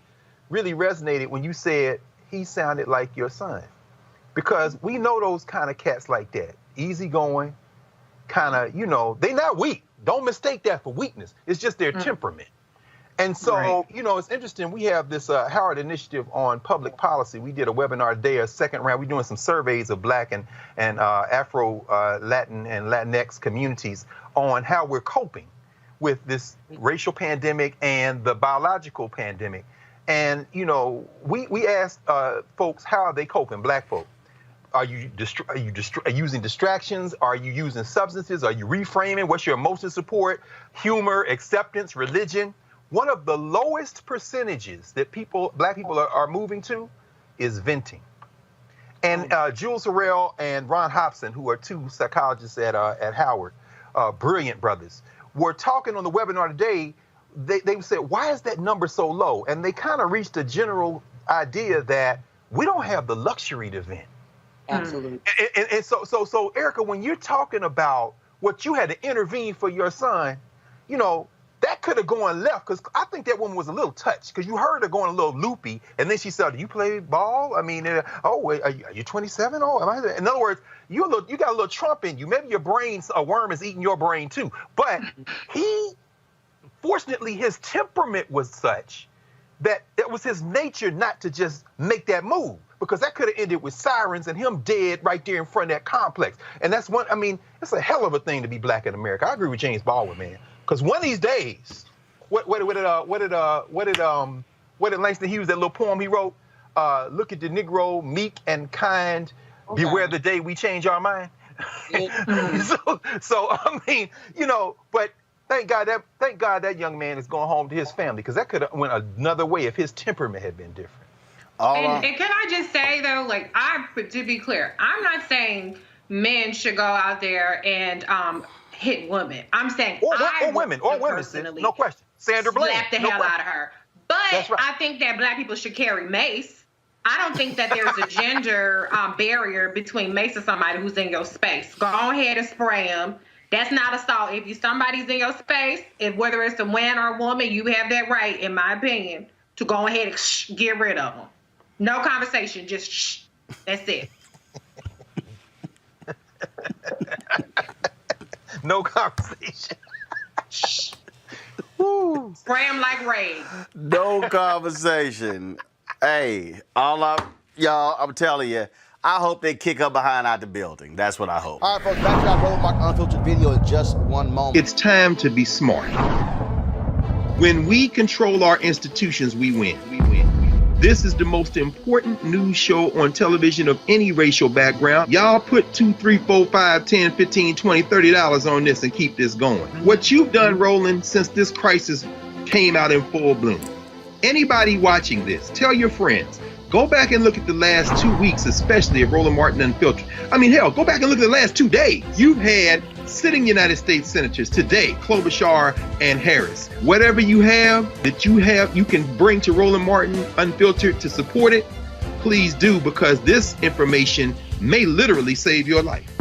really resonated when you said he sounded like your son. Because we know those kind of cats like that, easygoing, kind of, they're not weak. Don't mistake that for weakness. It's just their temperament. And so, it's interesting. We have this Howard Initiative on public policy. We did a webinar today, a second round. We're doing some surveys of Black and Afro, Latin, and Latinx communities on how we're coping with this racial pandemic and the biological pandemic. And, we asked folks, how are they coping, Black folk? Are you using distractions? Are you using substances? Are you reframing? What's your emotional support, humor, acceptance, religion? One of the lowest percentages that Black people are moving to is venting. And Jules Harrell and Ron Hobson, who are two psychologists at Howard, brilliant brothers, were talking on the webinar today. They said, why is that number so low? And they kind of reached a general idea that we don't have the luxury to vent. Absolutely. And so Erica, when you're talking about what you had to intervene for your son, that could have gone left, because I think that woman was a little touched, because you heard her going a little loopy, and then she said, "Do you play ball? I mean, are you 27? Oh, am I?" In other words, you got a little Trump in you. Maybe your brain's a worm is eating your brain too. But fortunately, his temperament was such that it was his nature not to just make that move, because that could have ended with sirens and him dead right there in front of that complex. And that's one. I mean, it's a hell of a thing to be Black in America. I agree with James Baldwin, man. Because one of these days, what did Langston Hughes, that little poem he wrote? Look at the Negro, meek and kind. Okay. Beware the day we change our mind. so I mean, but thank God that young man is going home to his family, because that could have went another way if his temperament had been different. And can I just say though, to be clear, I'm not saying men should go out there and hit women. I'm saying or women, no question. Sandra Bland, slap the hell out of her. But right. I think that Black people should carry mace. I don't think that there's a gender barrier between mace and somebody who's in your space. Go ahead and spray them. That's not assault. If somebody's in your space, whether it's a man or a woman, you have that right, in my opinion, to go ahead and get rid of them. No conversation, just shh. That's it. No conversation. Spray them like raid. No conversation. Hey, Y'all, I'm telling you, I hope they kick her behind out the building. That's what I hope. All right, folks, back to our Roland Martin Unfiltered video in just one moment. It's time to be smart. When we control our institutions, we win. This is the most important news show on television of any racial background. Y'all put $2, $3, $4, $5, $10, $15, $20, $30 on this and keep this going. What you've done, Roland, since this crisis came out in full bloom. Anybody watching this, tell your friends. Go back and look at the last 2 weeks, especially of Roland Martin Unfiltered. I mean, hell, go back and look at the last 2 days. You've had sitting United States senators today, Klobuchar and Harris. Whatever you have that you can bring to Roland Martin Unfiltered to support it, please do, because this information may literally save your life.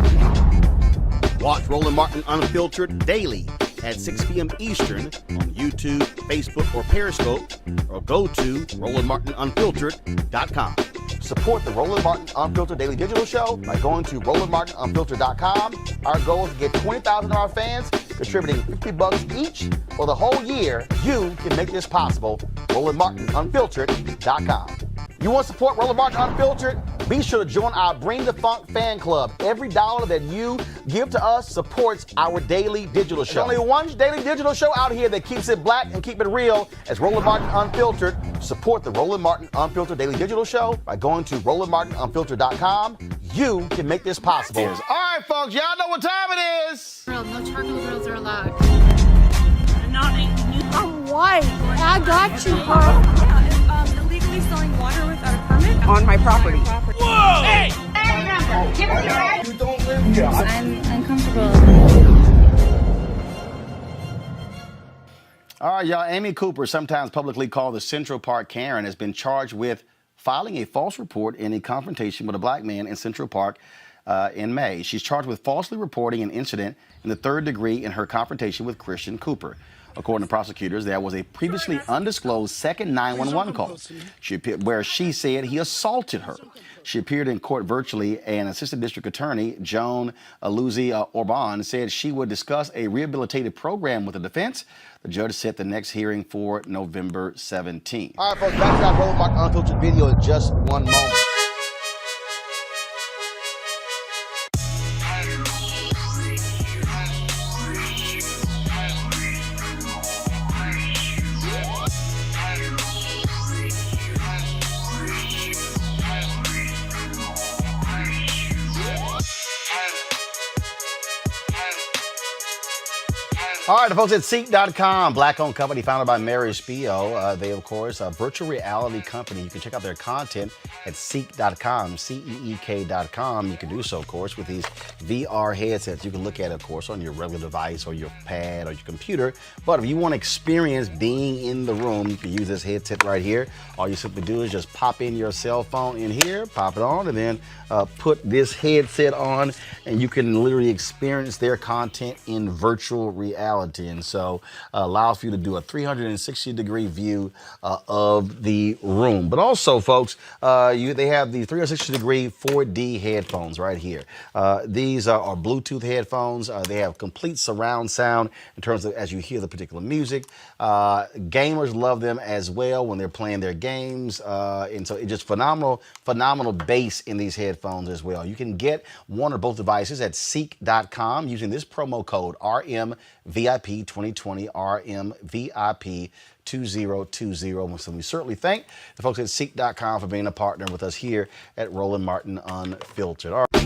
Watch Roland Martin Unfiltered daily at 6 p.m. Eastern on YouTube, Facebook, or Periscope, or go to RolandMartinUnfiltered.com. Support the Roland Martin Unfiltered Daily Digital Show by going to RolandMartinUnfiltered.com. Our goal is to get 20,000 of our fans contributing $50 each for the whole year. You can make this possible. RolandMartinUnfiltered.com. You want to support Roland Martin Unfiltered? Be sure to join our Bring the Funk fan club. Every dollar that you give to us supports our daily digital show. There's only one daily digital show out here that keeps it black and keep it real. As Roland Martin Unfiltered. Support the Roland Martin Unfiltered Daily Digital Show by going to RolandMartinUnfiltered.com. You can make this possible. All right, folks, y'all know what time it is. No charcoal grills are allowed. I'm white. I got you, girl. Illegally selling water without a permit On my property. Whoa! Hey! You don't live here. I'm uncomfortable. All right, y'all. Amy Cooper, sometimes publicly called the Central Park Karen, has been charged with filing a false report in a confrontation with a black man in Central Park in May. She's charged with falsely reporting an incident in the third degree in her confrontation with Christian Cooper. According to prosecutors, there was a previously undisclosed second 911 call where she said he assaulted her. She appeared in court virtually, and Assistant District Attorney Joan Aluzzi Orban said she would discuss a rehabilitative program with the defense. The judge set the next hearing for November 17th. All right, folks, back to our Roland Martin Unfiltered video in just one moment. All right, the folks at Seek.com, black-owned company founded by Mary Spio. They, of course, a virtual reality company. You can check out their content at Seek.com, Seek.com. You can do so, of course, with these VR headsets. You can look at it, of course, on your regular device or your pad or your computer. But if you want to experience being in the room, you can use this headset right here. All you simply do is just pop in your cell phone in here, pop it on, and then put this headset on, and you can literally experience their content in virtual reality. And so allows for you to do a 360-degree view of the room. But also, folks, they have the 360-degree 4D headphones right here. These are Bluetooth headphones. They have complete surround sound in terms of as you hear the particular music. Gamers love them as well when they're playing their games. And so it's just phenomenal bass in these headphones as well. You can get one or both devices at Seek.com using this promo code RMVIP 2020, RMVIP 2020. So we certainly thank the folks at Seek.com for being a partner with us here at Roland Martin Unfiltered. All right.